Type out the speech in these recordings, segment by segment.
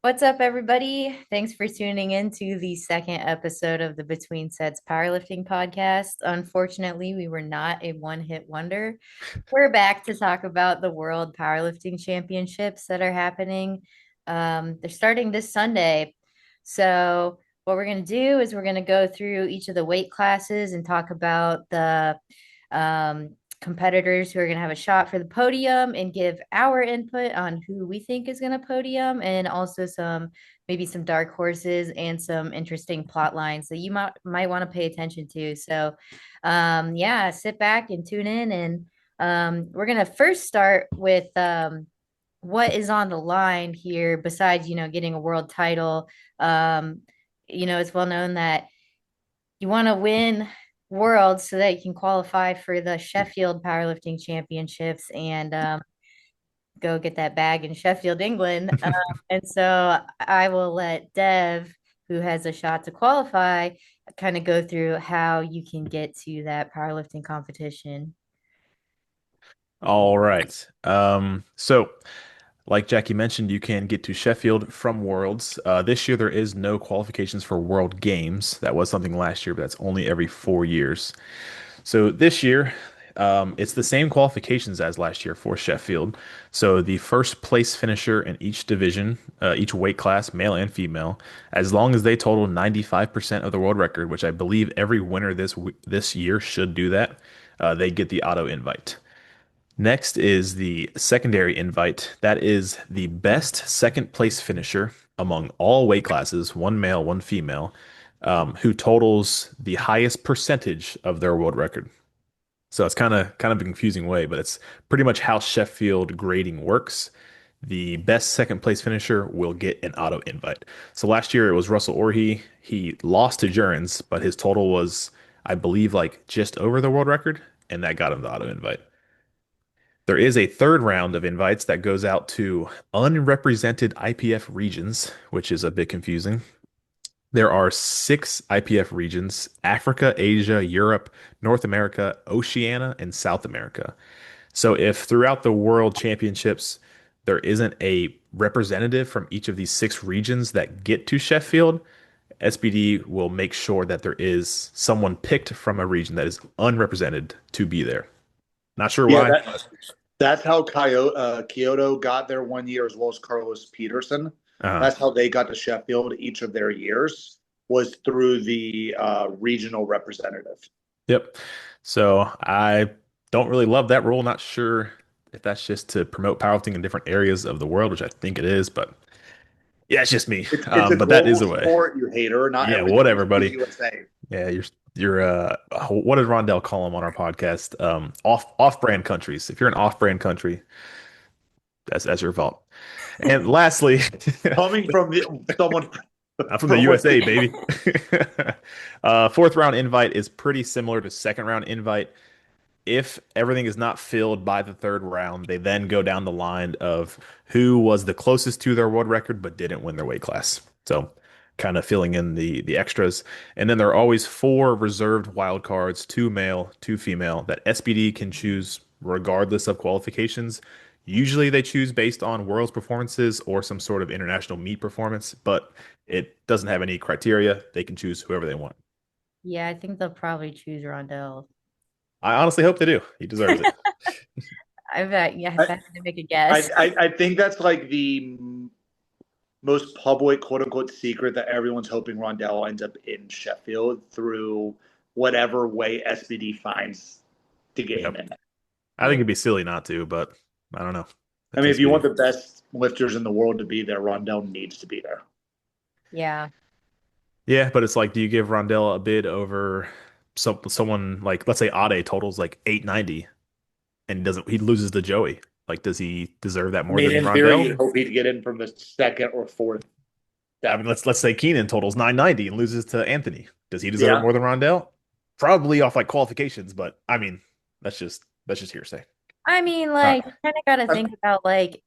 What's up, everybody? Thanks for tuning in to the second episode of the Between Sets Powerlifting podcast. Unfortunately, we were not a one-hit wonder. We're back to talk about the World Powerlifting Championships that are happening. They're starting this Sunday. So, what we're going to do is we're going to go through each of the weight classes and talk about the competitors who are going to have a shot for the podium and give our input on who we think is going to podium and also maybe some dark horses and some interesting plot lines that you might want to pay attention to. So yeah, sit back and tune in, and we're going to first start with what is on the line here besides, getting a world title. um it's well known that you want to win worlds so that you can qualify for the Sheffield Powerlifting Championships and go get that bag in Sheffield, England. And so I will let Dev, who has a shot to qualify, kind of go through how you can get to that powerlifting competition. All right. So like Jackie mentioned, you can get to Sheffield from Worlds. This year there is no qualifications for World Games. That was something last year, but that's only every 4 years. So this year, it's the same qualifications as last year for Sheffield. So the first place finisher in each division, each weight class, male and female, as long as they total 95% of the world record, which I believe every winner this year should do that, they get the auto invite. Next is the secondary invite. That is the best second place finisher among all weight classes, one male, one female, who totals the highest percentage of their world record. So it's kind of a confusing way, but it's pretty much how Sheffield grading works. The best second place finisher will get an auto invite. So last year it was Russell Orhe. He lost to Jurens, but his total was, I believe, like just over the world record, and that got him the auto invite. There is a third round of invites that goes out to unrepresented IPF regions, which is a bit confusing. There are six IPF regions: Africa, Asia, Europe, North America, Oceania, and South America. So if throughout the World Championships there isn't a representative from each of these six regions that get to Sheffield, SBD will make sure that there is someone picked from a region that is unrepresented to be there. Not sure Yeah, why, but that's how Kyoto got there one year, as well as Carlos Peterson. uh, That's how they got to Sheffield each of their years, was through the regional representative. yep. So I don't really love that rule. Not sure if that's just to promote powerlifting in different areas of the world, which I think it is, but yeah, it's just me. It's a But that is global a way. sport, you hater. Not Yeah, everything whatever, has to be buddy. USA. Yeah, you're what did Rondell call them on our podcast? Off-brand countries. If you're an off-brand country, that's your fault. And lastly, Coming from someone I'm from the from USA, baby. Fourth round invite is pretty similar to second round invite. If everything is not filled by the third round, they then go down the line of who was the closest to their world record but didn't win their weight class. So kind of filling in the extras. And then there are always four reserved wild cards, two male, two female, that SBD can choose regardless of qualifications. Usually they choose based on world's performances or some sort of international meet performance, but it doesn't have any criteria. They can choose whoever they want. Yeah, I think they'll probably choose Rondell. I honestly hope they do. He deserves it. I bet. Yeah, if I, I had to make a guess. I think that's like the most public, quote unquote, secret that everyone's hoping Rondell ends up in Sheffield through whatever way SBD finds to get him Yep. in. I think it'd be silly not to, but I don't know. I That's mean, if you want SBD. the best lifters in the world to be there, Rondell needs to be there. Yeah. Yeah, but it's like, do you give Rondell a bid over someone like, let's say Ade totals like 890 and he loses to Joey? Like, does he deserve that I more mean, than in theory, Rondell? you'd hope he'd get in from the second or fourth I step. mean, let's say Keenan totals 990 and loses to Anthony. Does he deserve it Yeah. more than Rondell? Probably off like qualifications, but I mean, that's just hearsay. I mean, Uh, like, you kind of got to think about like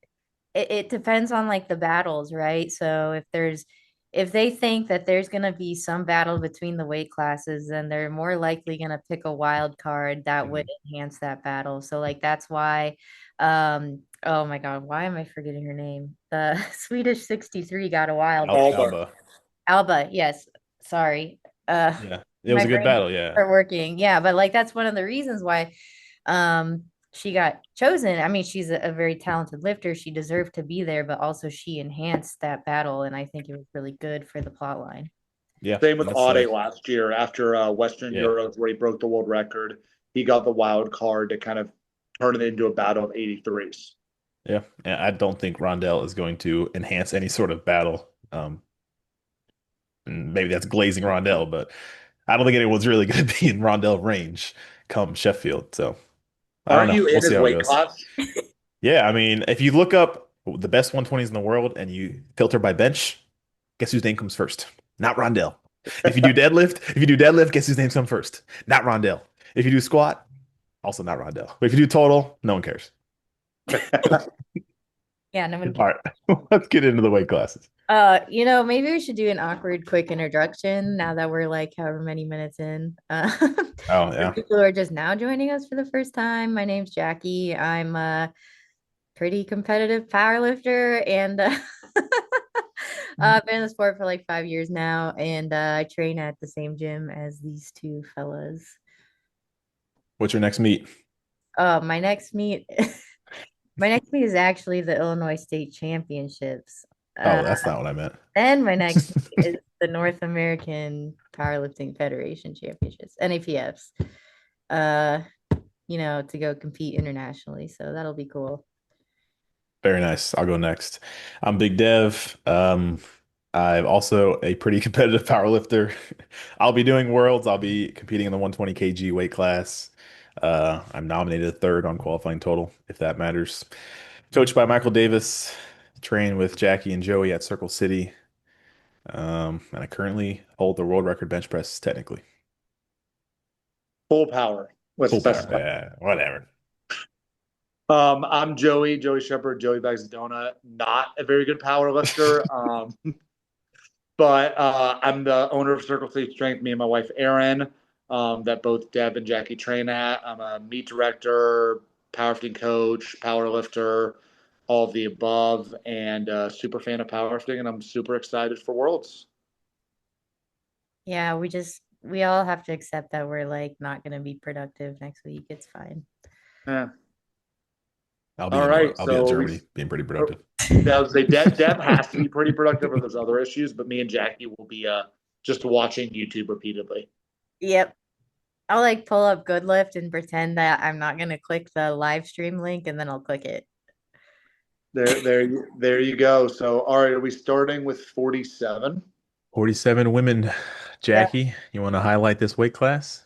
it depends on like the battles, right? So if there's if they think that there's going to be some battle between the weight classes, then they're more likely going to pick a wild card that would Mhm. enhance that battle. So like that's why oh my God, why am I forgetting her name? The Swedish 63 got a wild card. Alba. Alba. Alba, yes. Sorry. Yeah, it was My a good brain battle. Yeah, are working. Yeah, but like that's one of the reasons why she got chosen. I mean, she's a very talented lifter. She deserved to be there, but also she enhanced that battle, and I think it was really good for the plot line. yeah. Same with That's Ade like, last year after Western yeah, Euros, where he broke the world record. He got the wild card to kind of turn it into a battle of 83s. yeah. And I don't think Rondell is going to enhance any sort of battle. And maybe that's glazing Rondell, but I don't think anyone's really going to be in Rondell range come Sheffield. So I don't Aren't know. you We'll in see his how it weight goes. class? Yeah, I mean, if you look up the best 120s in the world and you filter by bench, guess whose name comes first? Not Rondell. If you do deadlift, guess whose name comes first? Not Rondell. If you do squat, also not Rondell. But if you do total, no one cares. Yeah, no one All cares. right, let's get into the weight classes. Maybe we should do an awkward quick introduction now that we're like however many minutes in. Oh For yeah. people who are just now joining us for the first time, my name's Jackie. I'm a pretty competitive powerlifter and I've been in the sport for like 5 years now, and I train at the same gym as these two fellas. What's your next meet? My next meet, my next meet is actually the Illinois State Championships. Oh, Uh, that's not what I meant. then my next meet is the North American Powerlifting Federation Championships, NAPFs. Uh, to go compete internationally. So that'll be cool. Very nice. I'll go next. I'm Big Dev. I'm also a pretty competitive power lifter. I'll be doing Worlds. I'll be competing in the 120 kg weight class. I'm nominated third on qualifying total, if that matters. Coached by Michael Davis, trained with Jackie and Joey at Circle City. And I currently hold the world record bench press technically. Full power. Let's Full power. specify. Yeah, whatever. I'm Joey Shepard, Joey Bags Donut. Not a very good power lifter. But I'm the owner of Circle City Strength. Me and my wife Erin, that both Deb and Jackie train at. I'm a meet director, powerlifting coach, power lifter, all of the above, and super fan of powerlifting. And I'm super excited for Worlds. Yeah, we all have to accept that we're like not gonna be productive next week. It's fine. Yeah. I'll be All in right. I'll be in So Germany being pretty productive. that was Deb has to be pretty productive, or there's other issues. But me and Jackie will be just watching YouTube repeatedly. Yep. I'll like pull up Good Lift and pretend that I'm not gonna click the live stream link and then I'll click it. There you go. So, all right, are we starting with 47? 47 women. Yeah. Jackie, you want to highlight this weight class?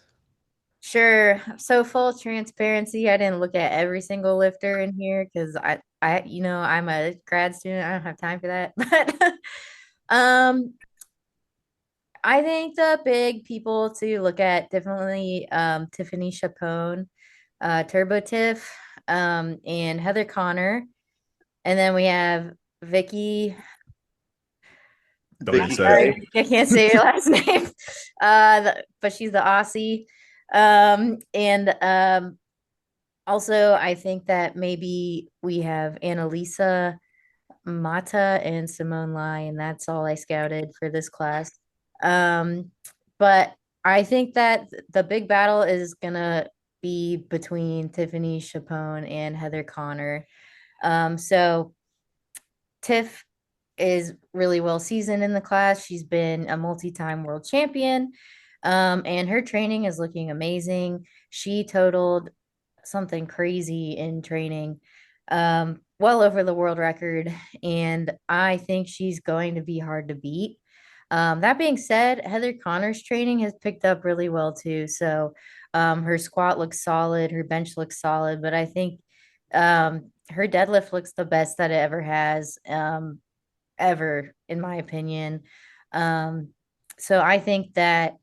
Sure. So full transparency, I didn't look at every single lifter in here because I'm a grad student. I don't have time for that. But um, I think the big people to look at definitely Tiffany Chapone, Turbo Tiff, and Heather Connor. And then we have Vicky. Don't even Vicky say it. K. Sorry, I can't say your last name. But she's the Aussie. And Also, I think that maybe we have Annalisa Mata and Simone Lai, and that's all I scouted for this class. But I think that the big battle is gonna be between Tiffany Chapone and Heather Connor. So Tiff is really well seasoned in the class. She's been a multi-time world champion. And her training is looking amazing. She totaled something crazy in training, well over the world record. And I think she's going to be hard to beat. That being said, Heather Connor's training has picked up really well too. So her squat looks solid, her bench looks solid, but I think her deadlift looks the best that it ever has, ever, in my opinion. Um, so I think that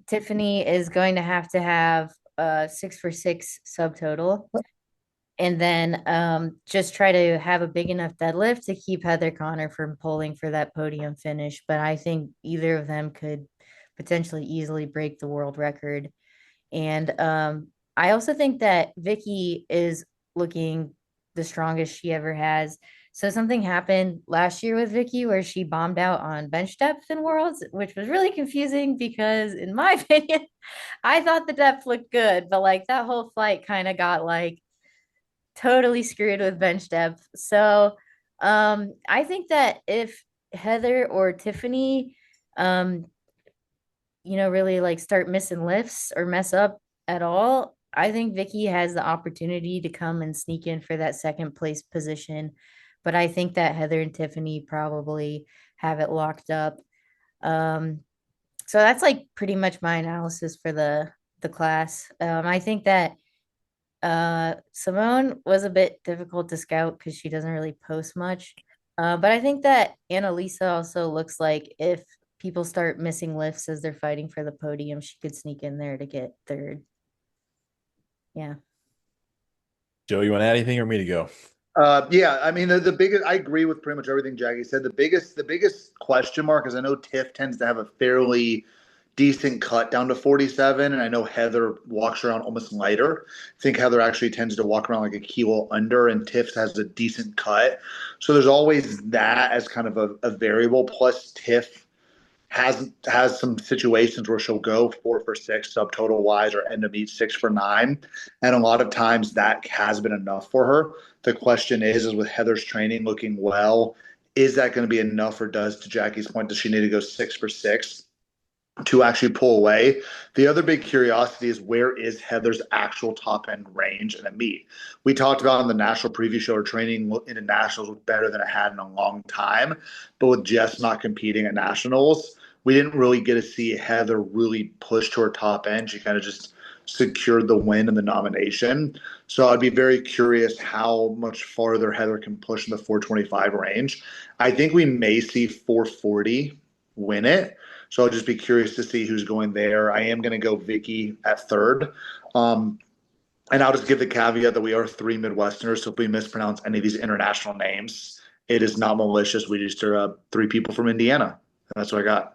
Tiffany is going to have a 6 for 6 subtotal. and then just try to have a big enough deadlift to keep Heather Connor from pulling for that podium finish. But I think either of them could potentially easily break the world record. And I also think that Vicky is looking the strongest she ever has. So something happened last year with Vicky where she bombed out on bench depth in Worlds, which was really confusing because, in my opinion, I thought the depth looked good, but like that whole flight kind of got like totally screwed with bench depth. So I think that if Heather or Tiffany um really like start missing lifts or mess up at all, I think Vicky has the opportunity to come and sneak in for that second place position. But I think that Heather and Tiffany probably have it locked up. Um, so that's like pretty much my analysis for the class. I think that Simone was a bit difficult to scout because she doesn't really post much. But I think that Annalisa also looks like if people start missing lifts as they're fighting for the podium, she could sneak in there to get third. Yeah. Joe, you want to add anything or me to go? Yeah, I mean the biggest. I agree with pretty much everything Jackie said. The biggest question mark is I know Tiff tends to have a fairly decent cut down to 47, and I know Heather walks around almost lighter. I think Heather actually tends to walk around like a kilo under, and Tiff has a decent cut. So there's always that as kind of a variable. Plus Tiff has some situations where she'll go 4 for 6 subtotal wise or end up meet 6 for 9, and a lot of times that has been enough for her. The question is with Heather's training looking well, is that going to be enough, or to Jackie's point, does she need to go 6 for 6 to actually pull away? The other big curiosity is where is Heather's actual top end range in a meet? We talked about in the national preview show her training in the nationals was better than it had in a long time, but with Jess not competing at nationals, we didn't really get to see Heather really push to her top end. She kind of just secured the win in the nomination. So I'd be very curious how much farther Heather can push in the 425 range. I think we may see 440 win it. So I'll just be curious to see who's going there. I am going to go Vicky at third. Um, and I'll just give the caveat that we are three Midwesterners. So if we mispronounce any of these international names, it is not malicious. We just are three people from Indiana. That's what I got.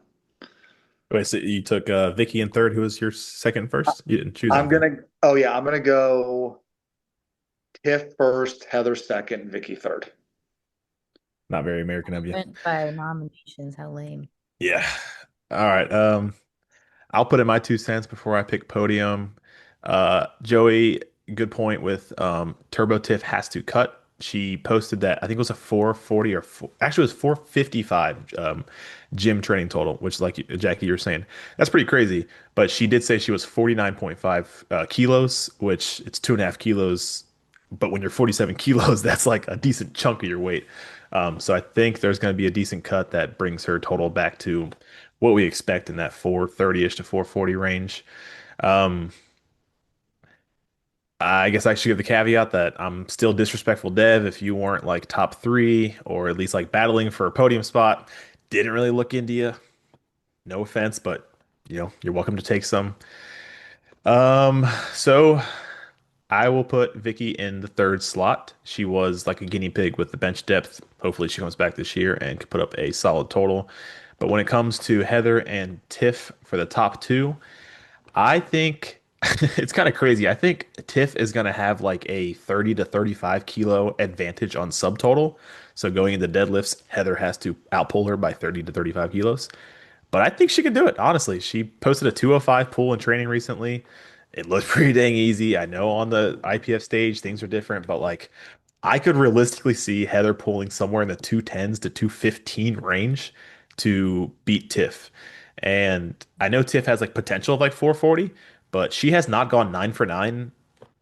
Wait, so you took Vicky in third. Who was your second first? You didn't choose I'm anything. going to, oh yeah, I'm going to go Tiff first, Heather second, Vicky third. Not very American of you. Went by nominations. How lame. Yeah. All right. I'll put in my 2 cents before I pick podium. Joey, good point with Turbo Tiff has to cut. She posted that I think it was a 440 or actually it was 455 gym training total, which like Jackie, you were saying, that's pretty crazy. But she did say she was 49.5 kilos, which it's 2.5 kilos. But when you're 47 kilos, that's like a decent chunk of your weight. So I think there's going to be a decent cut that brings her total back to what we expect in that 430-ish to 440 range. Um, I guess I should give the caveat that I'm still disrespectful, Dev, if you weren't like top three or at least like battling for a podium spot. Didn't really look into you. No offense, but you're welcome to take some. So I will put Vicky in the third slot. She was like a guinea pig with the bench depth. Hopefully she comes back this year and can put up a solid total. But when it comes to Heather and Tiff for the top two, I think it's kind of crazy. I think Tiff is going to have like a 30 to 35 kilo advantage on subtotal. So going into deadlifts, Heather has to outpull her by 30 to 35 kilos. But I think she could do it, honestly. She posted a 205 pull in training recently. It looked pretty dang easy. I know on the IPF stage things are different, but like I could realistically see Heather pulling somewhere in the 210s to 215 range to beat Tiff. And I know Tiff has like potential of like 440, but she has not gone 9 for 9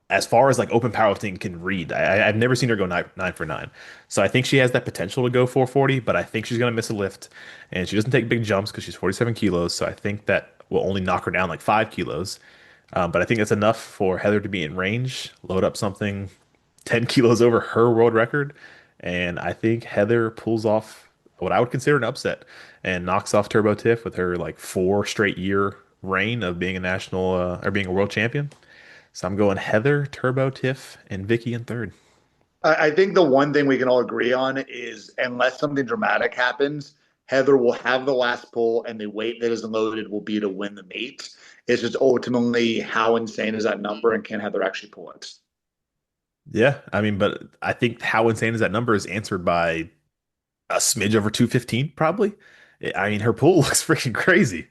as far as like open powerlifting can read. I've never seen her go 9 for 9. So I think she has that potential to go 440, but I think she's going to miss a lift. And she doesn't take big jumps because she's 47 kilos. So I think that will only knock her down like 5 kilos. But I think that's enough for Heather to be in range, load up something 10 kilos over her world record. And I think Heather pulls off what I would consider an upset and knocks off Turbo Tiff with her like 4 straight year reign of being a national or being a world champion. So I'm going Heather, Turbo, Tiff, and Vicky in third. I think the one thing we can all agree on is unless something dramatic happens, Heather will have the last pull and the weight that is loaded will be to win the meet. It's just ultimately how insane is that number and can Heather actually pull it? Yeah, I mean, but I think how insane is that number is answered by a smidge over 215, probably. I mean, her pool looks freaking crazy.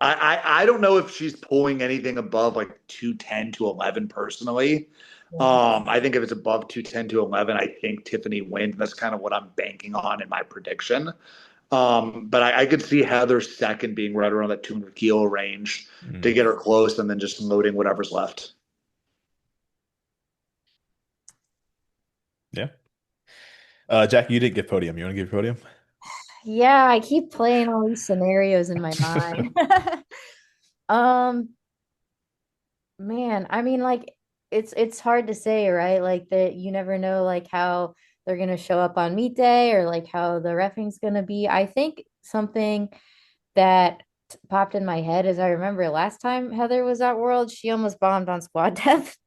I don't know if she's pulling anything above like 210 to 11 personally. Yeah. I think if it's above 210 to 11, I think Tiffany wins. That's kind of what I'm banking on in my prediction. But I could see Heather second being right around that 200 kilo range to Mm, get her close and then just loading whatever's left. yeah. Jack, you didn't get podium. You want to give your podium? Yeah, I keep playing all these scenarios in my mind. Um, Man, I mean, like it's hard to say, right? Like that you never know like how they're gonna show up on meet day or like how the reffing's gonna be. I think something that popped in my head is I remember last time Heather was at World, she almost bombed on squat depth.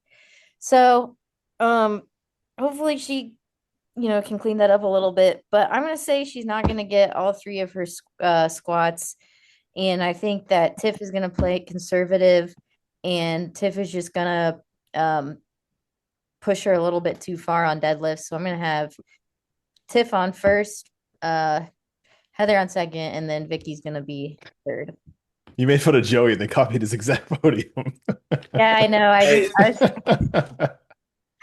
So, um, hopefully she, can clean that up a little bit. But I'm gonna say she's not gonna get all three of her squats. And I think that Tiff is gonna play conservative, and Tiff is just gonna um push her a little bit too far on deadlifts. So I'm gonna have Tiff on first, uh, Heather on second, and then Vicky's gonna be third. You made fun of Joey and then copied his exact podium. Yeah, I know. I just,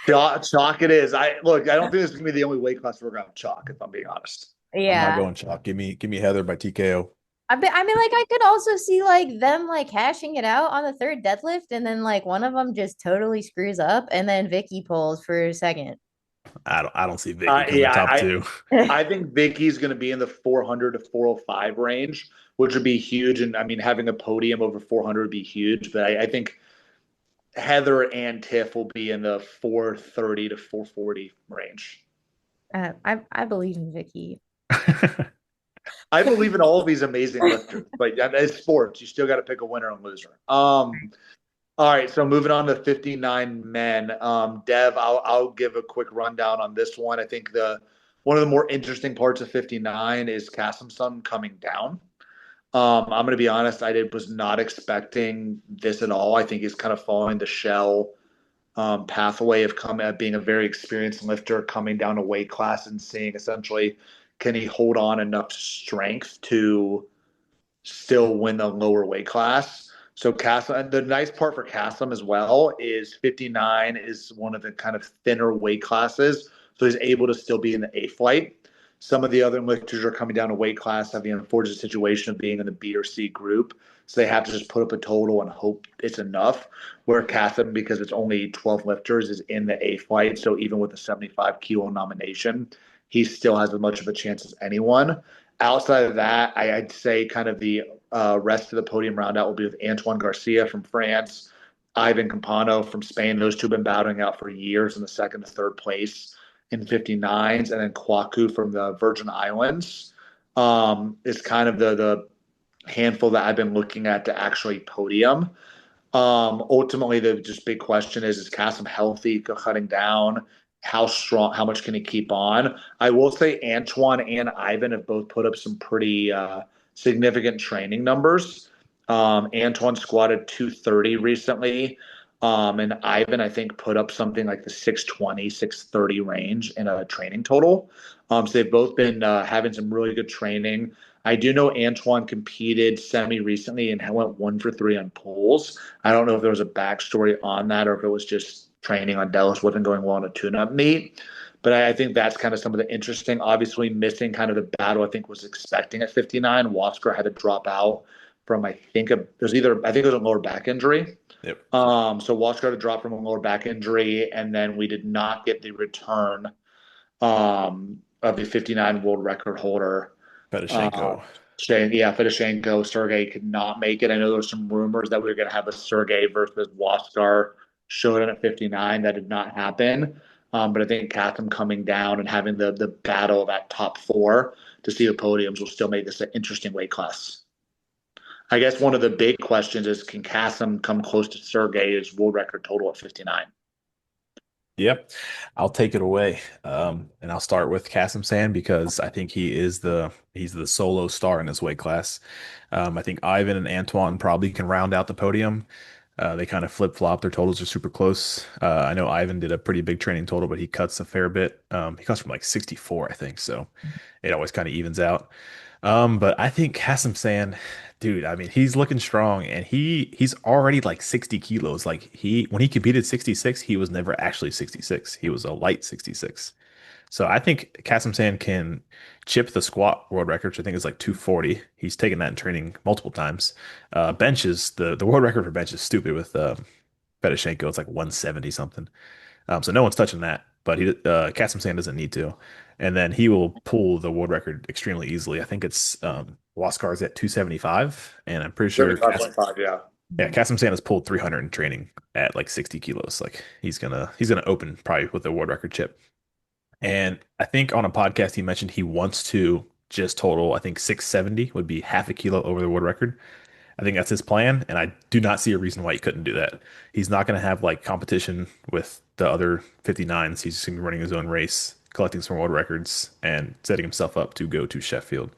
Hey, I was, chalk it is. I look. I don't think this is gonna be the only weight class we're gonna have chalk. If I'm being honest. I'm not yeah. going chalk. Give me Heather by TKO. I mean, like I could also see like them like hashing it out on the third deadlift, and then like one of them just totally screws up, and then Vicky pulls for a second. I don't see Vicky coming Yeah, top two. I think Vicky's going to be in the 400 to 405 range, which would be huge. And I mean, having a podium over 400 would be huge. But I think Heather and Tiff will be in the 430 to 440 range. I believe in Vicky. I believe in all of these amazing lifters, but it's sports. You still got to pick a winner and loser. All right, so moving on to 59 men. Dev, I'll give a quick rundown on this one. I think the one of the more interesting parts of 59 is Kasimson coming down. I'm going to be honest, was not expecting this at all. I think he's kind of following the shell pathway of coming being a very experienced lifter, coming down a weight class and seeing essentially can he hold on enough strength to still win the lower weight class. So Castle, the nice part for Castle as well is 59 is one of the kind of thinner weight classes, so he's able to still be in the A flight. Some of the other lifters are coming down a weight class, have the unfortunate situation of being in the B or C group, so they have to just put up a total and hope it's enough. Where Catherine, because it's only 12 lifters, is in the A flight, so even with a 75 kilo nomination, he still has as much of a chance as anyone. Outside of that, I'd say kind of the rest of the podium roundout will be with Antoine Garcia from France, Ivan Campano from Spain. Those two have been battling out for years in the second to third place in 59s, and then Kwaku from the Virgin Islands is kind of the handful that I've been looking at to actually podium. Ultimately, the just big question is Kasim healthy, cutting down? How strong, how much can he keep on? I will say Antoine and Ivan have both put up some pretty significant training numbers. Antoine squatted 230 recently. And Ivan, I think, put up something like the 620, 630 range in a training total. So they've both been having some really good training. I do know Antoine competed semi recently and went 1 for 3 on pulls. I don't know if there was a backstory on that or if it was just training on Dallas wasn't going well on a tune-up meet. But I think that's kind of some of the interesting. Obviously, missing kind of the battle I think was expecting at 59. Wasker had to drop out from I think it was a lower back injury. Yep. So Wasker had to drop from a lower back injury, and then we did not get the return of the 59 world record holder. Uh, Fedoshenko. Yeah, Fedoshenko, Sergey could not make it. I know there were some rumors that we were going to have a Sergey versus Waskar showdown at 59. That did not happen. But I think Katham coming down and having the battle of that top four to see the podiums will still make this an interesting weight class. I guess one of the big questions is can Kasim come close to Sergey's world record total at 59? Yep, I'll take it away. And I'll start with Kasim San because I think he's the solo star in his weight class. I think Ivan and Antoine probably can round out the podium. They kind of flip flop. Their totals are super close. I know Ivan did a pretty big training total, but he cuts a fair bit. He cuts from like 64, I think. So it always kind of evens out. But I think Kasim San, dude, I mean, he's looking strong and he's already like 60 kilos. Like when he competed 66, he was never actually 66. He was a light 66. So I think Kasim San can chip the squat world record, which I think is like 240. He's taken that in training multiple times. Benches, the world record for bench is stupid with Fedoshenko. It's like 170 something. So no one's touching that, but Kasim San doesn't need to. And then he will pull the world record extremely easily. I think it's Waskar's at 275, and I'm pretty sure 35.5, yeah. yeah, Kasim San has pulled 300 in training at like 60 kilos. Like he's gonna open probably with a world record chip. And I think on a podcast he mentioned he wants to just total, I think 670 would be half a kilo over the world record. I think that's his plan, and I do not see a reason why he couldn't do that. He's not going to have like competition with the other 59s. He's just going to be running his own race, collecting some world records, and setting himself up to go to Sheffield.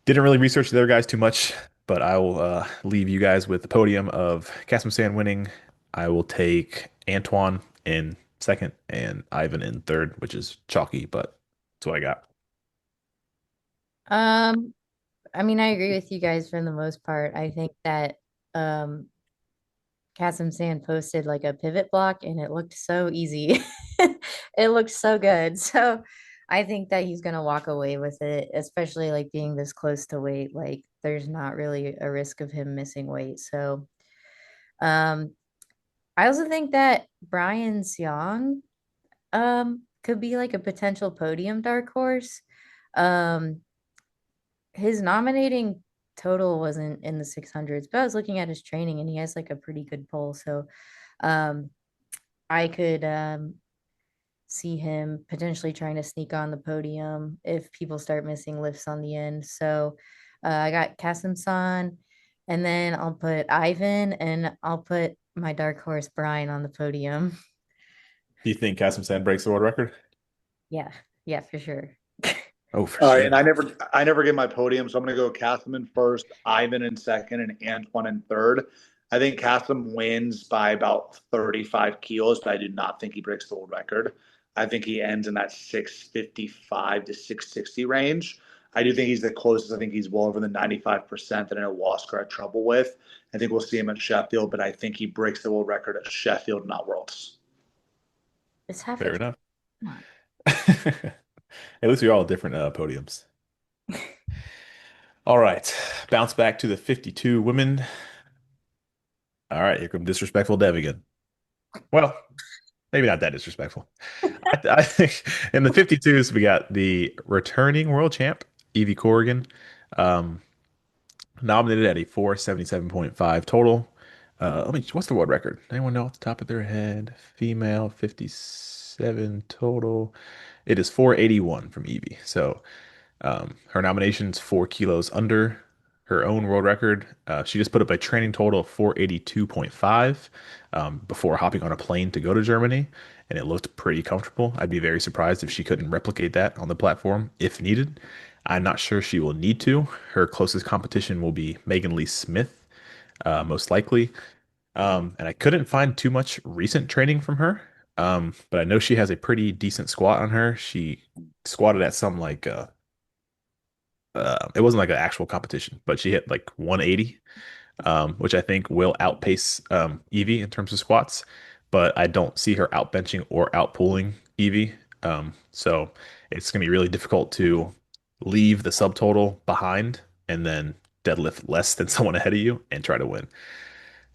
Didn't really research the other guys too much, but I will leave you guys with the podium of Cassim San winning. I will take Antoine in second and Ivan in third, which is chalky, but that's what I got. Um, I mean, I agree with you guys for the most part. I think that um Kasim Sand posted like a pivot block and it looked so easy. It looked so good. So I think that he's gonna walk away with it, especially like being this close to weight. Like there's not really a risk of him missing weight. So um I also think that Brian Xiong could be like a potential podium dark horse. Um his nominating total wasn't in the 600s, but I was looking at his training and he has like a pretty good pull. So um, I could see him potentially trying to sneak on the podium if people start missing lifts on the end. So I got Kasim San, and then I'll put Ivan and I'll put my dark horse Brian on the podium. Do you think Cassim San breaks the world record? Yeah, yeah, for sure. Oh, for All right, and sure. I never get my podium, so I'm going to go Kasim in first, Ivan in second, and Antoine in third. I think Kasim wins by about 35 kilos, but I do not think he breaks the world record. I think he ends in that 655 to 660 range. I do think he's the closest. I think he's well over the 95% that I know Wasker had trouble with. I think we'll see him at Sheffield, but I think he breaks the world record at Sheffield, not Worlds. It's half a Fair enough. come on. At least we're all different podiums. All right. Bounce back to the 52 women. All right. Here comes disrespectful Dev again. Well, maybe not that disrespectful. I think in the 52s, we got the returning world champ, Evie Corrigan, um, nominated at a 477.5 total. What's the world record? Anyone know off the top of their head? Female 57 total. It is 481 from Evie. So her nomination's 4 kilos under her own world record. She just put up a training total of 482.5 before hopping on a plane to go to Germany, and it looked pretty comfortable. I'd be very surprised if she couldn't replicate that on the platform if needed. I'm not sure she will need to. Her closest competition will be Megan Lee Smith, most likely. And I couldn't find too much recent training from her. But I know she has a pretty decent squat on her. She squatted at some like it wasn't like an actual competition, but she hit like 180, which I think will outpace Evie in terms of squats, but I don't see her outbenching or outpulling Evie. So it's gonna be really difficult to leave the subtotal behind and then deadlift less than someone ahead of you and try to win.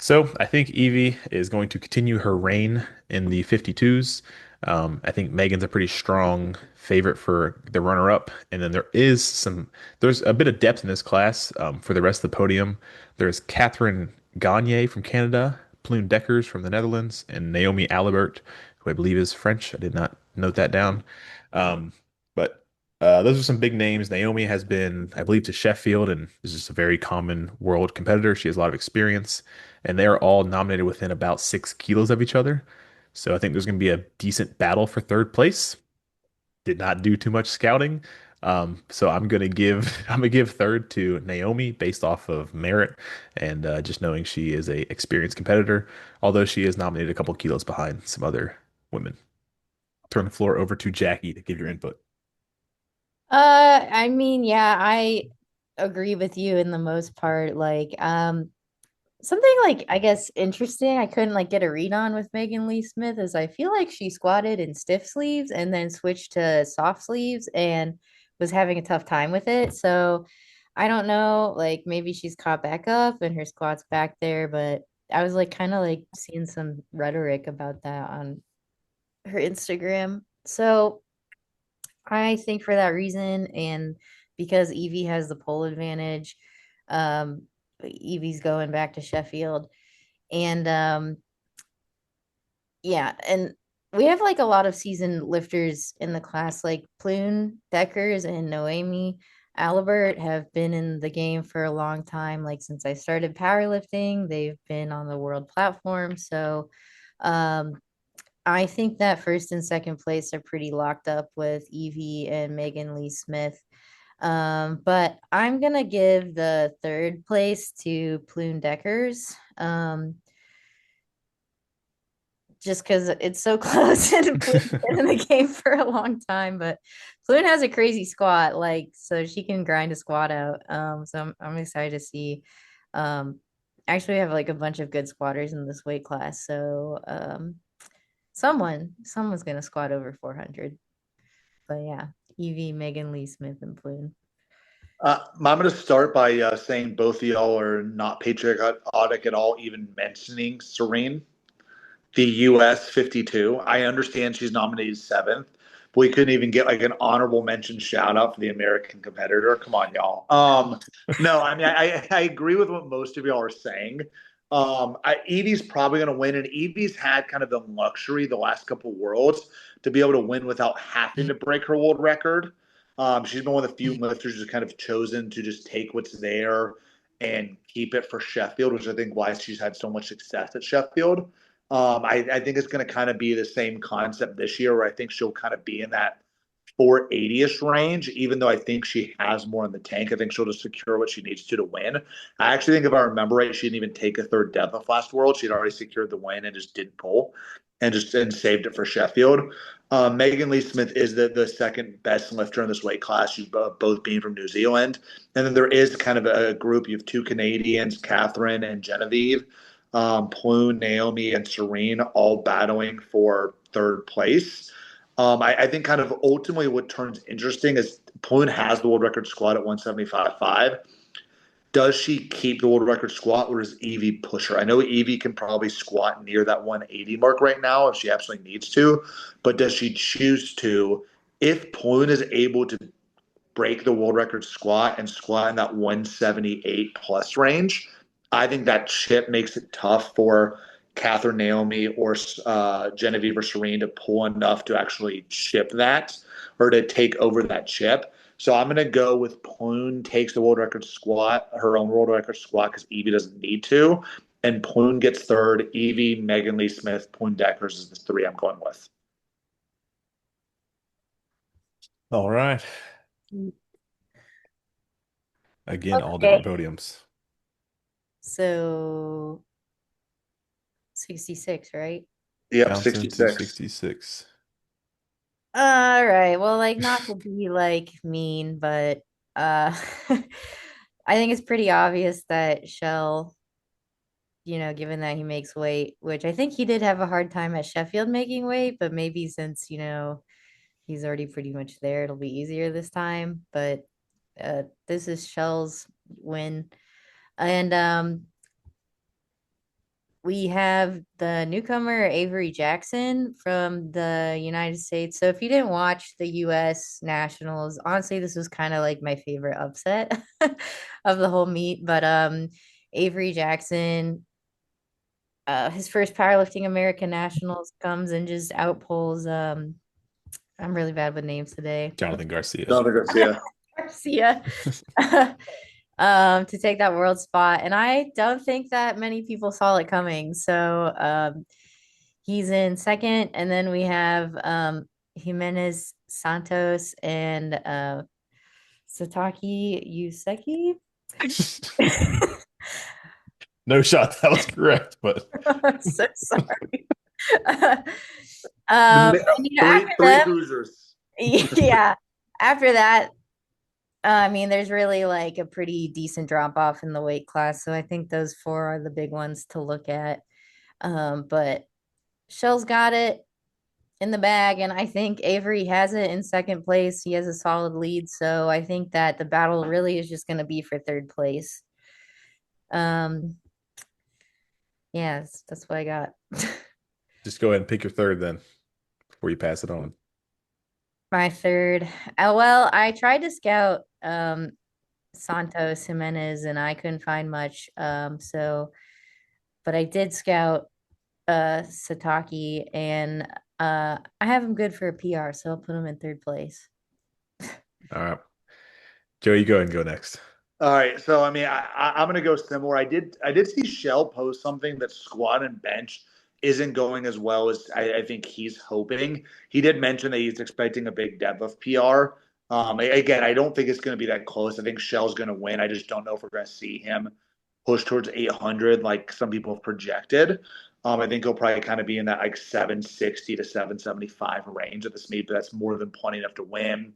So I think Evie is going to continue her reign in the 52s. I think Megan's a pretty strong favorite for the runner-up, and then there's a bit of depth in this class for the rest of the podium. There's Catherine Gagne from Canada, Plume Deckers from the Netherlands, and Naomi Alibert, who I believe is French. I did not note that down. But Those are some big names. Naomi has been, I believe, to Sheffield and is just a very common world competitor. She has a lot of experience, and they are all nominated within about 6 kilos of each other. So I think there's going to be a decent battle for third place. Did not do too much scouting. So I'm gonna give I'm gonna give third to Naomi based off of merit and just knowing she is a experienced competitor, although she is nominated a couple kilos behind some other women. Turn the floor over to Jackie to give your input. I mean, yeah, I agree with you in the most part. Like, something like I guess interesting I couldn't like get a read on with Megan Lee Smith is I feel like she squatted in stiff sleeves and then switched to soft sleeves and was having a tough time with it. So I don't know, like maybe she's caught back up and her squat's back there, but I was like kind of like seeing some rhetoric about that on her Instagram. So I think for that reason, and because Evie has the pole advantage, um, Evie's going back to Sheffield. And yeah, and we have like a lot of seasoned lifters in the class, like Plune Deckers and Noemi Alibert have been in the game for a long time. Like since I started powerlifting, they've been on the world platform. So um I think that first and second place are pretty locked up with Evie and Megan Lee Smith. But I'm gonna give the third place to Plune Deckers. Just because it's so close and Fluke's been in the game for a long time. But Flune has a crazy squat, like so she can grind a squat out. So I'm excited to see. Um, actually, we have like a bunch of good squatters in this weight class, so someone's gonna squat over 400. But yeah, Evie, Megan Lee Smith, and Flune. I'm going to start by saying both of y'all are not patriotic at all, even mentioning Serene, the US 52. I understand she's nominated seventh, but we couldn't even get like an honorable mention shout out for the American competitor. Come on, y'all. No, I mean, I agree with what most of y'all are saying. Evie's probably going to win, and Evie's had kind of the luxury the last couple of worlds to be able to win without having to break her world record. She's been one of the few lifters who's kind of chosen to just take what's there and keep it for Sheffield, which I think why she's had so much success at Sheffield. I think it's going to kind of be the same concept this year, where I think she'll kind of be in that 480-ish range, even though I think she has more in the tank. I think she'll just secure what she needs to win. I actually think, if I remember right, she didn't even take a third deadlift last world. She'd already secured the win and just didn't pull and saved it for Sheffield. Megan Lee Smith is the second best lifter in this weight class. She's both being from New Zealand. And then there is kind of a group. You have two Canadians, Catherine and Genevieve, Plune, Naomi, and Serene, all battling for third place. I think kind of ultimately what turns interesting is Plune has the world record squat at 175.5. Does she keep the world record squat, or does Evie push her? I know Evie can probably squat near that 180 mark right now if she absolutely needs to, but does she choose to? If Plune is able to break the world record squat and squat in that 178 plus range, I think that chip makes it tough for Catherine, Naomi, or Genevieve or Serene to pull enough to actually chip that or to take over that chip. So I'm going to go with Plune takes the world record squat, her own world record squat, because Evie doesn't need to. And Plune gets third. Evie, Megan Lee Smith, Plune Deckers is the three I'm going with. All right. Again, all different Okay. podiums. So 66, right? Yep, Counts into 66. 66. All right. Well, like not to be like mean, but I think it's pretty obvious that Shell, given that he makes weight, which I think he did have a hard time at Sheffield making weight, but maybe since, he's already pretty much there, it'll be easier this time. But this is Shell's win. And we have the newcomer Avery Jackson from the United States. So if you didn't watch the US Nationals, honestly, this was kind of like my favorite upset of the whole meet. But Avery Jackson, his first powerlifting American Nationals, comes and just outpulls I'm really bad with names today. Jonathan Garcia. Jonathan Garcia. Garcia. To take that world spot. And I don't think that many people saw it coming. So he's in second. And then we have Jimenez Santos and Sataki Yuseki. No shot. That was correct, but I'm so sorry. Three After three them, bruisers. yeah. After that, I mean, there's really like a pretty decent drop off in the weight class. So I think those four are the big ones to look at. But Shell's got it in the bag, and I think Avery has it in second place. He has a solid lead. So I think that the battle really is just going to be for third place. Um, yes, that's what I got. just go ahead and pick your third then before you pass it on. My third. Well, I tried to scout Santos Jimenez and I couldn't find much. But I did scout Sataki and I have him good for a PR, so I'll put him in third place. All right. Joe, you go ahead and go next. All right, so I mean, I'm gonna go similar. I did see Shell post something that squat and bench isn't going as well as I think he's hoping. He did mention that he's expecting a big deadlift PR. Again, I don't think it's going to be that close. I think Shell's going to win. I just don't know if we're going to see him push towards 800 like some people have projected. I think he'll probably kind of be in that like 760 to 775 range at this meet, but that's more than plenty enough to win.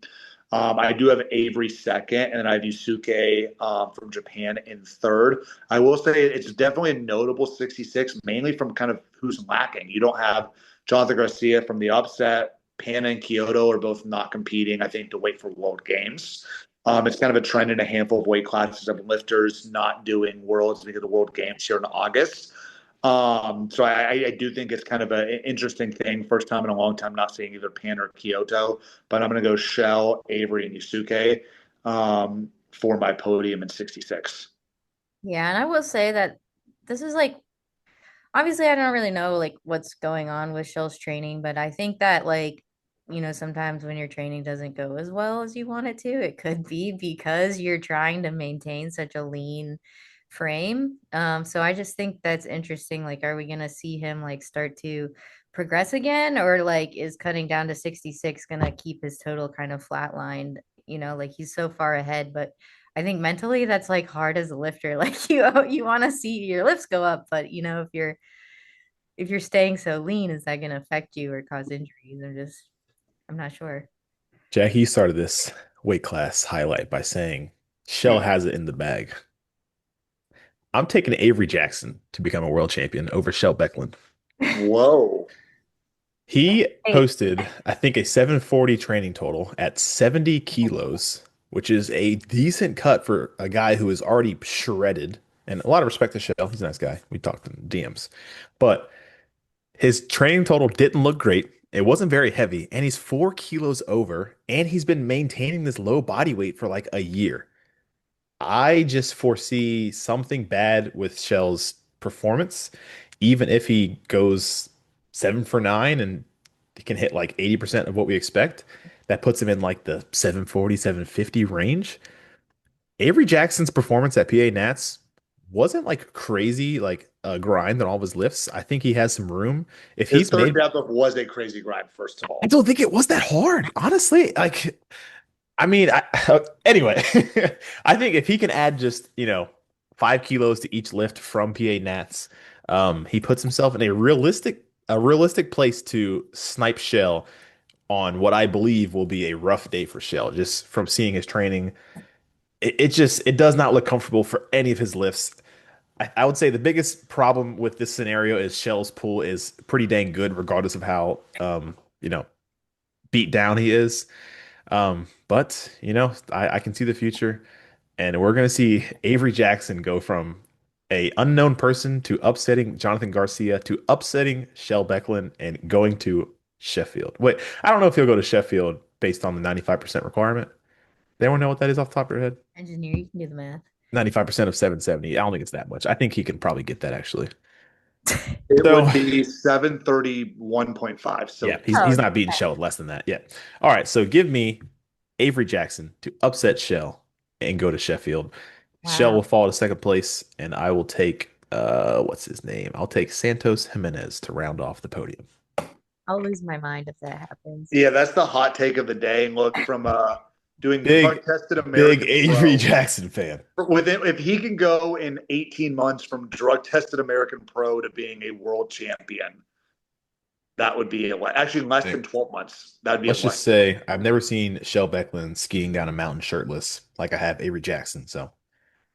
I do have Avery second, and then I have Yusuke from Japan in third. I will say it's definitely a notable 66, mainly from kind of who's lacking. You don't have Jonathan Garcia from the upset. Pana and Kyoto are both not competing, I think, to wait for World Games. It's kind of a trend in a handful of weight classes of lifters not doing Worlds because of the World Games here in August. So I do think it's kind of an interesting thing. First time in a long time not seeing either Pan or Kyoto, but I'm going to go Shell, Avery, and Yusuke for my podium in 66. Yeah, and I will say that this is like obviously I don't really know like what's going on with Shell's training, but I think that like sometimes when your training doesn't go as well as you want it to, it could be because you're trying to maintain such a lean frame. So I just think that's interesting. Like, are we gonna see him like start to progress again, or like is cutting down to 66 gonna keep his total kind of flatlined? Like he's so far ahead, but I think mentally that's like hard as a lifter. Like you want to see your lifts go up, but if you're staying so lean, is that going to affect you or cause injuries? I'm not sure. Jackie started this weight class highlight by saying Shell has it in the bag. I'm taking Avery Jackson to become a world champion over Shell Becklin. Whoa. He Hey, posted, I think, a 740 training total at 70 kilos, which is a decent cut for a guy who is already shredded. And a lot of respect to Shell. He's a nice guy. We talked in DMs. But his training total didn't look great. It wasn't very heavy. And he's 4 kilos over. And he's been maintaining this low body weight for like a year. I just foresee something bad with Shell's performance, even if he goes 7 for 9 and he can hit like 80% of what we expect. That puts him in like the 740, 750 range. Avery Jackson's performance at PA Nats wasn't like crazy, like a grind on all of his lifts. I think he has some room. If His he's third made, deadlift was a crazy grind, first of I all. don't think it was that hard, honestly. Like, I mean, anyway, I think if he can add just, 5 kilos to each lift from PA Nats, he puts himself in a realistic place to snipe Shell on what I believe will be a rough day for Shell. Just from seeing his training, it does not look comfortable for any of his lifts. I would say the biggest problem with this scenario is Shell's pool is pretty dang good, regardless of how beat down he is. But I can see the future, and we're gonna see Avery Jackson go from a unknown person to upsetting Jonathan Garcia to upsetting Shell Becklin and going to Sheffield. Wait, I don't know if he'll go to Sheffield based on the 95% requirement. Does anyone know what that is off the top of their head? engineer, you can do the math. 95% of 770. I don't think it's that much. I think he can probably get that actually. It So would be 731.5. yeah, So he's Oh, not beating Shell with less than that. Yeah. All right. So give me Avery Jackson to upset Shell and go to Sheffield. Shell wow. will fall to second place, and I will take what's his name? I'll take Santos Jimenez to round off the podium. I'll lose my mind if that happens. yeah, that's the hot take of the day. And look, from doing Big, drug tested big American Avery Pro, Jackson fan. within if he can go in 18 months from drug tested American Pro to being a world champion, that would be it. Actually, less than 12 months. That'd be a Let's what? just say I've never seen Shell Becklin skiing down a mountain shirtless like I have Avery Jackson. So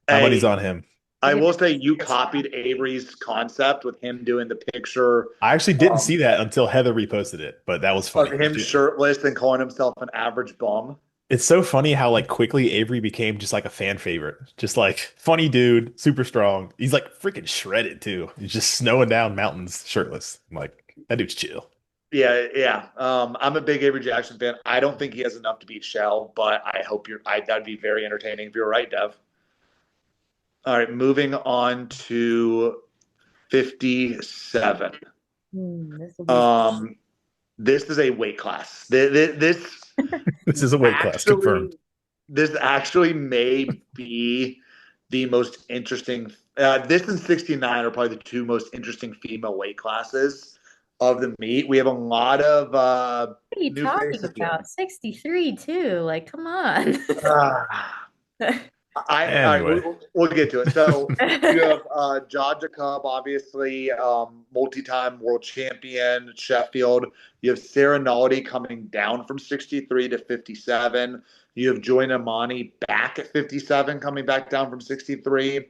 my money's Hey, on him. I Even will if say it's you just copied Avery's concept with him doing the picture I actually didn't um, see that until Heather reposted it, but that was of funny. him shirtless and calling himself an average bum. It's so funny how like quickly Avery became just like a fan favorite. Just like funny dude, super strong. He's like freaking shredded too. He's just snowing down mountains shirtless. I'm like, that dude's chill. Yeah, yeah. I'm a big Avery Jackson fan. I don't think he has enough to beat Shell, but I hope you're. That'd be very entertaining if you're right, Dev. All right, moving on to 57. this will be Um, this is a weight class. This is a weight class Actually, confirmed. this actually may be the most interesting. This and 69 are probably the two most interesting female weight classes of the meet. We have a lot of what are you new talking faces here. about? 63 too. Like, come on. Ah. All right, Anyway, we'll get to it. So you have John Jacob, obviously multi-time world champion, Sheffield. You have Sarah Naldi coming down from 63 to 57. You have Joy Amani back at 57, coming back down from 63.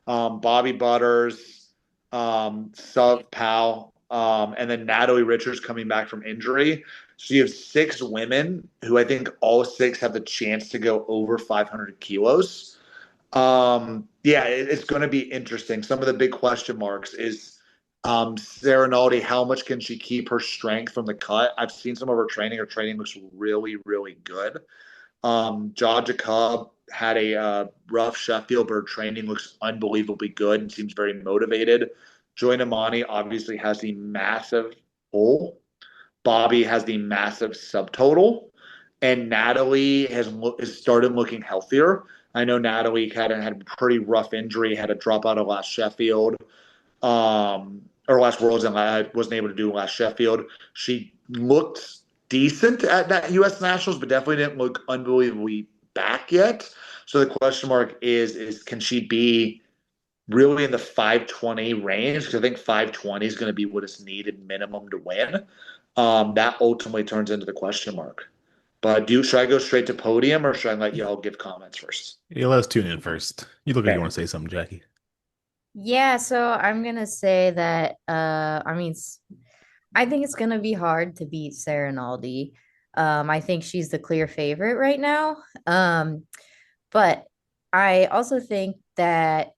Bobby Butters, Sub Powell, and then Natalie Richards coming back from injury. So you have six women who I think all six have the chance to go over 500 kilos. Yeah, it's going to be interesting. Some of the big question marks is Sarah Naldi, how much can she keep her strength from the cut? I've seen some of her training. Her training looks really, really good. Jaw Jacob had a rough Sheffield, but her training looks unbelievably good and seems very motivated. Joy Namani obviously has the massive pull. Bobby has the massive subtotal, and Natalie has started looking healthier. I know Natalie had a pretty rough injury, had a dropout of last Sheffield, or last Worlds, and I wasn't able to do last Sheffield. She looked decent at that U.S. Nationals, but definitely didn't look unbelievably back yet. So the question mark is can she be really in the 520 range? Because I think 520 is going to be what is needed minimum to win. That ultimately turns into the question mark. But should I go straight to podium or should I let y'all give comments first? yeah, let us tune in first. You look like you Okay. want to say something, Jackie. Yeah, so I'm gonna say that I think it's gonna be hard to beat Sarah Naldi. I think she's the clear favorite right now. But I also think that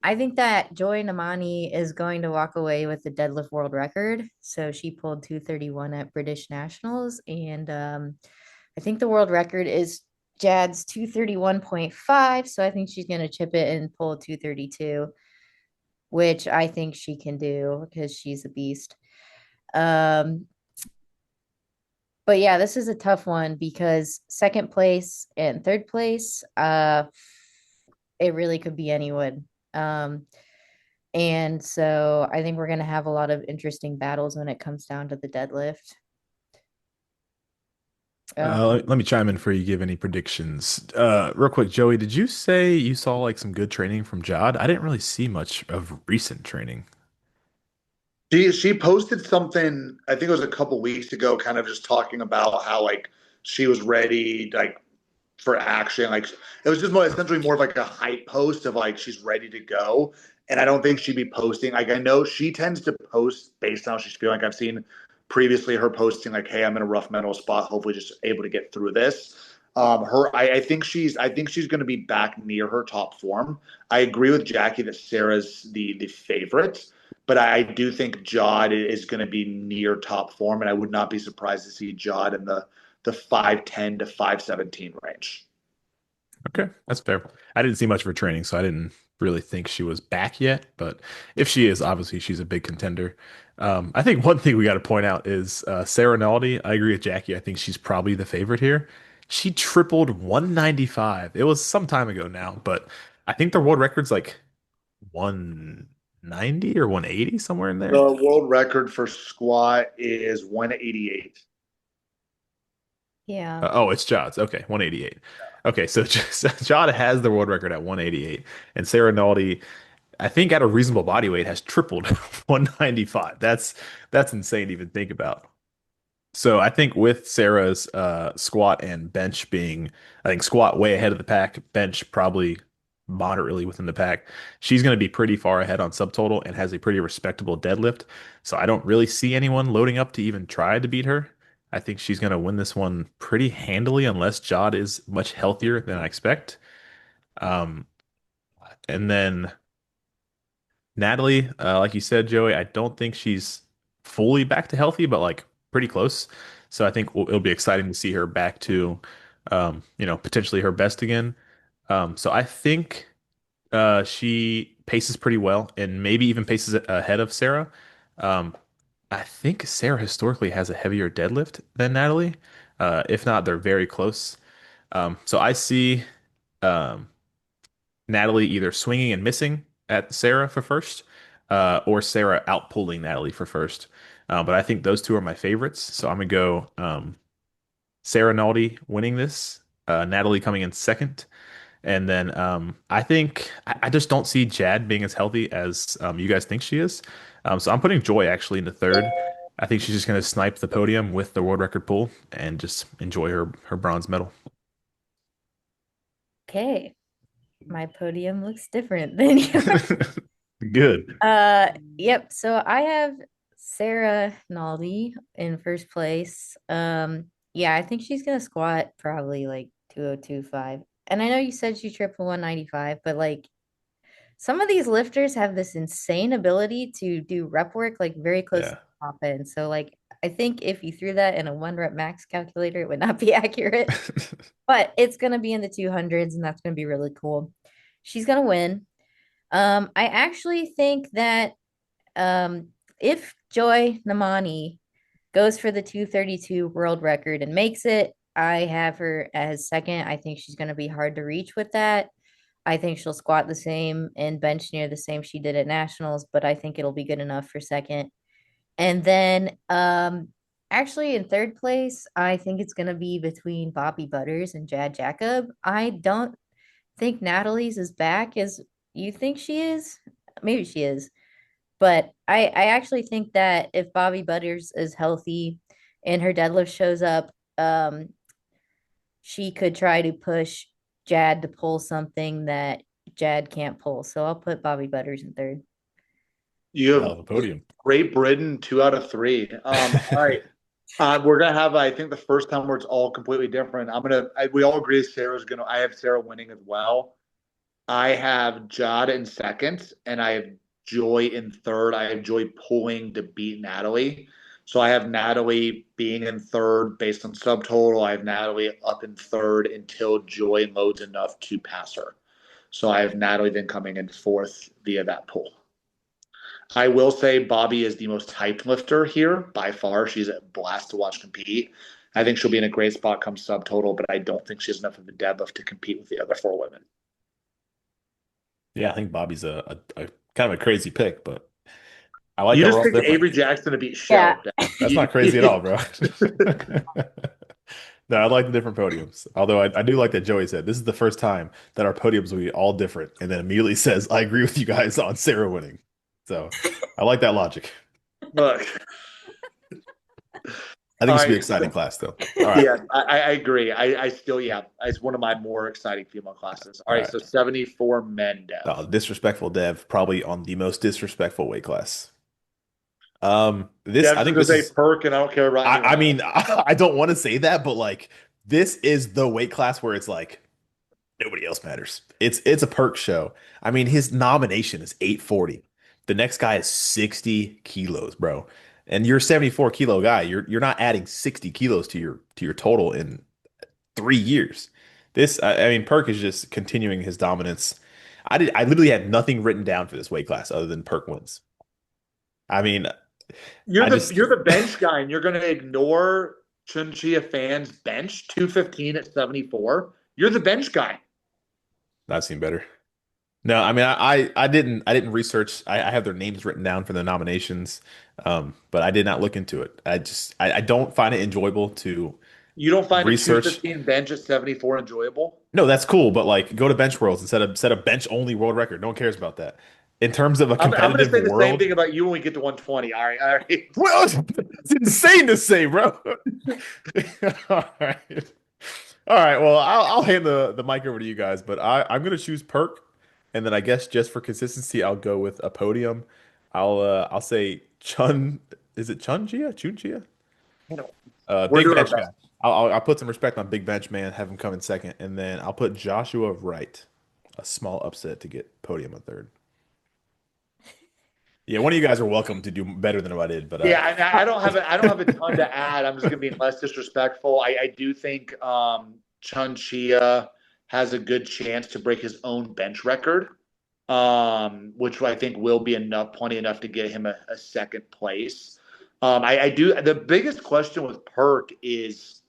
Joy Namani is going to walk away with the deadlift world record. So she pulled 231 at British Nationals. And I think the world record is Jad's 231.5. So I think she's going to chip it and pull 232, which I think she can do because she's a beast. Um, but yeah, this is a tough one because second place and third place, it really could be anyone. Um, And so I think we're going to have a lot of interesting battles when it comes down to the deadlift. Let me chime in before you give any predictions. Real quick, Joey, did you say you saw like some good training from Jod? I didn't really see much of recent training. She posted something, I think it was a couple weeks ago, kind of just talking about how like she was ready like for action. Like it was just more essentially more of like a hype post of like she's ready to go. And I don't think she'd be posting. Like I know she tends to post based on how she's feeling. Like I've seen previously her posting like, "Hey, I'm in a rough mental spot. Hopefully, just able to get through this." I think she's going to be back near her top form. I agree with Jackie that Sarah's the favorite, but I do think Jod is going to be near top form, and I would not be surprised to see Jod in the 510 to 517 range. Okay, that's fair. I didn't see much of her training, so I didn't really think she was back yet. But if she is, obviously she's a big contender. I think one thing we got to point out is Sarah Naldi. I agree with Jackie. I think she's probably the favorite here. She tripled 195. It was some time ago now, but I think the world record's like 190 or 180 somewhere in The there. world record for squat is 188. Yeah. Oh, it's Jod's. Okay, 188. Okay, so Jod has the world record at 188, and Sarah Naldi, I think at a reasonable body weight, has tripled 195. That's insane to even think about. So I think with Sarah's squat and bench being, I think squat way ahead of the pack, bench probably moderately within the pack. She's going to be pretty far ahead on subtotal and has a pretty respectable deadlift. So I don't really see anyone loading up to even try to beat her. I think she's going to win this one pretty handily unless Jod is much healthier than I expect. Um, and then Natalie, like you said, Joey, I don't think she's fully back to healthy, but like pretty close. So I think it'll be exciting to see her back to, potentially her best again. So I think she paces pretty well and maybe even paces ahead of Sarah. Um, I think Sarah historically has a heavier deadlift than Natalie. If not, they're very close. So I see um, Natalie either swinging and missing at Sarah for first, or Sarah outpulling Natalie for first. But I think those two are my favorites. So I'm gonna go Sarah Naldi winning this, Natalie coming in second. And then I think I just don't see Jad being as healthy as you guys think she is. So I'm putting Joy actually into third. I think she's just going to snipe the podium with the world record pull and just enjoy her bronze medal. Okay. My podium looks different than yours. Good. Yep. So I have Sarah Naldi in first place. Yeah, I think she's gonna squat probably like 2025. And I know you said she tripled 195, but like some of these lifters have this insane ability to do rep work like very close to Yeah. the top end. So like I think if you threw that in a one rep max calculator, it would not be accurate, but it's gonna be in the 200s, and that's gonna be really cool. She's gonna win. I actually think that um, if Joy Namani goes for the 232 world record and makes it, I have her as second. I think she's going to be hard to reach with that. I think she'll squat the same and bench near the same she did at nationals, but I think it'll be good enough for second. And then actually in third place, I think it's going to be between Bobby Butters and Jad Jacob. I don't think Natalie's as back as you think she is. Maybe she is. But I actually think that if Bobby Butters is healthy and her deadlift shows up, she could try to push Jad to pull something that Jad can't pull. So I'll put Bobby Butters in third. You Hell have of a podium. Great Britain, 2 out of 3. All right. We're gonna have, I think, the first time where it's all completely different. We all agree Sarah's gonna. I have Sarah winning as well. I have Jod in second, and I have Joy in third. I have Joy pulling to beat Natalie. So I have Natalie being in third based on subtotal. I have Natalie up in third until Joy loads enough to pass her. So I have Natalie then coming in fourth via that pull. I will say Bobby is the most hyped lifter here by far. She's a blast to watch compete. I think she'll be in a great spot come subtotal, but I don't think she has enough of a deadlift to compete with the other 4 women. Yeah, I think Bobby's a kind of a crazy pick, but I like You that we're just all picked different. Avery Jackson to beat Yeah. Shell. That's not crazy at all, bro. No, I like the different podiums. Although I do like that Joey said this is the first time that our podiums will be all different, and then immediately says, "I agree with you guys on Sarah winning." So I like that logic. Look, I think all this will be an right. exciting class, though. All right, Yeah, I agree. I still, yeah, it's one of my more exciting female classes. All all right, right. so 74 men, Dev. Disrespectful Dev, probably on the most disrespectful weight class. I Dev's think gonna this say is. perk, and I don't care about anyone I else. mean, I don't want to say that, but like, this is the weight class where it's like nobody else matters. It's a perk show. I mean, his nomination is 840. The next guy is 60 kilos, bro. And you're a 74 kilo guy. You're not adding 60 kilos to your total in 3 years. I mean, Perk is just continuing his dominance. I literally had nothing written down for this weight class other than Perk wins. I mean, You're I the just you're the bench guy, and you're going to ignore Chunchia fans bench 215 at 74. You're the bench guy. I've seen better. No, I mean, I didn't research. I have their names written down for the nominations, but I did not look into it. I don't find it enjoyable to You don't find a research. 215 bench at 74 enjoyable? No, that's cool, but like go to Bench Worlds and set a bench only world record. No one cares about that. In terms of a I'm going to competitive say the same world, thing about you when we get to 120. All right, all right. well, it's insane to say, bro. All right. All right. Well, I'll hand the mic over to you guys, but I'm gonna choose Perk, and then I guess just for consistency, I'll go with a podium. I'll say Chun. Is it Chun Chia? Chun Chia? We're Big doing our bench guy. best. I'll put some respect on Big Bench man. Have him come in second, and then I'll put Joshua Wright, a small upset to get podium in third. Yeah, one of you guys are welcome to do better than what I did, but Yeah, and I don't have a ton to add. I'm just going to be less disrespectful. I do think Chun Chia has a good chance to break his own bench record, which I think will be plenty enough to get him a second place. I do. The biggest question with Perk is,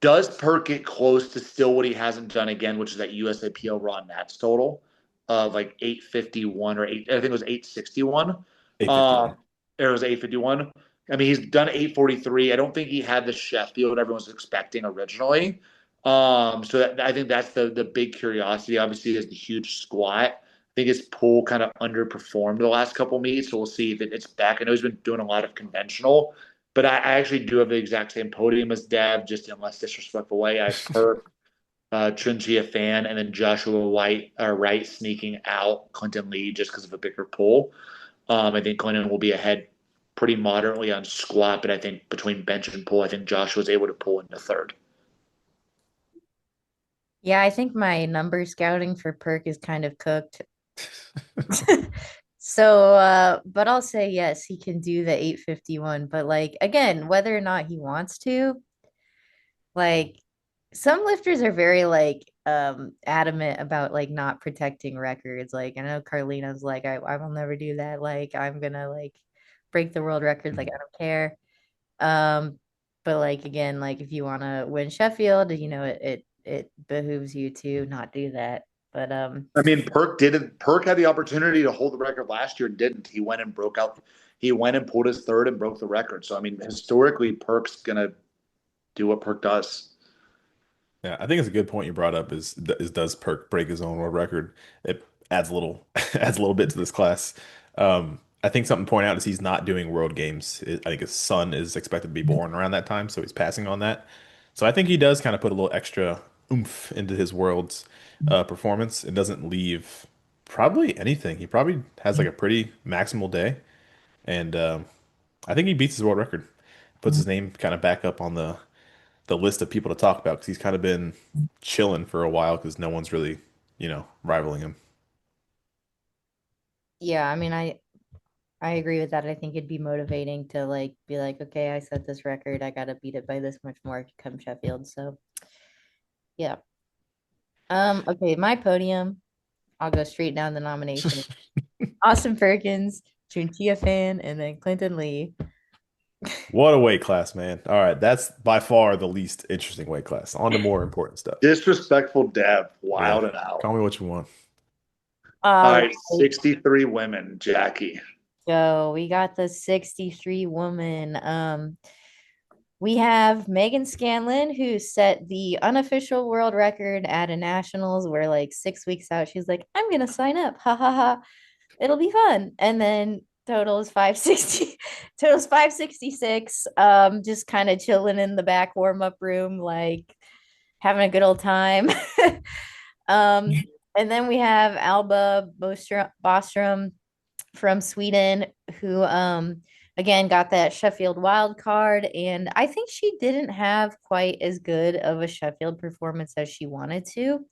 does Perk get close to still what he hasn't done again, which is that USAPL Raw Nats total of like 851 or eight? I think it was 861. 851. It was 851. I mean, he's done 843. I don't think he had the Sheffield everyone was expecting originally. I think that's the big curiosity. Obviously, he has the huge squat. I think his pull kind of underperformed the last couple meets, so we'll see if it's back. I know he's been doing a lot of conventional, but I actually do have the exact same podium as Dev, just in a less disrespectful way. I have Perk, Chunji a fan, and then Joshua Wright sneaking out Clinton Lee just because of a bigger pull. I think Clinton will be ahead pretty moderately on squat, but I think between bench and pull, I think Josh was able to pull into third. Yeah, I think my number scouting for Perk is kind of cooked. So, but I'll say yes, he can do the 851. But like again, whether or not he wants to, like some lifters are very like adamant about like not protecting records. Like I know Carlina's like, I will never do that. Like I'm gonna like break the world record, like I don't care. Um, but like again, like if you wanna win Sheffield, it behooves you to not do that. But I mean, Perk did it. Perk had the opportunity to hold the record last year and didn't. He went and broke out. He went and pulled his third and broke the record. So I mean, historically, Perk's gonna do what Perk does. Yeah, I think it's a good point you brought up is does Perk break his own world record? It adds a little adds a little bit to this class. I think something to point out is he's not doing world games. I think his son is expected to be born around that time, so he's passing on that. So I think he does kind of put a little extra oomph into his world's performance. It doesn't leave probably anything. He probably has like a pretty maximal day, and I think he beats his world record. Puts his name kind of back up on the list of people to talk about because he's kind of been chilling for a while because no one's really, rivaling him. yeah, I mean I agree with that. I think it'd be motivating to like be like, okay, I set this record. I gotta beat it by this much more to come Sheffield. So yeah. Okay, my podium. I'll go straight down the nomination. Austin Perkins, Juntia Fan, and then Clinton Lee. What a weight class, man. All right, that's by far the least interesting weight class. On to more important stuff. Disrespectful Dev, Yeah, wild and out. call me what you want. All All right, right. 63 women, Jackie. So we got the 63 woman. We have Megan Scanlon, who set the unofficial world record at a nationals where like 6 weeks out, she's like, I'm gonna sign up. Ha ha ha. It'll be fun. And then total is 560, totals 566. Just kind of chilling in the back warm-up room, like having a good old time. um, and then we have Alba Bostrom from Sweden, who again got that Sheffield wild card. And I think she didn't have quite as good of a Sheffield performance as she wanted to.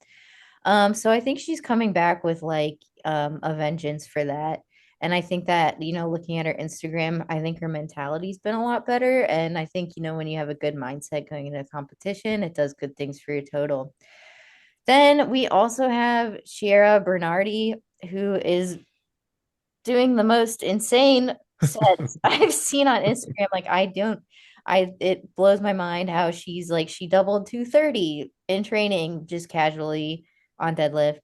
So I think she's coming back with like a vengeance for that. And I think that, looking at her Instagram, I think her mentality's been a lot better. And I think, when you have a good mindset going into a competition, it does good things for your total. Then we also have Shiera Bernardi, who is doing the most insane sets I've seen on Instagram. Like it blows my mind how she's like she doubled 230 in training just casually on deadlift.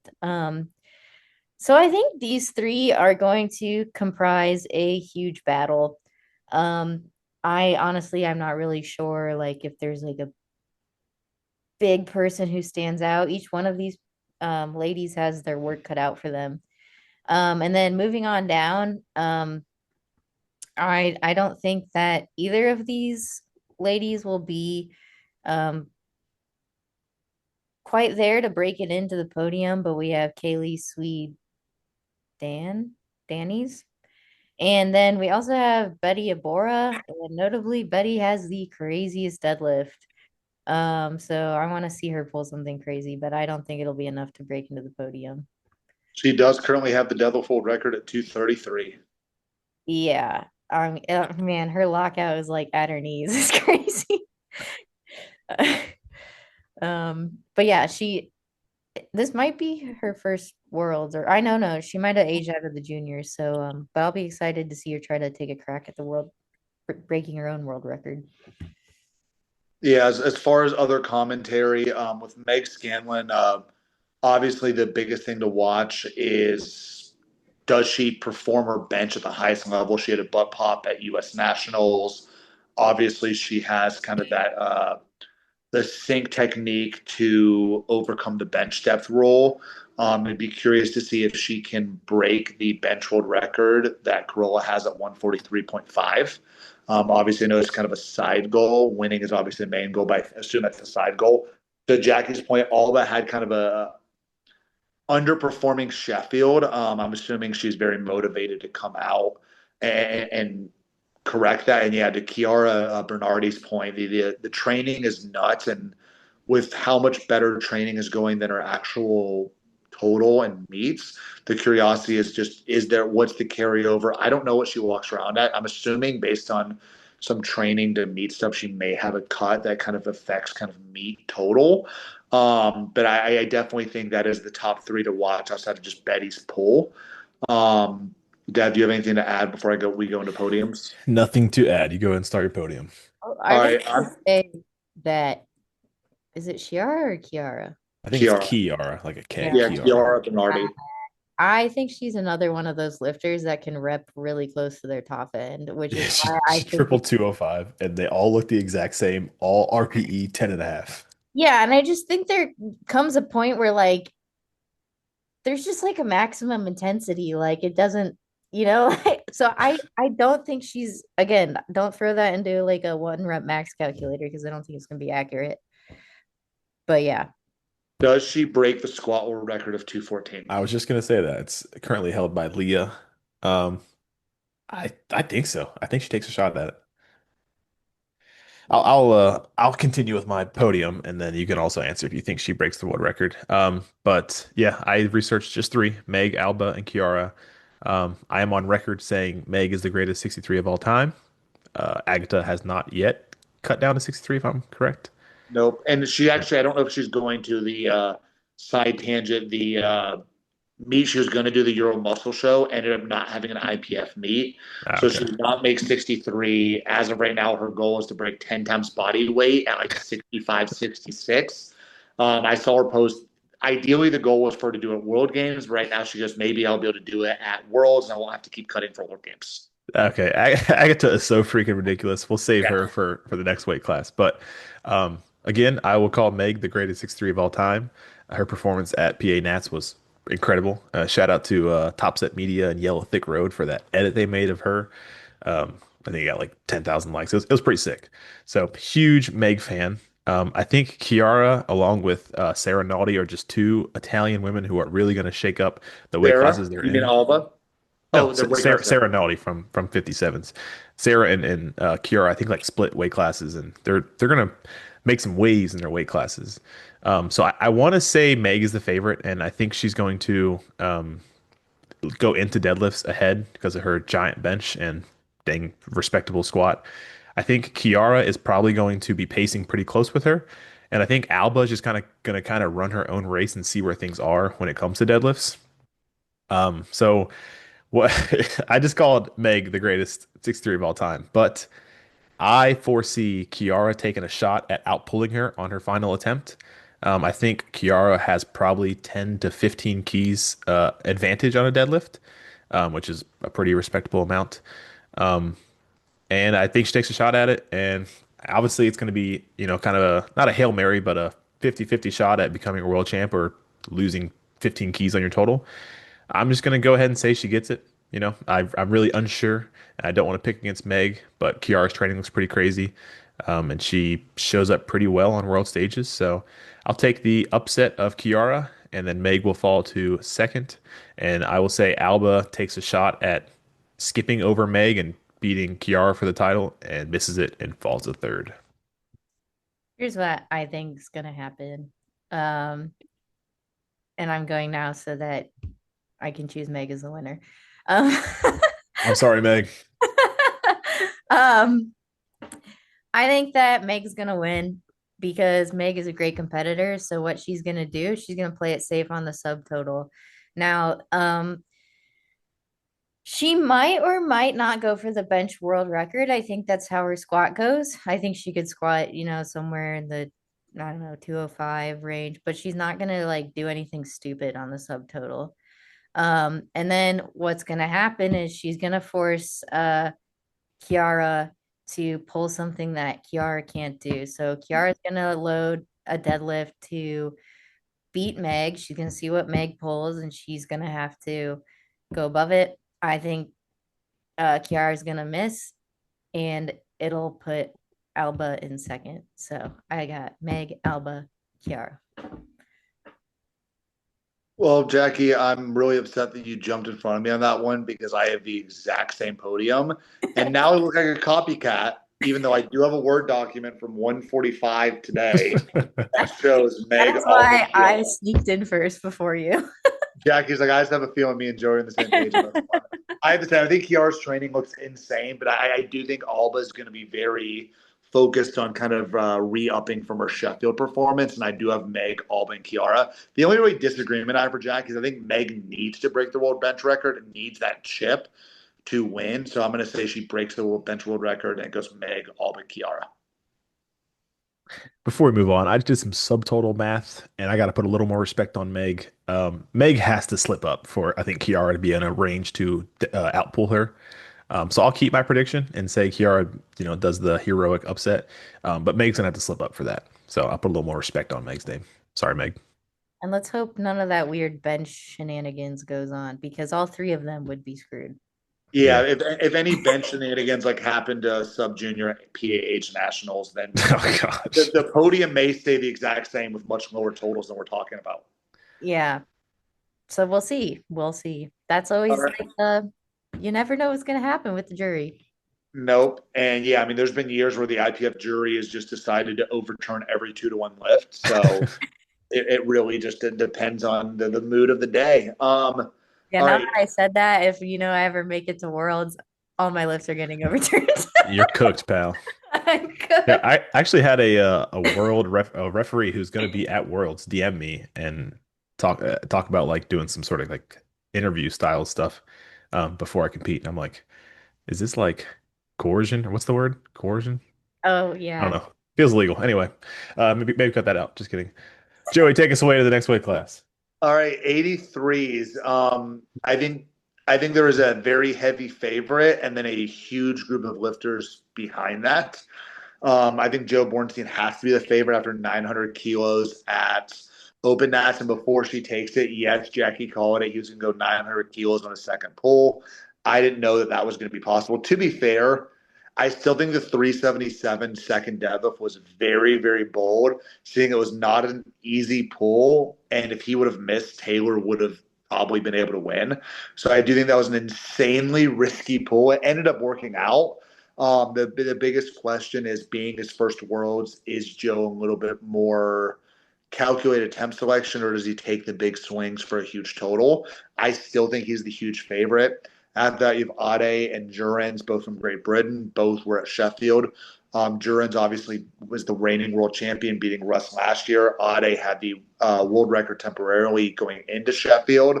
So I think these three are going to comprise a huge battle. Um, I honestly I'm not really sure like if there's like a big person who stands out. Each one of these ladies has their work cut out for them. And then moving on down, I don't think that either of these ladies will be um, quite there to break it into the podium, but we have Kaylee Swede Danny's. And then we also have Betty Abora, and notably Betty has the craziest deadlift. So I want to see her pull something crazy, but I don't think it'll be enough to break into the podium. She does currently have the deadlift record at 233. Yeah. Man, her lockout is like at her knees. It's crazy. But yeah, this might be her first worlds, or I don't know, she might have aged out of the juniors. So but I'll be excited to see her try to take a crack at the world breaking her own world record. Yeah, as far as other commentary, with Meg Scanlon, obviously the biggest thing to watch is does she perform her bench at the highest level? She had a butt pop at U.S. Nationals. Obviously, she has kind of that the sync technique to overcome the bench depth role. I'd be curious to see if she can break the bench world record that Corolla has at 143.5. Obviously, I know it's kind of a side goal. Winning is obviously the main goal, but I assume that's the side goal. To Jackie's point, Alba had kind of a underperforming Sheffield. I'm assuming she's very motivated to come out and correct that. And yeah, to Chiara Bernardi's point, the training is nuts, and with how much better training is going than her actual total and meets, the curiosity is just what's the carryover? I don't know what she walks around at. I'm assuming based on some training to meet stuff, she may have a cut that kind of affects kind of meet total. But I definitely think that is the top three to watch outside of just Betty's pull. Um, Dad, do you have anything to add before we go into podiums? Nothing to add. You go ahead and start your podium. I All was right, gonna say that is it Shiara or Kiara? I think it's Kiara. Kiara, like a K, Yeah. Yeah, Kiara. Chiara Bernardi. I think she's another one of those lifters that can rep really close to their top end, which Yeah, is she, why I she think tripled 205, and they all look the exact same, all RPE 10 and a half. yeah, and I just think there comes a point where like there's just like a maximum intensity, like it doesn't, like, so I don't think she's again, don't throw that into like a one rep max calculator because I don't think it's gonna be accurate. But yeah, Does she break the squat world record of 214? I was just gonna say that it's currently held by Leah. Um, I think so. I think she takes a shot at it. I'll continue with my podium, and then you can also answer if you think she breaks the world record. But yeah, I researched just three: Meg, Alba, and Kiara. I am on record saying Meg is the greatest 63 of all time. Agatha has not yet cut down to 63, if I'm correct. Nope. And she actually, I don't know if she's going to the side tangent. The meet she was going to do, the Euro Muscle Show, ended up not having an IPF meet. Ah, So she okay. did not make 63. As of right now, her goal is to break 10 times body weight at like 65, 66. I saw her post. Ideally, the goal was for her to do it at World Games. Right now, she goes, maybe I'll be able to do it at Worlds and I won't have to keep cutting for World Games. Okay, Agatha is so freaking ridiculous. We'll save Yeah. her for the next weight class. But again, I will call Meg the greatest 6'3" of all time. Her performance at PA Nats was incredible. Shout out to Top Set Media and Yellow Thick Road for that edit they made of her. I think it got like 10,000 likes. It was pretty sick. So huge Meg fan. I think Chiara, along with Sarah Naldi, are just two Italian women who are really going to shake up the weight Sarah, classes they're you mean in. Alba? No, Oh, the weight Sarah class. Sarah Naldi from 57s. Sarah and Kiara, I think like split weight classes, and they're gonna make some waves in their weight classes. So I want to say Meg is the favorite, and I think she's going to go into deadlifts ahead because of her giant bench and dang respectable squat. I think Kiara is probably going to be pacing pretty close with her. And I think Alba is just kind of going to kind of run her own race and see where things are when it comes to deadlifts. So what I just called Meg the greatest 6'3" of all time, but I foresee Kiara taking a shot at outpulling her on her final attempt. I think Kiara has probably 10 to 15 keys advantage on a deadlift, which is a pretty respectable amount. Um, and I think she takes a shot at it. And obviously, it's going to be, kind of not a Hail Mary, but a 50-50 shot at becoming a world champ or losing 15 keys on your total. I'm just going to go ahead and say she gets it. I'm really unsure. I don't want to pick against Meg, but Kiara's training looks pretty crazy. And she shows up pretty well on world stages. So I'll take the upset of Kiara, and then Meg will fall to second. And I will say Alba takes a shot at skipping over Meg and beating Kiara for the title and misses it and falls to third. Here's what I think is gonna happen. Um, and I'm going now so that I can choose Meg as the winner. Um, I'm sorry, Meg. um, I think that Meg's gonna win because Meg is a great competitor. So what she's gonna do, she's gonna play it safe on the subtotal. Now, she might or might not go for the bench world record. I think that's how her squat goes. I think she could squat, somewhere in the, I don't know, 205 range, but she's not gonna like do anything stupid on the subtotal. And then what's gonna happen is she's gonna force Kiara to pull something that Kiara can't do. So Kiara's gonna load a deadlift to beat Meg. She's gonna see what Meg pulls, and she's gonna have to go above it. I think Kiara's gonna miss, and it'll put Alba in second. So I got Meg, Alba, Kiara. Well, Jackie, I'm really upset that you jumped in front of me on that one because I have the exact same podium. And now I look like a copycat, even though I do have a Word document from 145 today that shows Meg That's Alba why I Kiara. sneaked in first before you. Jackie's like, I just have a feeling me and Joey are on the same page. I have to say, I think Kiara's training looks insane, but I do think Alba is going to be very focused on kind of re-upping from her Sheffield performance, and I do have Meg, Alba, and Kiara. The only really disagreement I have for Jackie is I think Meg needs to break the world bench record and needs that chip to win. So I'm going to say she breaks the world bench world record and it goes Meg, Alba, Kiara. Before we move on, I just did some subtotal math, and I got to put a little more respect on Meg. Meg has to slip up for I think Kiara to be in a range to outpull her. So I'll keep my prediction and say Kiara, does the heroic upset, but Meg's gonna have to slip up for that. So I'll put a little more respect on Meg's name. Sorry, Meg. And let's hope none of that weird bench shenanigans goes on because all three of them would be screwed. Yeah, Yeah. if any bench shenanigans like happened to sub junior PAH nationals, then Oh gosh. the podium may stay the exact same with much lower totals than we're talking about. Yeah. So we'll see. We'll see. That's All always right. like you never know what's gonna happen with the jury. Nope. And yeah, I mean, there's been years where the IPF jury has just decided to overturn every 2-1 lift. So it really just depends on the mood of the day. Yeah, All now right. that I said that, if I ever make it to Worlds, all my lifts are getting overturned. You're cooked, pal. I'm Yeah, good. I actually had a referee who's going to be at Worlds DM me and talk about like doing some sort of like interview style stuff before I compete. And I'm like, is this like coercion or what's the word? Coercion? Oh I don't yeah. know. Feels illegal. Anyway, maybe cut that out. Just kidding. Joey, take us away to the next weight class. All right. 83s. I think there is a very heavy favorite and then a huge group of lifters behind that. I think Joe Bornstein has to be the favorite after 900 kilos at Open Nats. And before she takes it, yes, Jackie called it. He was going to go 900 kilos on a second pull. I didn't know that that was going to be possible. To be fair, I still think the 377 second deadlift was very, very bold, seeing it was not an easy pull. And if he would have missed, Taylor would have probably been able to win. So I do think that was an insanely risky pull. It ended up working out. The biggest question is being his first Worlds, is Joe a little bit more calculate attempt selection, or does he take the big swings for a huge total? I still think he's the huge favorite. After that, you have Ade and Jurens, both from Great Britain. Both were at Sheffield. Jurens obviously was the reigning world champion, beating Russ last year. Ade had the world record temporarily going into Sheffield.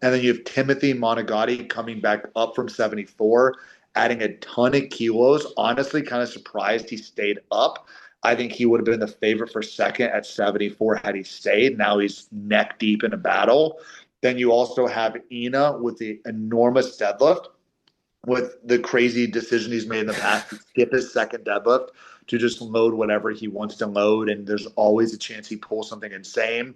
And then you have Timothy Monagatti coming back up from 74, adding a ton of kilos. Honestly, kind of surprised he stayed up. I think he would have been the favorite for second at 74 had he stayed. Now he's neck deep in a battle. Then you also have Ina with the enormous deadlift, with the crazy decision he's made in the past to skip his second deadlift to just load whatever he wants to load. And there's always a chance he pulls something insane.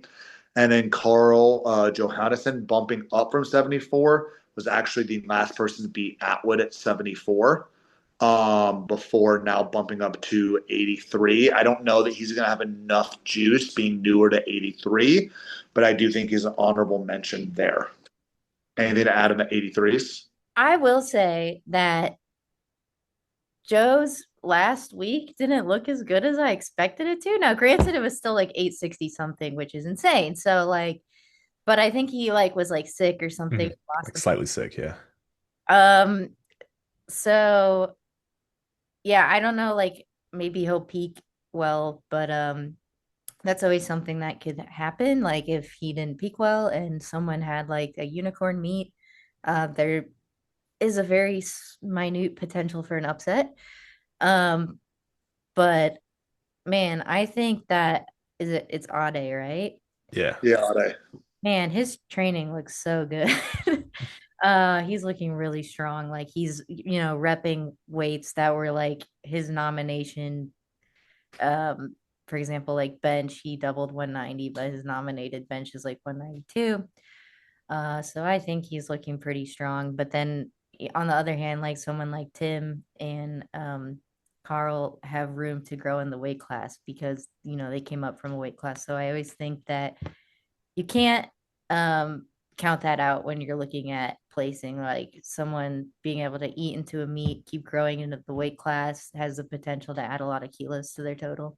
And then Carl Johannesson bumping up from 74 was actually the last person to beat Atwood at 74, before now bumping up to 83. I don't know that he's going to have enough juice being newer to 83, but I do think he's an honorable mention there. Anything to add in the 83s? I will say that Joe's last week didn't look as good as I expected it to. Now, granted, it was still like 860 something, which is insane. So like, but I think he like was like sick or something. Mhm. Lost Like the slightly sick, yeah. um so yeah, I don't know, like maybe he'll peak well, but that's always something that could happen. Like if he didn't peak well and someone had like a unicorn meet, there is a very minute potential for an upset. Um, but man, I think that it's Ade, right? Yeah. Yeah, they. Man, his training looks so good. He's looking really strong. Like he's, repping weights that were like his nomination. Um, for example, like bench, he doubled 190, but his nominated bench is like 192. So I think he's looking pretty strong. But then on the other hand, like someone like Tim and Carl have room to grow in the weight class because they came up from a weight class. So I always think that you can't count that out when you're looking at placing. Like someone being able to eat into a meat, keep growing into the weight class has the potential to add a lot of kilos to their total.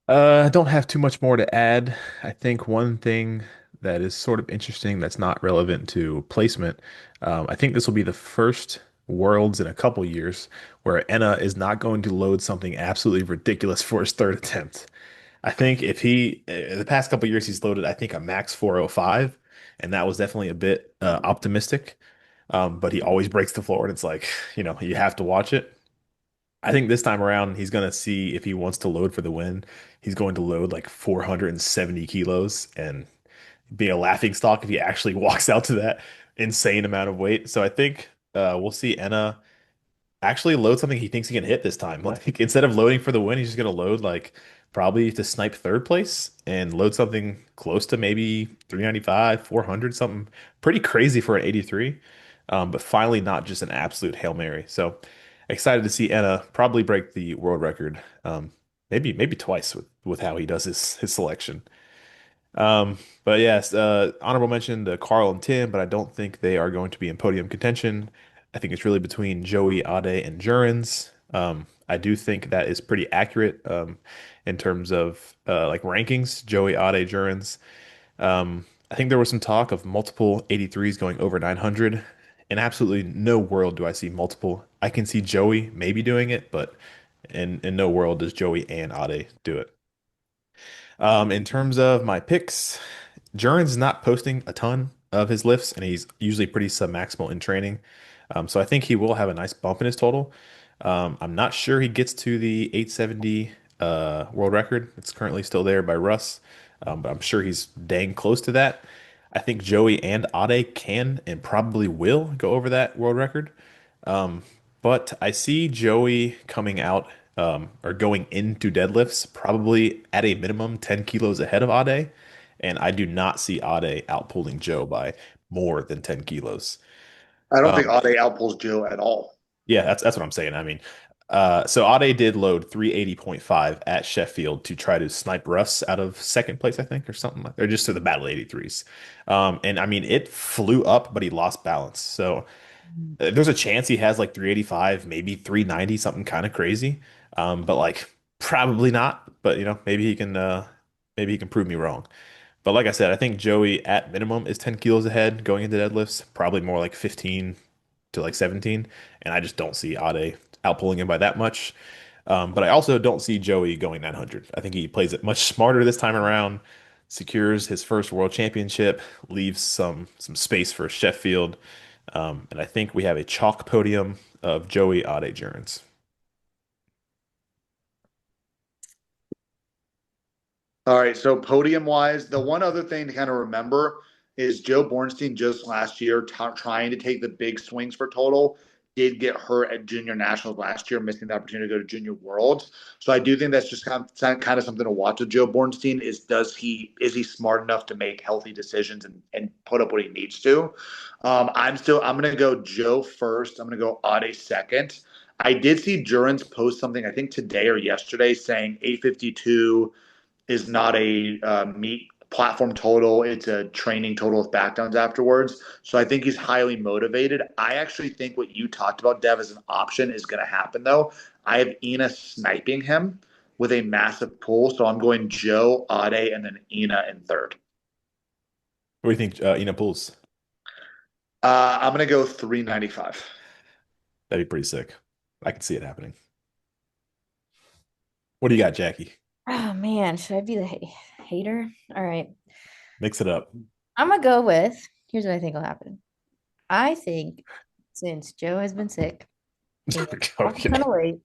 I don't have too much more to add. I think one thing that is sort of interesting that's not relevant to placement, I think this will be the first Worlds in a couple years where Enna is not going to load something absolutely ridiculous for his third attempt. I think if the past couple years he's loaded, I think a max 405, and that was definitely a bit optimistic. But he always breaks the floor, and it's like, you have to watch it. I think this time around, he's going to see if he wants to load for the win. He's going to load like 470 kilos and be a laughing stock if he actually walks out to that insane amount of weight. So I think we'll see Enna actually load something he thinks he can hit this time. Like instead of loading for the win, he's just gonna load like probably to snipe third place and load something close to maybe 395, 400, something pretty crazy for an 83. But finally not just an absolute Hail Mary. So excited to see Enna probably break the world record. Maybe twice with how he does his selection. But yes, honorable mention to Carl and Tim, but I don't think they are going to be in podium contention. I think it's really between Joey, Ade, and Jurens. I do think that is pretty accurate in terms of like rankings. Joey, Ade, Jurens. I think there was some talk of multiple 83s going over 900. In absolutely no world do I see multiple. I can see Joey maybe doing it, but in no world does Joey and Ade do it. In terms of my picks, Jurgens is not posting a ton of his lifts, and he's usually pretty submaximal in training. So I think he will have a nice bump in his total. I'm not sure he gets to the 870 world record. It's currently still there by Russ, but I'm sure he's dang close to that. I think Joey and Ade can and probably will go over that world record. Um, but I see Joey coming out or going into deadlifts probably at a minimum 10 kilos ahead of Ade. And I do not see Ade outpulling Joe by more than 10 kilos. I don't think Um, Ade outpulls Joe at all. yeah, that's what I'm saying. I mean, so Ade did load 380.5 at Sheffield to try to snipe Russ out of second place, I think, or something like, or just to the Battle 83s. And I mean, it flew up, but he lost balance. So there's a chance he has like 385, maybe 390, something kind of crazy. But like probably not. but maybe he can prove me wrong. But like I said, I think Joey at minimum is 10 kilos ahead going into deadlifts, probably more like 15 to like 17. And I just don't see Ade outpulling him by that much. But I also don't see Joey going 900. I think he plays it much smarter this time around, secures his first world championship, leaves some space for Sheffield. And I think we have a chalk podium of Joey Ade Journs. All right, so podium wise, the one other thing to kind of remember is Joe Bornstein just last year trying to take the big swings for total did get hurt at junior nationals last year, missing the opportunity to go to junior worlds. So I do think that's just kind of something to watch with Joe Bornstein is he smart enough to make healthy decisions and put up what he needs to. I'm gonna go Joe first. I'm gonna go Ade second. I did see Jurens post something I think today or yesterday saying 852 is not a meet platform total. It's a training total with backdowns afterwards. So I think he's highly motivated. I actually think what you talked about, Dev, as an option is going to happen, though. I have Ina sniping him with a massive pull. So I'm going Joe, Ade, and then Ina in third. What do you think, Ina pulls? I'm going to go 395. That'd be pretty sick. I can see it happening. What do you got, Jackie? Oh man, should I be the hater? All right. Mix it up. I'm gonna go with here's what I think will happen. I think since Joe has been sick and lost a ton Okay. of weight,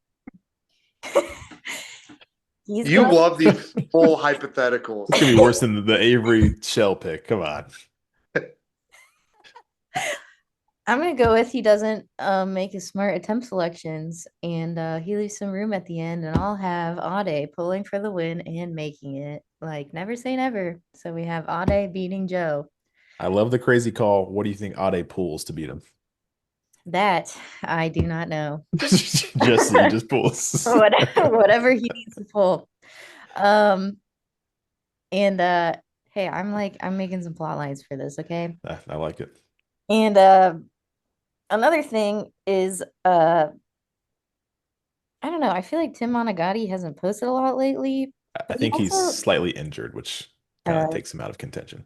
he's You gonna love these full hypotheticals. It's gonna be worse than the Avery shell pick. Come on. I'm gonna go with he doesn't make his smart attempt selections and he leaves some room at the end and I'll have Ade pulling for the win and making it. Like never say never. So we have Ade beating Joe. I love the crazy call. What do you think Ade pulls to beat him? That I do not know. Just he just pulls. Whatever he needs to pull. Um and hey, I'm making some plot lines for this, okay? I like it. And another thing is I don't know, I feel like Tim Monagatti hasn't posted a lot lately, I but he think he's also slightly injured, which kind of uh takes him out of contention.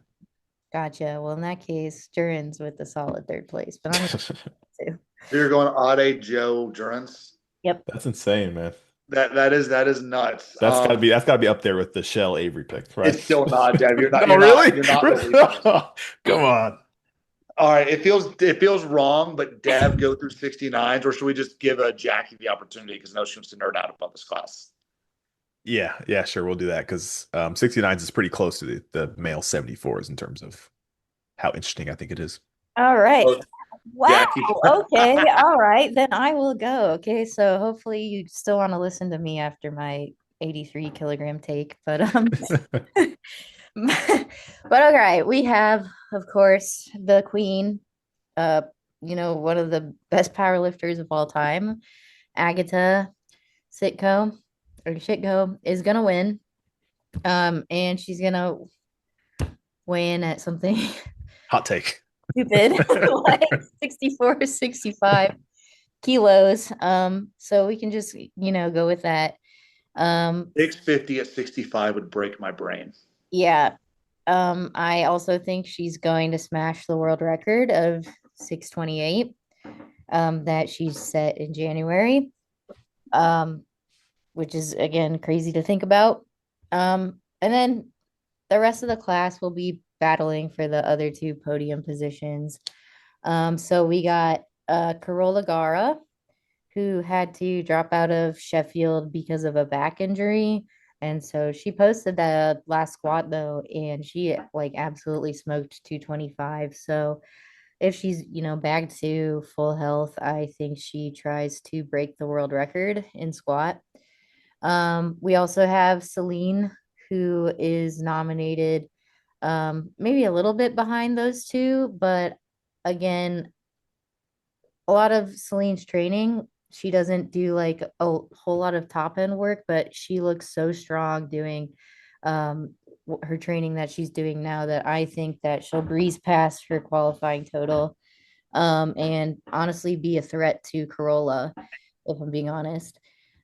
gotcha. Well, in that case, Duran's with the solid third place, but I'm too. So you're going Ade, Joe, Jurens. Yep. That's insane, man. That is nuts. That's gotta be up there with the Shell Avery pick, right? It's still not, Dev. You're not. No, You're not. really? You're not believing it. Come on. All right. It feels wrong, but Dev go through 69s, or should we just give Jackie the opportunity because I know she wants to nerd out about this class. Yeah, yeah, sure, we'll do that because 69s is pretty close to the male 74s in terms of how interesting I think it is. All right. Oh, Wow. Jackie. Okay. All right. Then I will go. Okay. So hopefully you still want to listen to me after my 83 kilogram take. But but all right. We have, of course, the queen, uh, one of the best powerlifters of all time, Agatha Sitko or Shitko is gonna win. And she's gonna win at something Hot take. stupid, like 64, 65 kilos. So we can just, go with that. 650 at 65 would break my brain. Yeah. I also think she's going to smash the world record of 628, that she's set in January. Which is again crazy to think about. And then the rest of the class will be battling for the other two podium positions. So we got Carola Gara, who had to drop out of Sheffield because of a back injury. And so she posted the last squat though, and she like absolutely smoked 225. So if she's, back to full health, I think she tries to break the world record in squat. We also have Celine, who is nominated, maybe a little bit behind those two, but again, a lot of Celine's training, she doesn't do like a whole lot of top end work, but she looks so strong doing her training that she's doing now that I think that she'll breeze past her qualifying total, and honestly be a threat to Corolla, if I'm being honest.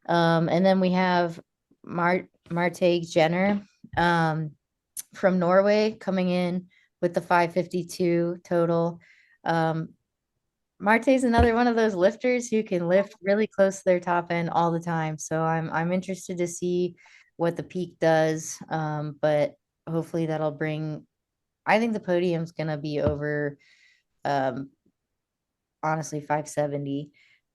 And then we have Marte Jenner um, from Norway coming in with the 552 total. Um, Marte's another one of those lifters who can lift really close to their top end all the time. So I'm interested to see what the peak does. But hopefully that'll bring. I think the podium's gonna be over. Um, honestly 570.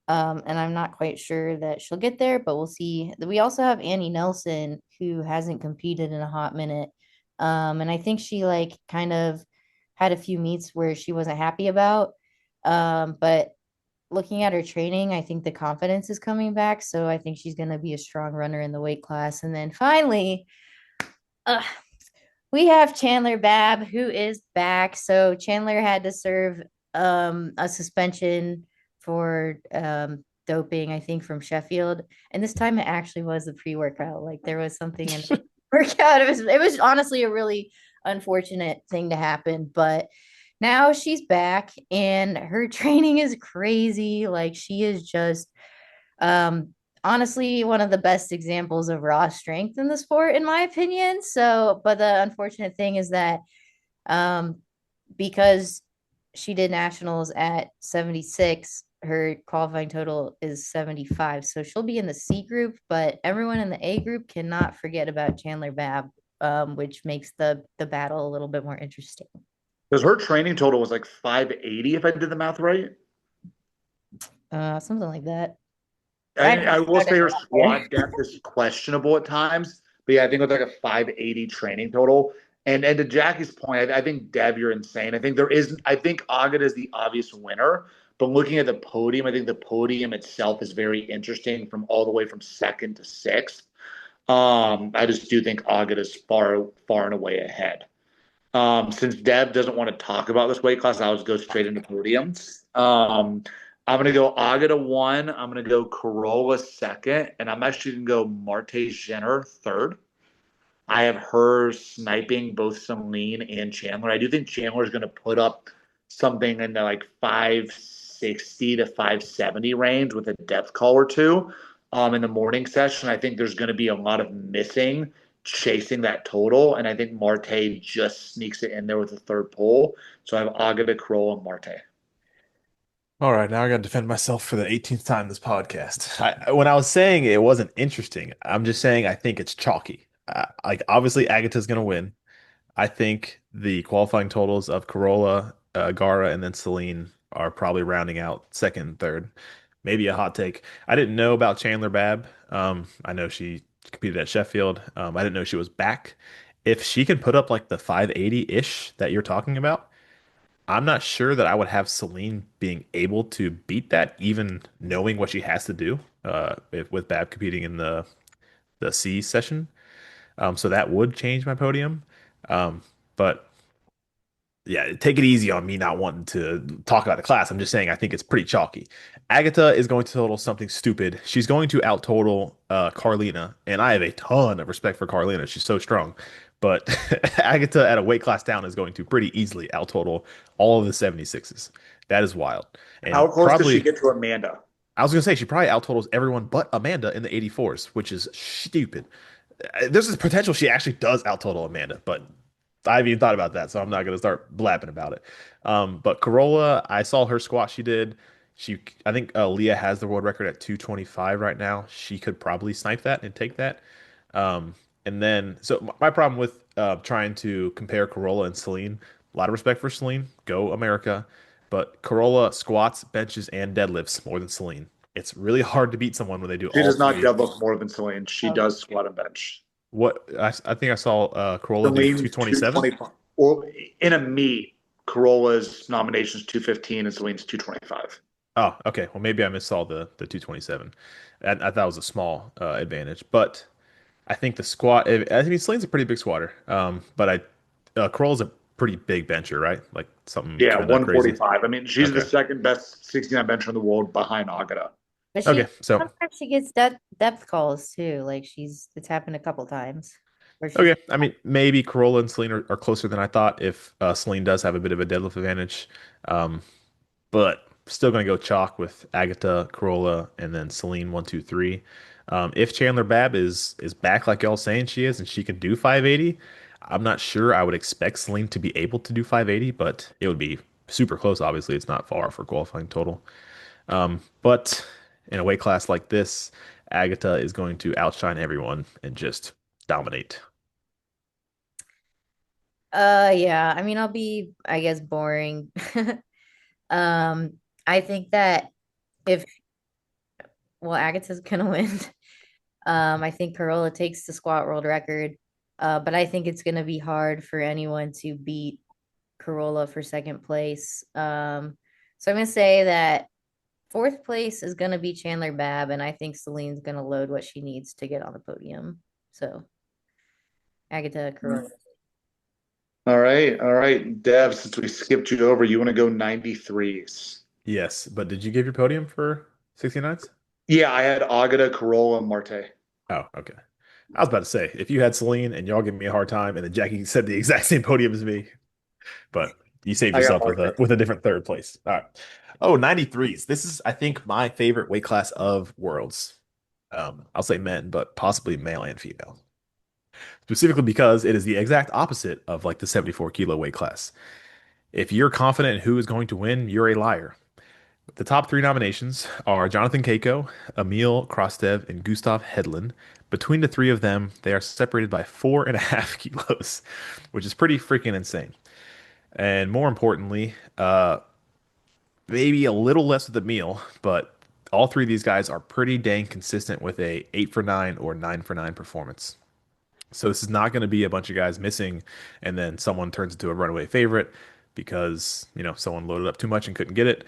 And I'm not quite sure that she'll get there, but we'll see. We also have Annie Nelson, who hasn't competed in a hot minute. And I think she like kind of had a few meets where she wasn't happy about. But looking at her training, I think the confidence is coming back. So I think she's going to be a strong runner in the weight class. And then finally, uh, we have Chandler Babb, who is back. So Chandler had to serve a suspension for doping, I think, from Sheffield. And this time it actually was the pre-workout. Like there was something in the workout. It was honestly a really unfortunate thing to happen. But now she's back and her training is crazy. Like she is just um, honestly, one of the best examples of raw strength in the sport, in my opinion. So, but the unfortunate thing is that um, because she did nationals at 76, her qualifying total is 75. So she'll be in the C group, but everyone in the A group cannot forget about Chandler Babb, which makes the battle a little bit more interesting. Because her training total was like 580, if I did the math right. Something like that. I will say her squat depth is questionable at times, but yeah, I think it was like a 580 training total. And to Jackie's point, I think Dev, you're insane. I think there is. I think Agata is the obvious winner, but looking at the podium, I think the podium itself is very interesting from all the way from second to sixth. I just do think Agata is far and away ahead. Since Deb doesn't want to talk about this weight class, I'll just go straight into podiums. I'm gonna go Agata one. I'm gonna go Corolla second, and I'm actually gonna go Marte Jenner third. I have her sniping both Celine and Chandler. I do think Chandler is gonna put up something in the like 560 to 570 range with a depth call or two. In the morning session, I think there's going to be a lot of missing chasing that total, and I think Marte just sneaks it in there with a third pull. So I have Agata, Kroll, and Marte. All right, now I got to defend myself for the 18th time this podcast. When I was saying it wasn't interesting, I'm just saying I think it's chalky. Like obviously Agata's going to win. I think the qualifying totals of Corolla, Gara, and then Celine are probably rounding out second and third. Maybe a hot take. I didn't know about Chandler Babb. I know she competed at Sheffield. I didn't know she was back. If she can put up like the 580-ish that you're talking about, I'm not sure that I would have Celine being able to beat that, even knowing what she has to do with Babb competing in the C session. So that would change my podium. But yeah, take it easy on me not wanting to talk about the class. I'm just saying I think it's pretty chalky. Agatha is going to total something stupid. She's going to out total Carlina, and I have a ton of respect for Carlina. She's so strong. But Agatha at a weight class down is going to pretty easily out total all of the 76s. That is wild. How And close does she probably, get to Amanda? I was going to say, she probably out totals everyone but Amanda in the 84s, which is stupid. There's this potential she actually does out total Amanda, but I haven't even thought about that, so I'm not gonna start blabbing about it. But Corolla, I saw her squat she did. I think Leah has the world record at 225 right now. She could probably snipe that and take that. And then, so my problem with trying to compare Corolla and Celine, a lot of respect for Celine, go America, but Corolla squats, benches, and deadlifts more than Celine. It's really hard to beat someone when they do She all does not three. deadlift more than Celine. She Oh, does squat and bench. I think I saw Corolla do Celine's 227. 225. Or in a meet, Corolla's nominations 215 and Celine's 225. Oh, okay. Well, maybe I missaw the 227. I thought it was a small advantage, but I think the squat. I mean, Celine's a pretty big squatter. But Corolla's a pretty big bencher, right? Like something Yeah, kind of crazy. 145. I mean, she's the Okay. second best 69 bencher in the world behind Agata. but Okay. she So sometimes she gets depth calls too. Like it's happened a couple times where she's okay. I mean, maybe Corolla and Celine are closer than I thought. If Celine does have a bit of a deadlift advantage, um, but still going to go chalk with Agatha, Corolla, and then Celine 1, 2, 3. If Chandler Babb is back like y'all saying she is, and she can do 580, I'm not sure I would expect Celine to be able to do 580, but it would be super close. Obviously, it's not far for qualifying total. But in a weight class like this, Agatha is going to outshine everyone and just dominate. Yeah, I mean, I'll be, I guess, boring. Um, I think that if, well, Agatha's gonna win. I think Corolla takes the squat world record. But I think it's gonna be hard for anyone to beat Corolla for second place. So I'm gonna say that fourth place is gonna be Chandler Babb, and I think Celine's gonna load what she needs to get on the podium. So Agatha Corolla. All right, all right, Dev. Since we skipped you over, you want to go 93s? Yes, but did you give your podium for 69s? Yeah, I had Agata, Corolla, and Marte. Oh, okay. I was about to say, if you had Celine and y'all give me a hard time, and then Jackie said the exact same podium as me, but you saved I got yourself Marte. with a different third place. All right. Oh, 93s. This is, I think, my favorite weight class of worlds. I'll say men, but possibly male and female. Specifically because it is the exact opposite of like the 74 kilo weight class. If you're confident in who is going to win, you're a liar. The top three nominations are Jonathan Keiko, Emil Krastev, and Gustav Hedlund. Between the three of them, they are separated by 4.5 kilos, which is pretty freaking insane. And more importantly, maybe a little less with the meal, but all three of these guys are pretty dang consistent with a 8 for 9 or 9 for 9 performance. So this is not going to be a bunch of guys missing and then someone turns into a runaway favorite because, someone loaded up too much and couldn't get it.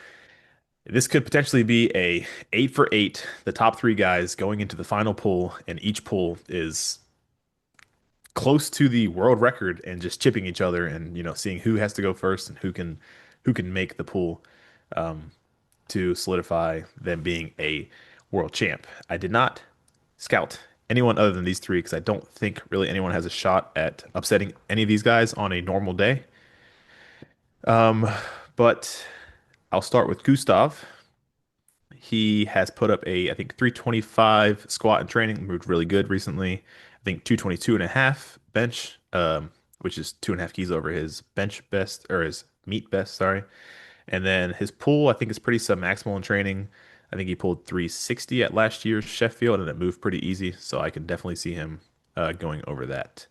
This could potentially be a 8 for 8, the top three guys going into the final pool, and each pool is close to the world record and just chipping each other and, seeing who has to go first and who can make the pool to solidify them being a world champ. I did not scout anyone other than these three because I don't think really anyone has a shot at upsetting any of these guys on a normal day. But I'll start with Gustav. He has put up I think 325 squat and training, moved really good recently. I think 222 and a half bench, which is 2.5 keys over his bench best or his meet best, sorry. And then his pull, I think, is pretty sub-maximal in training. I think he pulled 360 at last year's Sheffield, and it moved pretty easy. So I can definitely see him going over that.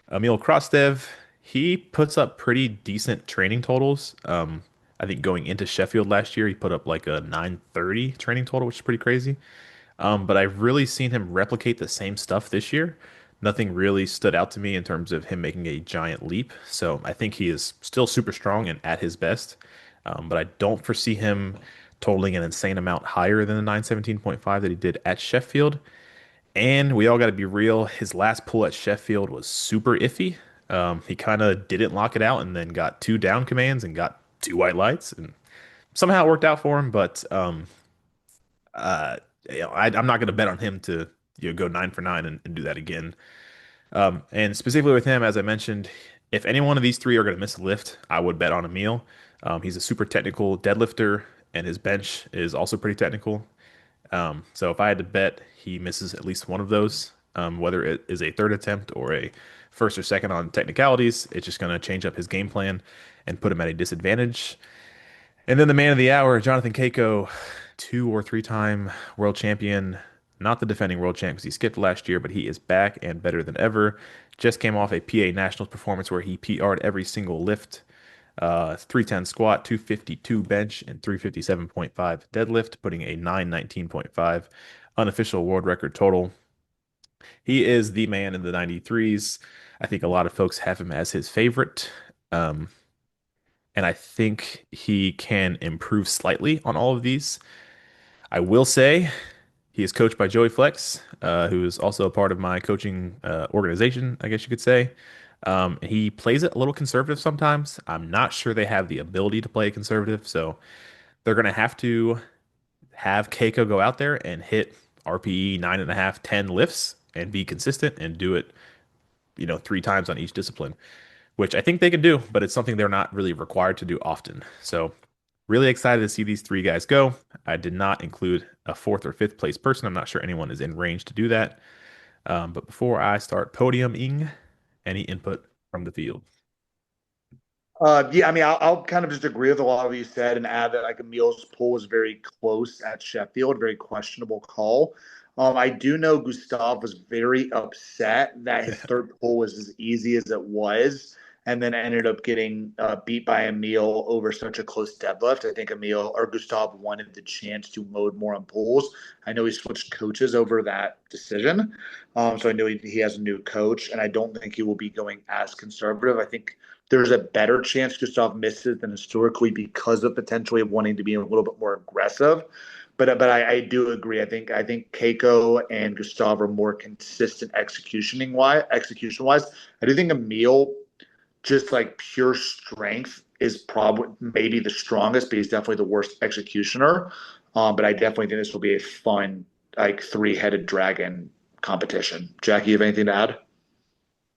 Emil Krastev, he puts up pretty decent training totals. I think going into Sheffield last year, he put up like a 930 training total, which is pretty crazy. But I've really seen him replicate the same stuff this year. Nothing really stood out to me in terms of him making a giant leap. So I think he is still super strong and at his best. But I don't foresee him totaling an insane amount higher than the 917.5 that he did at Sheffield. And we all got to be real. His last pull at Sheffield was super iffy. He kind of didn't lock it out and then got two down commands and got two white lights. And somehow it worked out for him. But uh, I'm not going to bet on him to go 9 for 9 and do that again. And specifically with him, as I mentioned, if any one of these three are going to miss a lift, I would bet on Emil. He's a super technical deadlifter, and his bench is also pretty technical. So if I had to bet, he misses at least one of those, whether it is a third attempt or a first or second on technicalities. It's just going to change up his game plan and put him at a disadvantage. And then the man of the hour, Jonathan Keiko, 2 or 3 time world champion, not the defending world champ because he skipped last year, but he is back and better than ever. Just came off a PA Nationals performance where he PR'd every single lift. 310 squat, 252 bench, and 357.5 deadlift, putting a 919.5 unofficial world record total. He is the man in the 93s. I think a lot of folks have him as his favorite. Um, and I think he can improve slightly on all of these. I will say he is coached by Joey Flex, who is also a part of my coaching organization, I guess you could say. He plays it a little conservative sometimes. I'm not sure they have the ability to play it conservative, so they're going to have Keiko go out there and hit RPE 9.5, 10 lifts and be consistent and do it, 3 times on each discipline, which I think they can do, but it's something they're not really required to do often. So really excited to see these three guys go. I did not include a fourth or fifth place person. I'm not sure anyone is in range to do that. But before I start podiuming, any input from the field? Yeah, I mean, I'll kind of just agree with a lot of what you said and add that like Emil's pull was very close at Sheffield, very questionable call. I do know Gustav was very upset that his third pull was as easy as it was, and then ended up getting beat by Emil over such a close deadlift. I think Emil or Gustav wanted the chance to load more on pulls. I know he switched coaches over that decision, so I know he has a new coach, and I don't think he will be going as conservative. I think there's a better chance Gustav misses than historically because of potentially wanting to be a little bit more aggressive. But I do agree. I think Keiko and Gustav are more consistent execution wise. I do think Emil, just like pure strength, is probably maybe the strongest, but he's definitely the worst executioner. But I definitely think this will be a fun like three-headed dragon competition. Jackie, you have anything to add?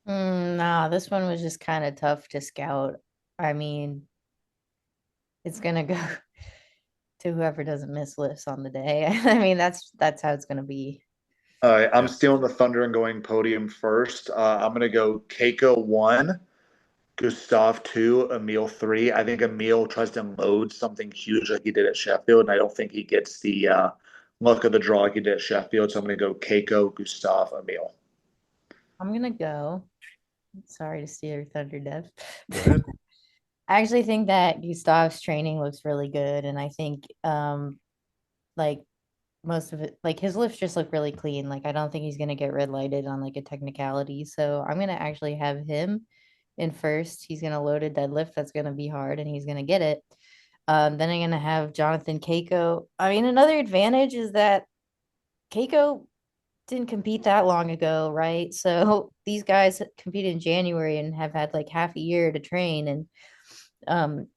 Nah, this one was just kind of tough to scout. I mean, it's gonna go to whoever doesn't miss lifts on the day. I mean, that's how it's gonna be. I'm Yeah. stealing the thunder and going podium first. I'm going to go Keiko one, Gustav two, Emil three. I think Emil tries to load something huge like he did at Sheffield, and I don't think he gets the luck of the draw like he did at Sheffield. So I'm going to go Keiko, Gustav, Emil. I'm gonna go. Sorry to steal your thunder, Dev. Go ahead. I actually think that Gustav's training looks really good, and I think like most of it, like his lifts just look really clean. Like I don't think he's gonna get red lighted on like a technicality. So I'm gonna actually have him in first. He's gonna load a deadlift that's gonna be hard, and he's gonna get it. Then I'm gonna have Jonathan Keiko. I mean, another advantage is that Keiko didn't compete that long ago, right? So these guys competed in January and have had like half a year to train. And um,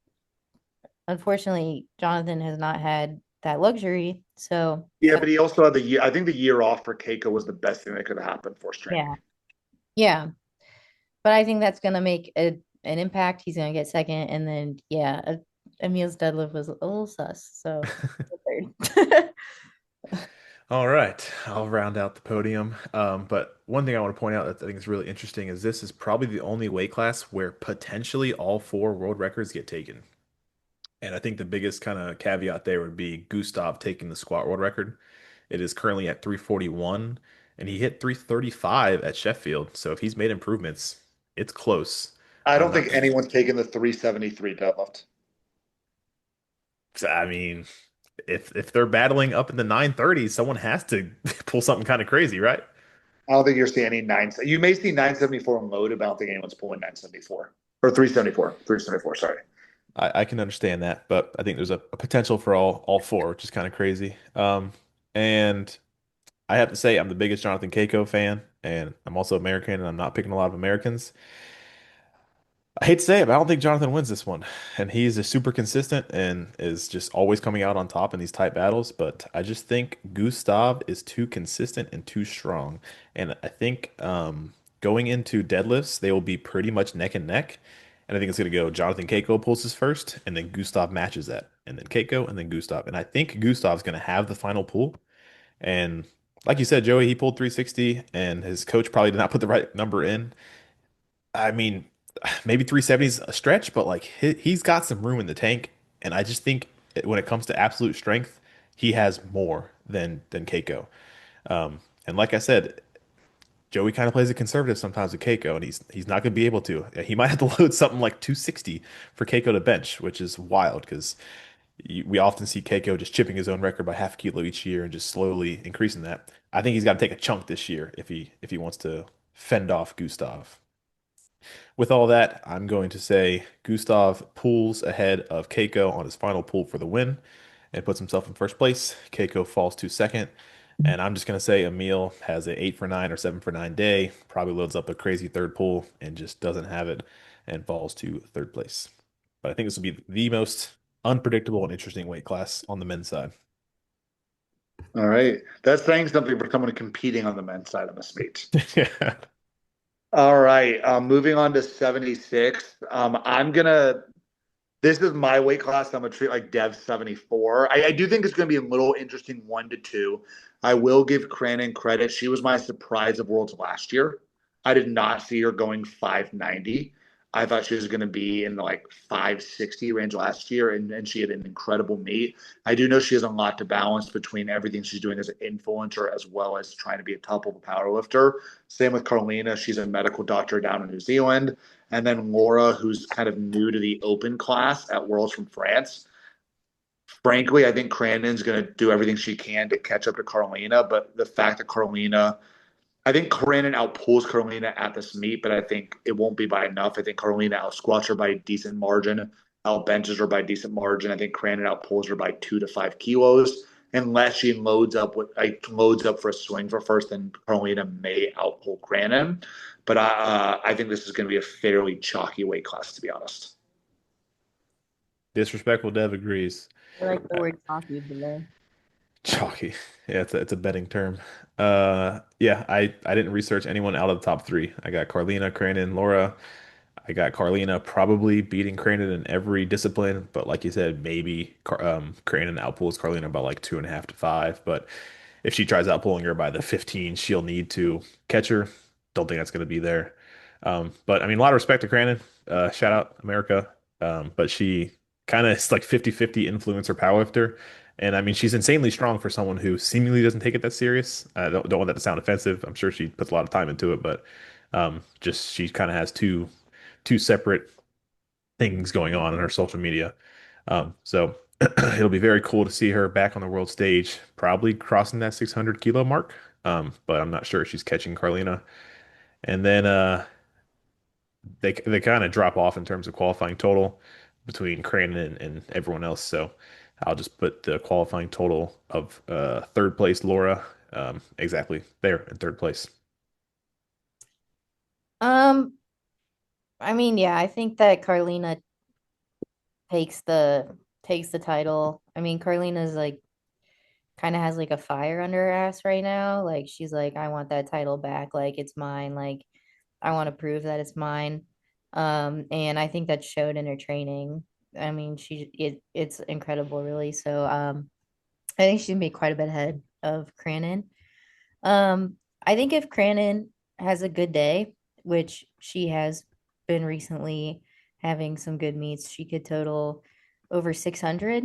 unfortunately, Jonathan has not had that luxury. So Yeah, but he also had the year. I think the year off for Keiko was the best thing that could have happened for his training. yeah, yeah. But I think that's gonna make an impact. He's gonna get second, and then yeah, Emil's deadlift was a little sus. So third. All right, I'll round out the podium. But one thing I want to point out that I think is really interesting is this is probably the only weight class where potentially all four world records get taken. And I think the biggest kind of caveat there would be Gustav taking the squat world record. It is currently at 341, and he hit 335 at Sheffield. So if he's made improvements, it's close. I I'm don't not. think anyone's taken the 373 deadlift. I mean, if they're battling up in the 930s, someone has to pull something kind of crazy, right? I don't think you're seeing any nine. You may see 974 loaded, but I don't think anyone's pulling 974 or 374. 374. Sorry. I can understand that, but I think there's a potential for all four, which is kind of crazy. And I have to say I'm the biggest Jonathan Keiko fan, and I'm also American, and I'm not picking a lot of Americans. I hate to say it, but I don't think Jonathan wins this one. And he's just super consistent and is just always coming out on top in these tight battles. But I just think Gustav is too consistent and too strong. And I think going into deadlifts, they will be pretty much neck and neck. And I think it's going to go Jonathan Keiko pulls his first, and then Gustav matches that. And then Keiko, and then Gustav. And I think Gustav's going to have the final pull. And like you said, Joey, he pulled 360, and his coach probably did not put the right number in. I mean, maybe 370 is a stretch, but like he's got some room in the tank, and I just think when it comes to absolute strength, he has more than Keiko. And like I said, Joey kind of plays a conservative sometimes with Keiko, and he's not going to be able to. He might have to load something like 260 for Keiko to bench, which is wild because we often see Keiko just chipping his own record by half a kilo each year and just slowly increasing that. I think he's got to take a chunk this year if he wants to fend off Gustav. With all that, I'm going to say Gustav pulls ahead of Keiko on his final pull for the win and puts himself in first place. Keiko falls to second. And I'm just going to say Emil has a 8 for 9 or 7 for 9 day, probably loads up a crazy third pull and just doesn't have it and falls to third place. But I think this will be the most unpredictable and interesting weight class on the men's side. All right. That's saying something for someone competing on the men's side of the meet. Yeah. All right. Moving on to 76. I'm gonna This is my weight class. I'm gonna treat like Dev 74. I do think it's gonna be a little interesting 1 to 2. I will give Cranon credit. She was my surprise of Worlds last year. I did not see her going 590. I thought she was gonna be in the like 560 range last year, and she had an incredible meet. I do know she has a lot to balance between everything she's doing as an influencer as well as trying to be a top level power lifter. Same with Carlina. She's a medical doctor down in New Zealand. And then Laura, who's kind of new to the open class at Worlds from France. Frankly, I think Crandon's going to do everything she can to catch up to Carolina. But the fact that I think Crandon outpulls Carolina at this meet, but I think it won't be by enough. I think Carolina out squats her by a decent margin, out benches her by a decent margin. I think Crandon outpulls her by 2 to 5 kilos. Unless she loads up for a swing for first, then Carolina may outpull Crandon. But I think this is going to be a fairly chalky weight class, to be honest. Disrespectful Dev agrees. I like the Uh, word coffee below. Chalky. Yeah, it's a betting term. Yeah, I didn't research anyone out of the top three. I got Carlina, Crandon, Laura. I got Carlina probably beating Crandon in every discipline, but like you said, maybe Crandon outpulls Carlina by like 2.5 to 5. But if she tries outpulling her by the 15, she'll need to catch her. Don't think that's going to be there. But I mean, a lot of respect to Crandon. Shout out America. But she kind of is like 50-50 influencer powerlifter. And I mean, she's insanely strong for someone who seemingly doesn't take it that serious. I don't want that to sound offensive. I'm sure she puts a lot of time into it, but just she kind of has two separate things going on in her social media. So it'll be very cool to see her back on the world stage, probably crossing that 600 kilo mark. But I'm not sure if she's catching Carlina. And then they kind of drop off in terms of qualifying total between Crandon and everyone else. So I'll just put the qualifying total of third place Laura exactly there in third place. Um, I mean, yeah, I think that Carlina takes the title. I mean, Carlina's like kind of has like a fire under her ass right now. Like she's like, I want that title back. Like it's mine. Like I want to prove that it's mine. And I think that showed in her training. I mean, it's incredible, really. So I think she'd be quite a bit ahead of Cranon. I think if Cranon has a good day, which she has been recently having some good meets, she could total over 600.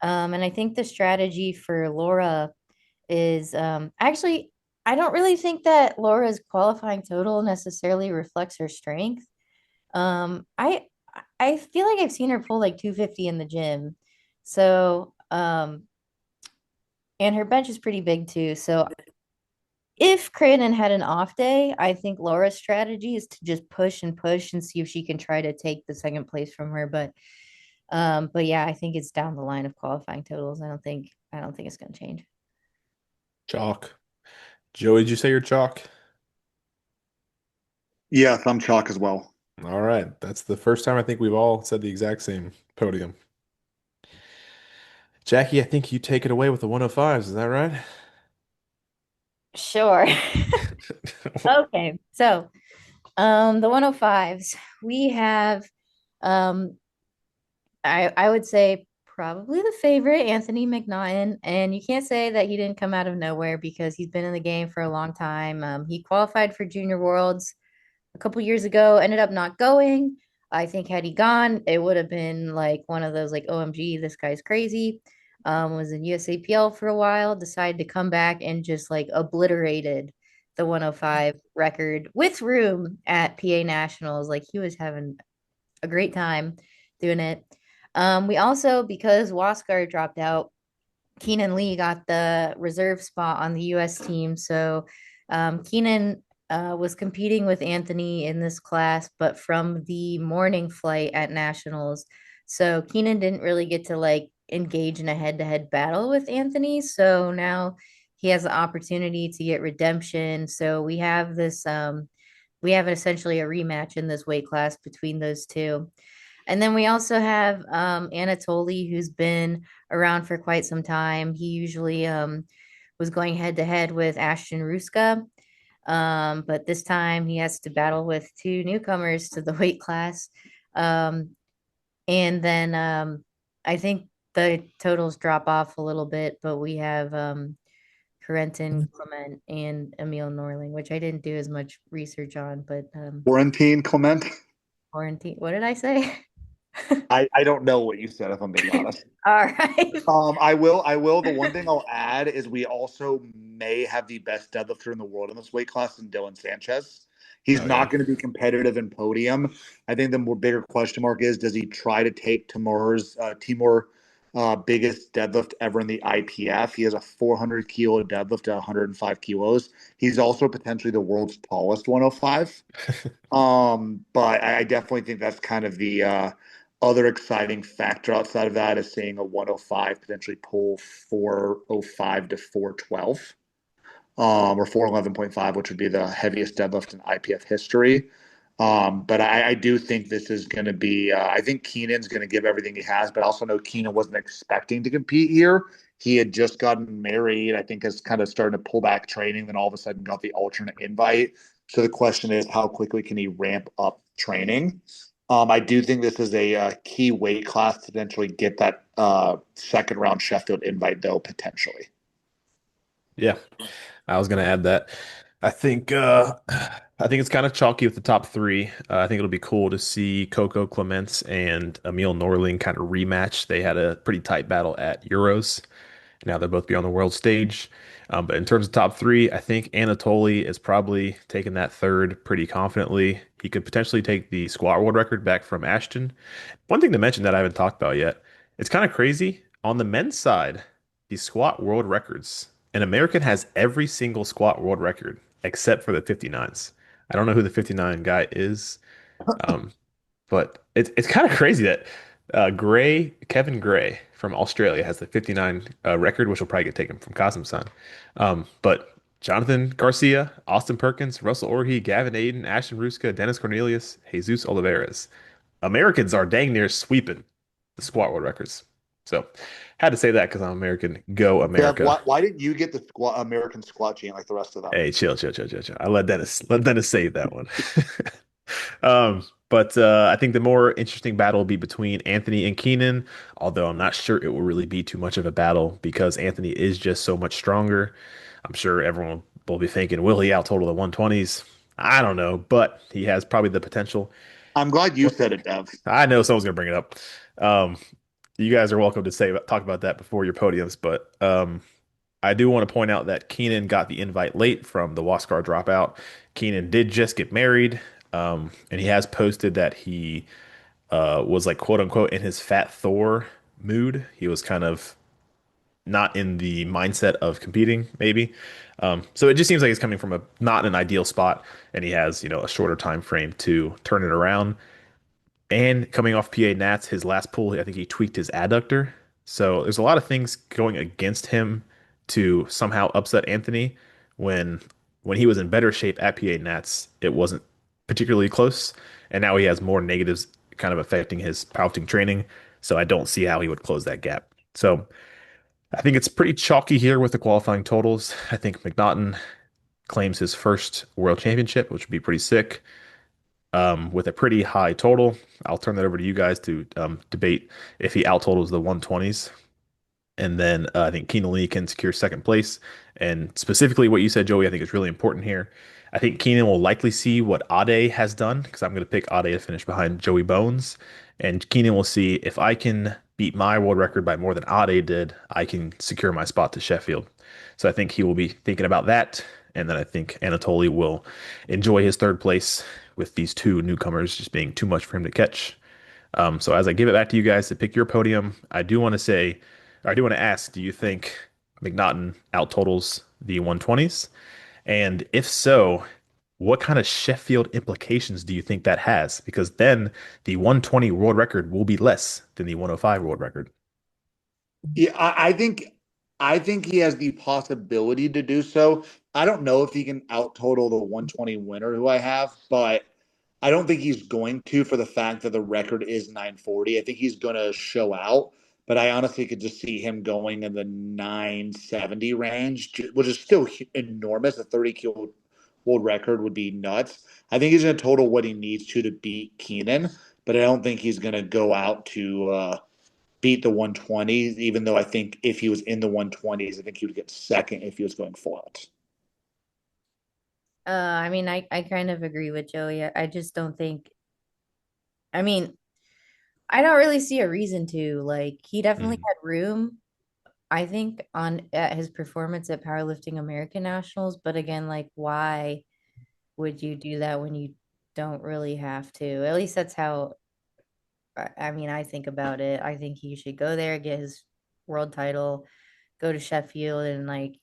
And I think the strategy for Laura is actually, I don't really think that Laura's qualifying total necessarily reflects her strength. I feel like I've seen her pull like 250 in the gym. So, and her bench is pretty big too. So if Cranon had an off day, I think Laura's strategy is to just push and push and see if she can try to take the second place from her. But yeah, I think it's down the line of qualifying totals. I don't think it's gonna change. Chalk. Joey, did you say you're chalk? Yes, I'm chalk as well. All right. That's the first time I think we've all said the exact same podium. Jackie, I think you take it away with the 105s. Is that right? Sure. Okay. So, the 105s, we have um I would say probably the favorite, Anthony McNaughton. And you can't say that he didn't come out of nowhere because he's been in the game for a long time. He qualified for Junior Worlds a couple years ago, ended up not going. I think had he gone, it would have been like one of those like OMG, this guy's crazy. Was in USAPL for a while, decided to come back and just like obliterated the 105 record with room at PA Nationals. Like he was having a great time doing it. We also, because Waskar dropped out, Keenan Lee got the reserve spot on the US team. So Keenan was competing with Anthony in this class, but from the morning flight at Nationals. So Keenan didn't really get to like engage in a head to head battle with Anthony. So now he has the opportunity to get redemption. So we have essentially a rematch in this weight class between those two. And then we also have Anatoly, who's been around for quite some time. He usually was going head to head with Ashton Ruska. But this time he has to battle with two newcomers to the weight class. Um, And then I think the totals drop off a little bit, but we have Corentin Clement and Emil Norling, which I didn't do as much research on, but Quarantine, Clement. quarantine. What did I say? I don't know what you said, if I'm being honest. All right. I will. The one thing I'll add is we also may have the best deadlifter in the world in this weight class in Dylan Sanchez. He's Oh yeah. not going to be competitive in podium. I think the more bigger question mark is, does he try to take Timur biggest deadlift ever in the IPF? He has a 400 kilo deadlift at 105 kilos. He's also potentially the world's tallest 105. But I definitely think that's kind of the other exciting factor outside of that is seeing a 105 potentially pull 405 to 412, or 411.5, which would be the heaviest deadlift in IPF history. But I do think this is going to be, I think Keenan's going to give everything he has, but I also know Keenan wasn't expecting to compete here. He had just gotten married, I think, has kind of started to pull back training, then all of a sudden got the alternate invite. So the question is, how quickly can he ramp up training? I do think this is a key weight class to potentially get that second round Sheffield invite, though, potentially. Yeah, I was gonna add that. I think I think it's kind of chalky with the top three. I think it'll be cool to see Coco Clements and Emil Norling kind of rematch. They had a pretty tight battle at Euros. Now they'll both be on the world stage. But in terms of top three, I think Anatoly is probably taking that third pretty confidently. He could potentially take the squat world record back from Ashton. One thing to mention that I haven't talked about yet, it's kind of crazy. On the men's side, the squat world records, an American has every single squat world record except for the 59s. I don't know who the 59 guy is, um, but it's kind of crazy that Kevin Gray from Australia has the 59 record, which will probably get taken from Kasim-san. But Jonathan Garcia, Austin Perkins, Russell Orhe, Gavin Aiden, Ashton Ruska, Dennis Cornelius, Jesus Oliveras. Americans are dang near sweeping the squat world records. So had to say that because I'm American. Go Dev, America. why didn't you get the American squat gene like the rest of them? Hey, chill, chill, chill, chill, chill. I let Dennis save that one. But I think the more interesting battle will be between Anthony and Keenan, although I'm not sure it will really be too much of a battle because Anthony is just so much stronger. I'm sure everyone will be thinking, will he out total the 120s? I don't know, but he has probably the potential. I'm glad you said it, Dev. I know someone's gonna bring it up. Um, you guys are welcome to talk about that before your podiums, but I do want to point out that Keenan got the invite late from the Waskar dropout. Keenan did just get married, and he has posted that he was like quote unquote in his Fat Thor mood. He was kind of not in the mindset of competing, maybe. So it just seems like he's coming from a not an ideal spot, and he has a shorter time frame to turn it around. And coming off PA Nats, his last pull, I think he tweaked his adductor. So there's a lot of things going against him to somehow upset Anthony when he was in better shape at PA Nats, it wasn't particularly close. And now he has more negatives kind of affecting his powerlifting training. So I don't see how he would close that gap. So I think it's pretty chalky here with the qualifying totals. I think McNaughton claims his first world championship, which would be pretty sick, with a pretty high total. I'll turn that over to you guys to debate if he out totals the 120s. And then I think Keenan Lee can secure second place. And specifically what you said, Joey, I think is really important here. I think Keenan will likely see what Ade has done because I'm going to pick Ade to finish behind Joey Bones. And Keenan will see if I can beat my world record by more than Ade did, I can secure my spot to Sheffield. So I think he will be thinking about that. And then I think Anatoly will enjoy his third place with these two newcomers just being too much for him to catch. So as I give it back to you guys to pick your podium, I do want to say, or I do want to ask, do you think McNaughton out totals the 120s? And if so, what kind of Sheffield implications do you think that has? Because then the 120 world record will be less than the 105 world record. Yeah, I think he has the possibility to do so. I don't know if he can out total the 120 winner who I have, but I don't think he's going to for the fact that the record is 940. I think he's going to show out, but I honestly could just see him going in the 970 range, which is still enormous, a 30 kilo world record would be nuts. I think he's going to total what he needs to beat Keenan, but I don't think he's going to go out to beat the 120s, even though I think if he was in the 120s, I think he would get second if he was going full out. I mean, I kind of agree with Joey. I just don't think, I mean, I don't really see a reason to. Like, he definitely Mhm. had room, I think, on at his performance at Powerlifting American Nationals. But again, like, why would you do that when you don't really have to? At least that's how I mean, I think about it. I think he should go there, get his world title, go to Sheffield and like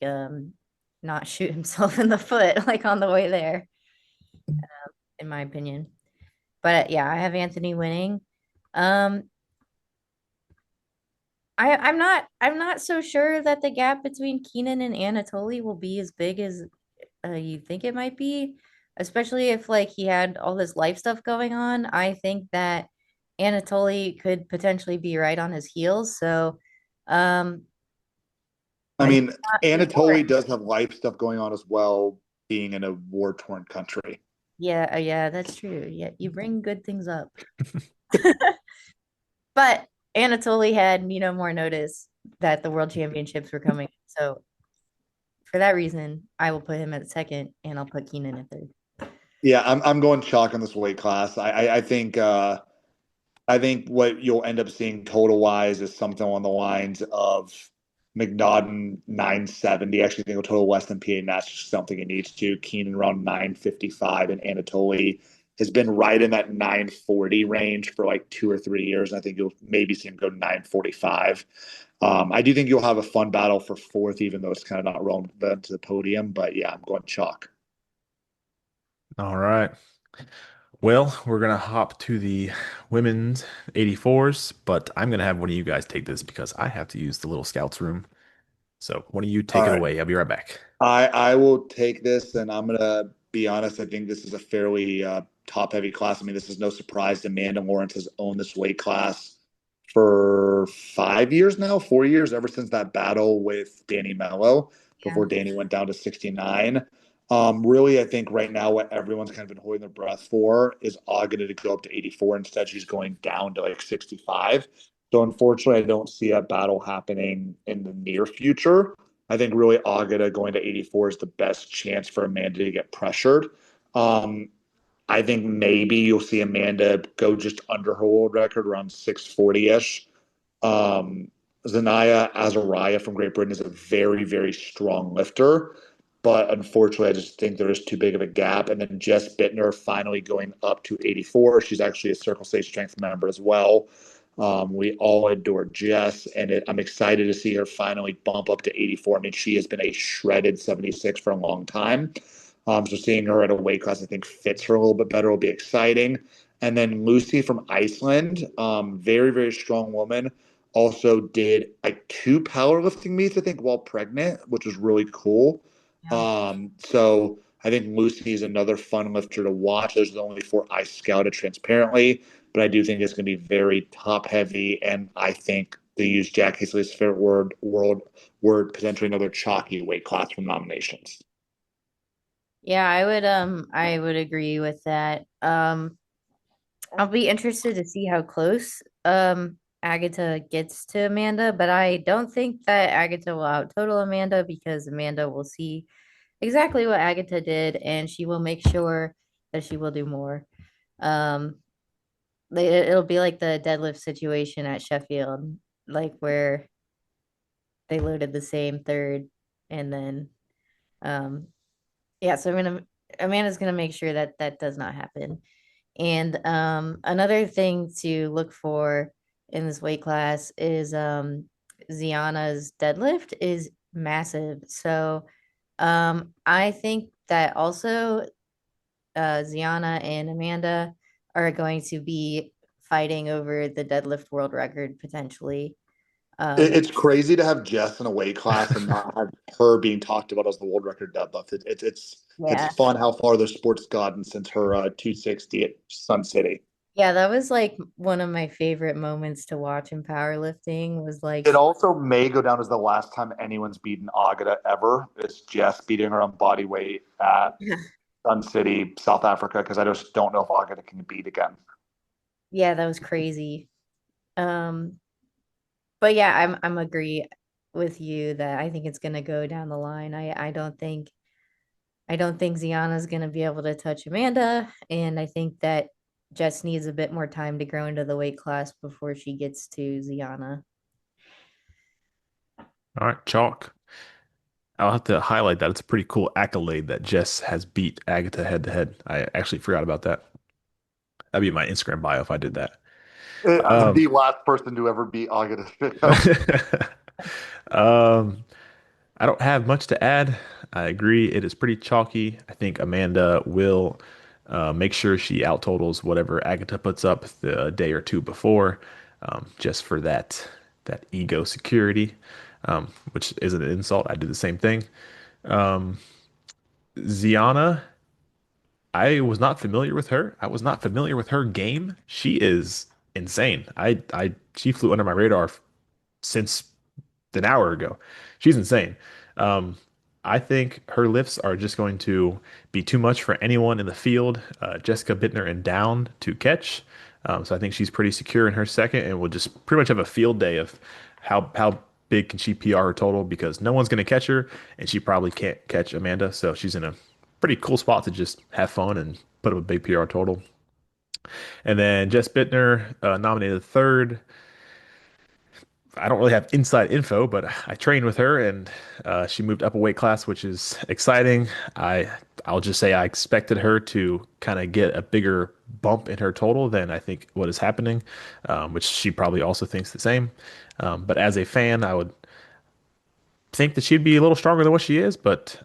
not shoot himself in the foot like on the way there, in my opinion. But yeah, I have Anthony winning. Um I'm not so sure that the gap between Keenan and Anatoly will be as big as you think it might be, especially if like he had all this life stuff going on. I think that Anatoly could potentially be right on his heels. So, um, I but he's mean, not too far. Anatoly does have life stuff going on as well, being in a war-torn country. Yeah, yeah, that's true. Yeah, you bring good things up. But Anatoly had, more notice that the world championships were coming. So for that reason, I will put him at second and I'll put Keenan at third. Yeah, I'm going chalk in this weight class. I think what you'll end up seeing total wise is something along the lines of McNaughton 970. Actually, think a total less than PA Nash something it needs to. Keenan around 955, and Anatoly has been right in that 940 range for like 2 or 3 years. And I think you'll maybe see him go 945. I do think you'll have a fun battle for fourth, even though it's kind of not relevant to the podium. But yeah, I'm going chalk. All right. Well, we're gonna hop to the women's 84s, but I'm gonna have one of you guys take this because I have to use the little scouts room. So one of you All take it right. away. I'll be right back. I will take this, and I'm gonna be honest. I think this is a fairly top heavy class. I mean, this is no surprise. Amanda Lawrence has owned this weight class for 5 years now, 4 years, ever since that battle with Danny Mello Yeah. before Danny went down to 69. Really, I think right now what everyone's kind of been holding their breath for is Agata to go up to 84. Instead, she's going down to like 65. So unfortunately, I don't see a battle happening in the near future. I think really Agata going to 84 is the best chance for Amanda to get pressured. Um, I think maybe you'll see Amanda go just under her world record around 640 ish. Um, Zanaya Azariah from Great Britain is a very, very strong lifter. But unfortunately, I just think there is too big of a gap. And then Jess Bittner finally going up to 84. She's actually a Circle State Strength member as well. We all adore Jess, and I'm excited to see her finally bump up to 84. I mean, she has been a shredded 76 for a long time. So seeing her at a weight class, I think fits her a little bit better will be exciting. And then Lucy from Iceland, very, very strong woman. Also did like two powerlifting meets, I think, while pregnant, which was really cool. Yeah. So I think Lucy is another fun lifter to watch. Those are the only four I scouted transparently, but I do think it's going to be very top heavy, and I think they use Jack Hazley's favorite word potentially another chalky weight class from nominations. Yeah, I would agree with that. I'll be interested to see how close Agatha gets to Amanda, but I don't think that Agatha will out total Amanda because Amanda will see exactly what Agatha did and she will make sure that she will do more. Um it'll be like the deadlift situation at Sheffield, like where they loaded the same third and then um yeah, so Amanda's gonna make sure that that does not happen. And another thing to look for in this weight class is Ziana's deadlift is massive. So I think that also Ziana and Amanda are going to be fighting over the deadlift world record potentially. Um, It's crazy to have Jess in a weight class and not have her being talked about as the world record deadlift. It's yeah. fun how far the sport's gotten since her 260 at Sun City. Yeah, that was like one of my favorite moments to watch in powerlifting was like It also may go down as the last time anyone's beaten Agata ever. It's Jess beating her on body weight at Sun City, South Africa, because I just don't know if Agata can beat again. Yeah, that was crazy. Um, but yeah, I'm agree with you that I think it's gonna go down the line. I don't think Ziana's gonna be able to touch Amanda, and I think that Jess needs a bit more time to grow into the weight class before she gets to Ziana. All right, chalk. I'll have to highlight that. It's a pretty cool accolade that Jess has beat Agatha head to head. I actually forgot about that. That'd be my Instagram bio if I did that. Um, The last person to ever beat Agata. um, I don't have much to add. I agree. It is pretty chalky. I think Amanda will make sure she out totals whatever Agatha puts up the day or two before, just for that ego security, which isn't an insult. I do the same thing. Um, Ziana, I was not familiar with her. I was not familiar with her game. She is insane. She flew under my radar since an hour ago. She's insane. Um, I think her lifts are just going to be too much for anyone in the field. Jessica Bittner and down to catch. So I think she's pretty secure in her second, and will just pretty much have a field day of how big can she PR her total because no one's going to catch her, and she probably can't catch Amanda. So she's in a pretty cool spot to just have fun and put up a big PR total. And then Jess Bittner nominated third. I don't really have inside info, but I trained with her and she moved up a weight class, which is exciting. I'll just say I expected her to kind of get a bigger bump in her total than I think what is happening, which she probably also thinks the same. But as a fan, I would think that she'd be a little stronger than what she is, but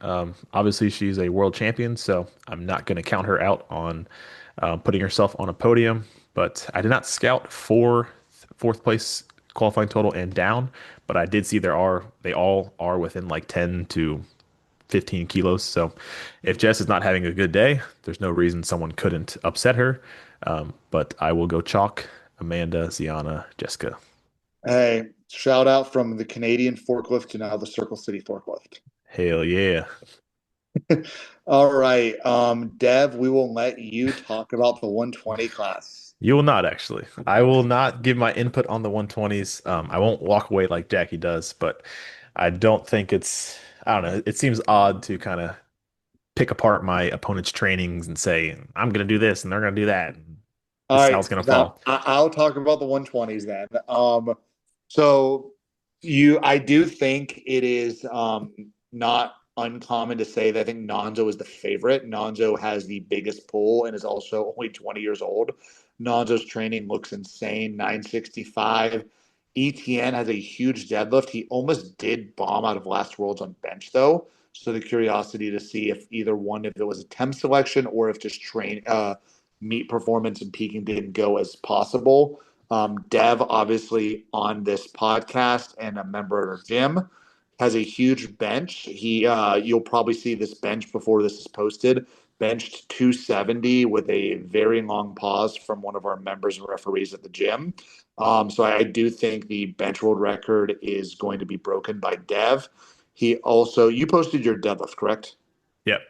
obviously she's a world champion, so I'm not going to count her out on putting herself on a podium. But I did not scout for fourth place qualifying total and down, but I did see they all are within like 10 to 15 kilos. So if Jess is not having a good day, there's no reason someone couldn't upset her. But I will go chalk Amanda, Ziana, Jessica. Hey, shout out from the Canadian forklift to now the Circle City forklift. Hell yeah. All right, Dev, we will let you talk about the 120 class. You will not actually. I will not give my input on the 120s. I won't walk away like Jackie does, but I don't think I don't know. It seems odd to kind of pick apart my opponent's trainings and say, I'm going to do this and they're going to do that. All This is how right, it's going to now fall. I'll talk about the 120s then. So I do think it is not uncommon to say that I think Nonzo is the favorite. Nonzo has the biggest pull and is also only 20 years old. Nonzo's training looks insane, 965. ETN has a huge deadlift. He almost did bomb out of last Worlds on bench though. So the curiosity to see if either one, if it was a temp selection or if just meet performance and peaking didn't go as possible. Dev, obviously on this podcast and a member of our gym, has a huge bench. You'll probably see this bench before this is posted. Benched 270 with a very long pause from one of our members and referees at the gym. So I do think the bench world record is going to be broken by Dev. You posted your deadlift, correct? Yep.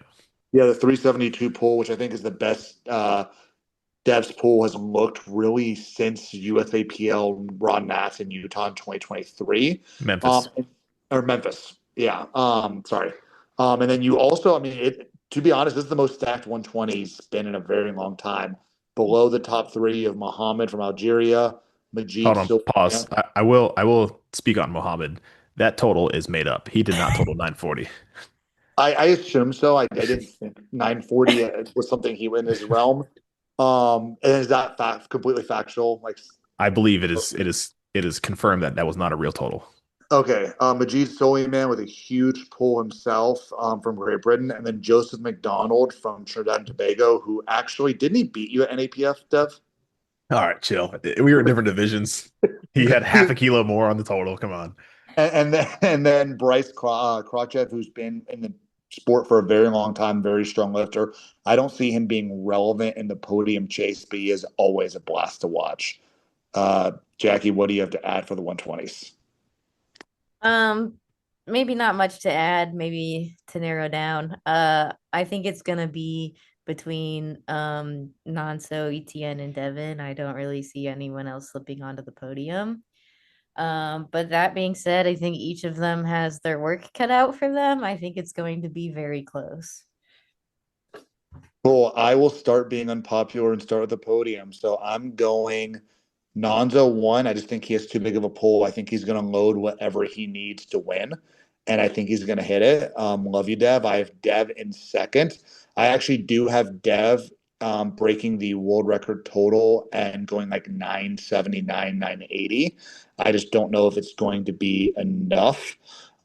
Yeah, the 372 pull, which I think is the best Dev's pool has looked really since USAPL Ron Nats in Utah in 2023. Memphis. Or Memphis. Yeah. Sorry. And then you also, I mean, to be honest, this is the most stacked 120's been in a very long time. Below the top three of Muhammad from Algeria, Hold Majid on. Pause. Soulman. I will speak on Mohammed. That total is made up. He did not total 940. I assume so. I didn't think 940 was something he in his realm. And is that completely factual? Like, I believe it is confirmed that that was not a real total. okay, Majid Soliman with a huge pull himself from Great Britain, and then Joseph McDonald from Trinidad and Tobago, who actually didn't he beat you at NAPF, Dev? All right, chill. We were in different divisions. He had half a kilo more on the total. Come on. And then Bryce Krachev, who's been in the sport for a very long time, very strong lifter. I don't see him being relevant in the podium chase, but he is always a blast to watch. Jackie, what do you have to add for the 120s? maybe not much to add, maybe to narrow down. I think it's gonna be between Nonso, ETN, and Devin. I don't really see anyone else slipping onto the podium. But that being said, I think each of them has their work cut out for them. I think it's going to be very close. Cool. I will start being unpopular and start with the podium. So I'm going Nonzo one. I just think he has too big of a pull. I think he's going to load whatever he needs to win, and I think he's going to hit it. Love you, Dev. I have Dev in second. I actually do have Dev breaking the world record total and going like 979, 980. I just don't know if it's going to be enough.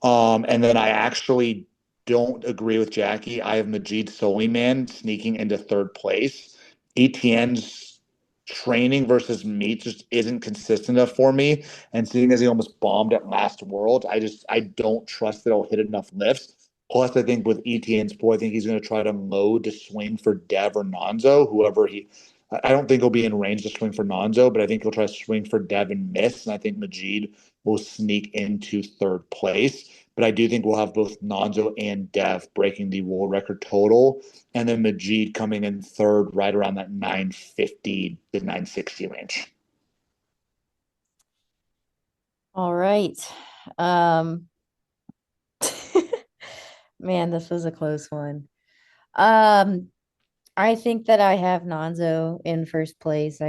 And then I actually don't agree with Jackie. I have Majid Soliman sneaking into third place. ETN's training versus meet just isn't consistent enough for me. And seeing as he almost bombed at last world, I don't trust that he'll hit enough lifts. Plus, I think with ETN's pull, I think he's going to try to load to swing for Dev or Nonzo, whoever he. I don't think he'll be in range to swing for Nonzo, but I think he'll try to swing for Dev and miss. And I think Majid will sneak into third place. But I do think we'll have both Nonzo and Dev breaking the world record total, and then Majid coming in third, right around that 950 to 960 range. All right. Um, man, this was a close one. Um, I think that I have Nonzo in first place.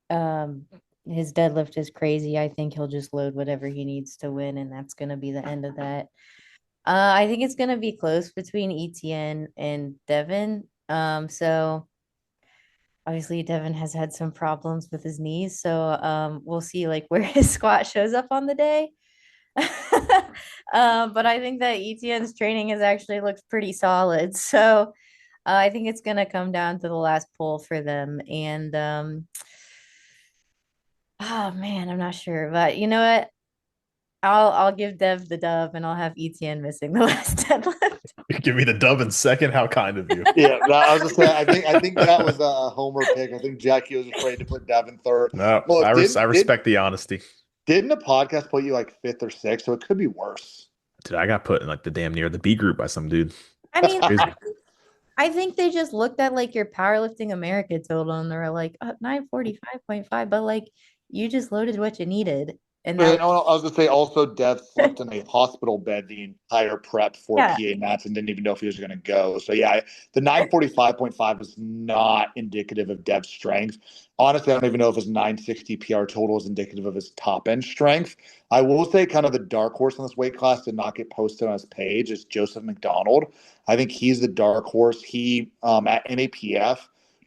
Um, his deadlift is crazy. I think he'll just load whatever he needs to win, and that's gonna be the end of that. I think it's gonna be close between ETN and Devin. So obviously Devin has had some problems with his knees, so we'll see like where his squat shows up on the day. But I think that ETN's training has actually looked pretty solid. So I think it's gonna come down to the last pull for them. And oh man, I'm not sure, but you know what? I'll give Dev the dub, and I'll have ETN missing the last deadlift. Give me the dub in second. How kind of you. Yeah, I was just saying. I think that was a homer pick. I think Jackie was afraid to put Devin third. No, Well, I respect the honesty. didn't the podcast put you like fifth or sixth? So it could be worse. Dude, I got put in like the damn near the B group by some dude. I mean, Crazy. I think they just looked at like your powerlifting America total and they were like 945.5, but like you just loaded what you needed. And that But was, no, I was gonna say also Dev slept in a hospital bed the entire prep for yeah. PA Mats and didn't even know if he was gonna go. So yeah, the 945.5 is not indicative of Dev's strength. Honestly, I don't even know if his 960 PR total is indicative of his top end strength. I will say kind of the dark horse in this weight class did not get posted on his page is Joseph McDonald. I think he's the dark horse. He at NAPF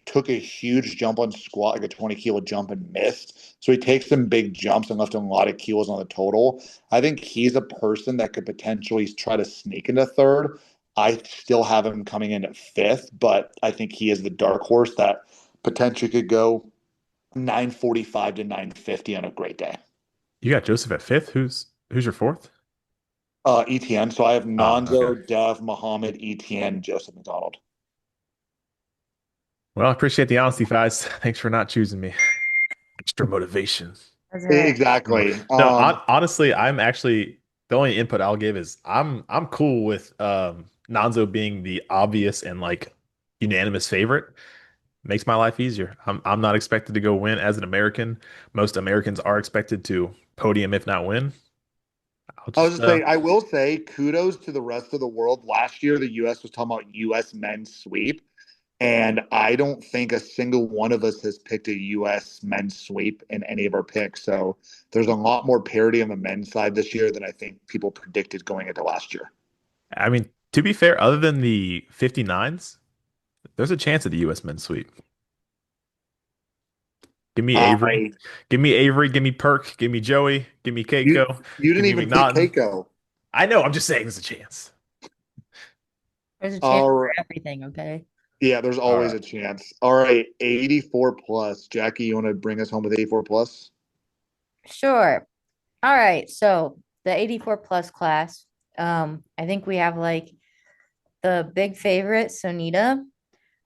took a huge jump on squat, like a 20-kilo jump and missed. So he takes some big jumps and left a lot of kilos on the total. I think he's a person that could potentially try to sneak into third. I still have him coming in at fifth, but I think he is the dark horse that potentially could go 945 to 950 on a great day. You got Joseph at fifth. Who's your fourth? ETN. So I have Oh, okay. Nonzo, Dev, Muhammad, ETN, Joseph McDonald. Well, I appreciate the honesty, guys. Thanks for not choosing me. Extra motivation. That's all right. Exactly. No, honestly, I'm actually the only input I'll give is I'm cool with Nonzo being the obvious and like unanimous favorite. Makes my life easier. I'm not expected to go win as an American. Most Americans are expected to podium if not win. I'll I was just just saying, I will say kudos to the rest of the world. Last year, the U.S. was talking about U.S. men's sweep, and I don't think a single one of us has picked a U.S. men's sweep in any of our picks. So there's a lot more parity on the men's side this year than I think people predicted going into last year. I mean, to be fair, other than the 59s, there's a chance of the US men's sweep. Give me Avery. I Give me Avery. Give me Perk. Give me Joey. Give me you Keiko. you Give didn't me even pick McNaughton. Keiko. I know. I'm just saying there's a chance. There's a chance All for right. everything, okay? Yeah, there's All always right. a chance. All right, 84 plus. Jackie, you want to bring us home with 84 plus? Sure. All right. So the 84 plus class, I think we have like the big favorite, Sonita,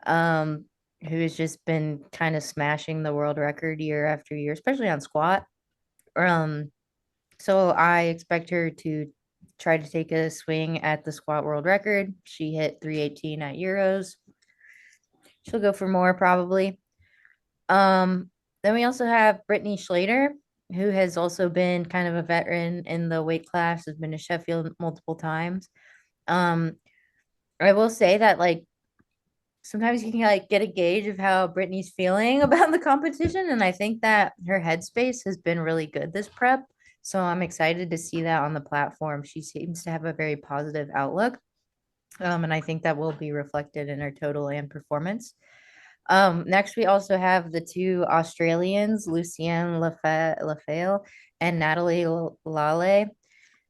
um, who has just been kind of smashing the world record year after year, especially on squat. Um, so I expect her to try to take a swing at the squat world record. She hit 318 at Euros. She'll go for more probably. Um, then we also have Brittany Schlater, who has also been kind of a veteran in the weight class, has been to Sheffield multiple times. Um, I will say that like sometimes you can like get a gauge of how Brittany's feeling about the competition, and I think that her headspace has been really good this prep. So I'm excited to see that on the platform. She seems to have a very positive outlook. And I think that will be reflected in her total and performance. Next, we also have the two Australians, Lucienne Lafale and Natalie Lale.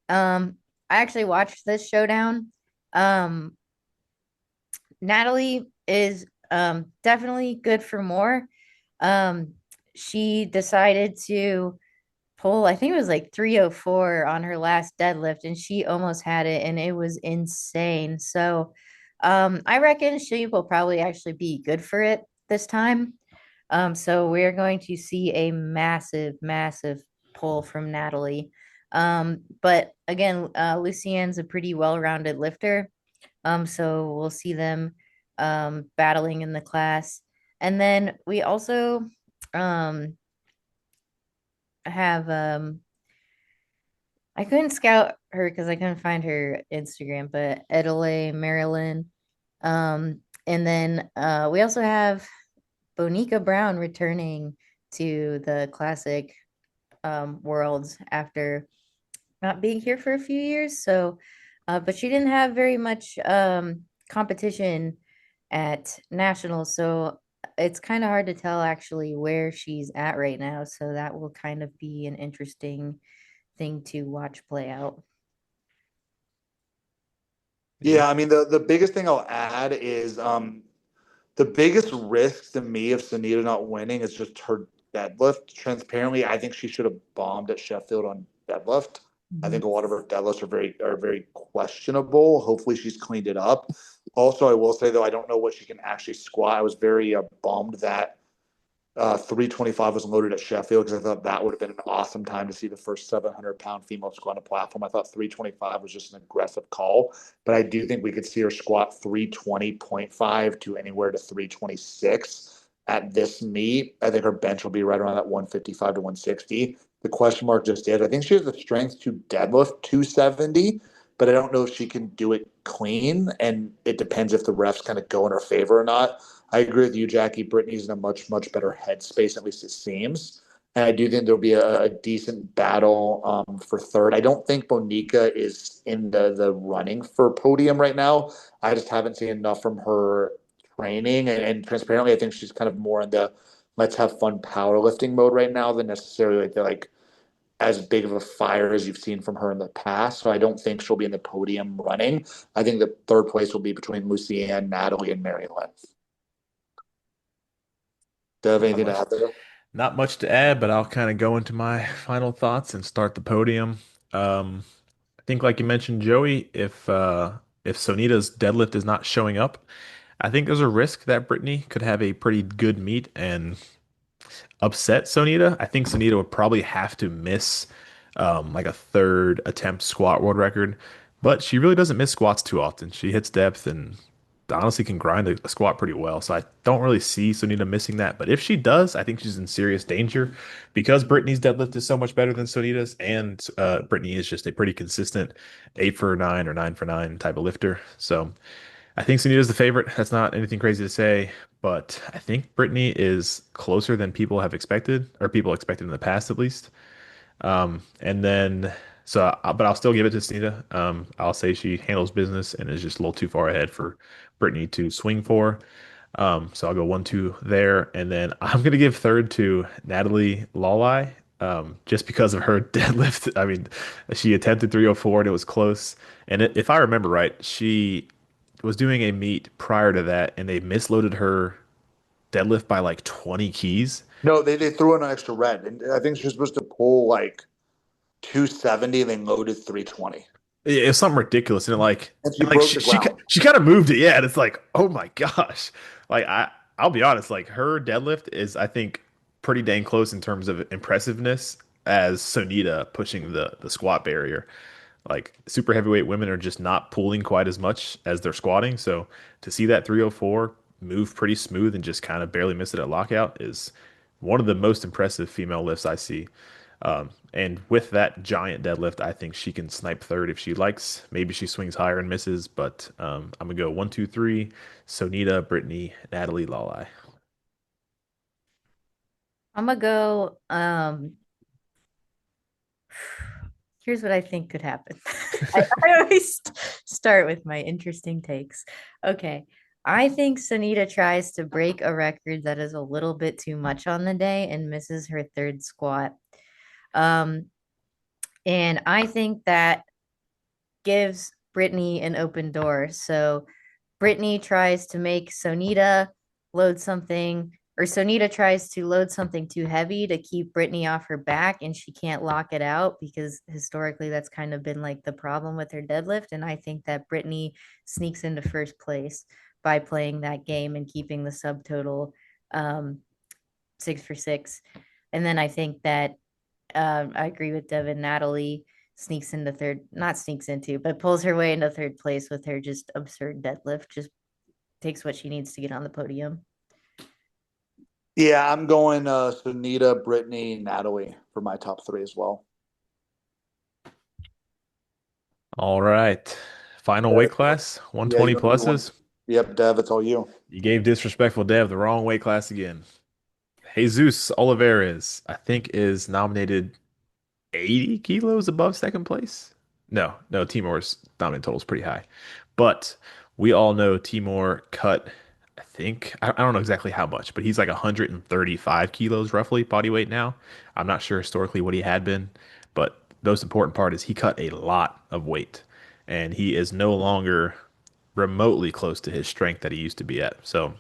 I actually watched this showdown. Um, Natalie is definitely good for more. Um, she decided to pull, I think it was like 304 on her last deadlift, and she almost had it, and it was insane. So I reckon she will probably actually be good for it this time. So we're going to see a massive, massive pull from Natalie. But again, Lucienne's a pretty well-rounded lifter. So we'll see them battling in the class. And then we also um have I couldn't scout her because I couldn't find her Instagram, but Adelaide Marilyn. And then we also have Bonica Brown returning to the classic worlds after not being here for a few years. So, but she didn't have very much competition at nationals. So it's kind of hard to tell actually where she's at right now. So that will kind of be an interesting thing to watch play out. Yeah, I mean the biggest thing I'll add is the biggest risk to me of Sunita not winning is just her deadlift. Transparently, I think she should have bombed at Sheffield on deadlift. I Mhm. think a lot of her deadlifts are very questionable. Hopefully, she's cleaned it up. Also, I will say though, I don't know what she can actually squat. I was very bummed that 325 was loaded at Sheffield because I thought that would have been an awesome time to see the first 700-pound female squat on a platform. I thought 325 was just an aggressive call, but I do think we could see her squat 320.5 to anywhere to 326 at this meet. I think her bench will be right around that 155 to 160. The question mark just is I think she has the strength to deadlift 270, but I don't know if she can do it clean, and it depends if the refs kind of go in her favor or not. I agree with you, Jackie. Brittany's in a much, much better headspace, at least it seems. And I do think there'll be a decent battle for third. I don't think Bonica is in the running for podium right now. I just haven't seen enough from her training. And transparently, I think she's kind of more in the let's have fun powerlifting mode right now than necessarily like as big of a fire as you've seen from her in the past. So I don't think she'll be in the podium running. I think the third place will be between Lucianne, Natalie, and Mary Lynn. Do you have Not anything to much, add there? not much to add, but I'll kind of go into my final thoughts and start the podium. I think, like you mentioned, Joey, if Sonita's deadlift is not showing up, I think there's a risk that Brittany could have a pretty good meet and upset Sonita. I think Sonita would probably have to miss like a third attempt squat world record, but she really doesn't miss squats too often. She hits depth and honestly can grind a squat pretty well. So I don't really see Sonita missing that. But if she does, I think she's in serious danger because Brittany's deadlift is so much better than Sonita's, and Brittany is just a pretty consistent 8 for 9 or 9 for 9 type of lifter. So I think Sunita's the favorite. That's not anything crazy to say, but I think Brittany is closer than people have expected, or people expected in the past at least. And then, but I'll still give it to Sunita. I'll say she handles business and is just a little too far ahead for Brittany to swing for. So I'll go 1-2 there, and then I'm gonna give third to Natalie Lawley, just because of her deadlift. I mean, she attempted 304 and it was close. And if I remember right, she was doing a meet prior to that, and they misloaded her deadlift by like 20 keys. No, they threw in an extra red, and I think she's supposed to pull like 270, and they loaded 320, It's something ridiculous, and like, and she and like broke the ground. she kind of moved it, yeah. And it's like, oh my gosh, like I'll be honest, like her deadlift is I think pretty dang close in terms of impressiveness as Sonita pushing the squat barrier. Like super heavyweight women are just not pulling quite as much as they're squatting. So to see that 304 move pretty smooth and just kind of barely miss it at lockout is one of the most impressive female lifts I see. And with that giant deadlift, I think she can snipe third if she likes. Maybe she swings higher and misses, but I'm gonna go one, two, three. Sonita, Brittany, Natalie, Lala. I'm gonna go. Here's what I think could happen. I always start with my interesting takes. Okay. I think Sunita tries to break a record that is a little bit too much on the day and misses her third squat. Um, and I think that gives Brittany an open door. So Brittany tries to make Sonita load something, or Sonita tries to load something too heavy to keep Brittany off her back, and she can't lock it out because historically that's kind of been like the problem with her deadlift. And I think that Brittany sneaks into first place by playing that game and keeping the subtotal 6 for 6. And then I think that I agree with Devin. Natalie sneaks into third, not sneaks into, but pulls her way into third place with her just absurd deadlift. Just takes what she needs to get on the podium. Yeah, I'm going Sunita, Brittany, Natalie for my top three as well. All right. Final weight class, Yeah, 120 you want to do one? pluses. Yep, Dev, it's all you. You gave disrespectful Dev the wrong weight class again. Jesus Olivares, I think, is nominated 80 kilos above second place. No, Timor's nominated total is pretty high. But we all know Timor cut, I think, I don't know exactly how much, but he's like 135 kilos roughly body weight now. I'm not sure historically what he had been, but the most important part is he cut a lot of weight and he is no longer remotely close to his strength that he used to be at. So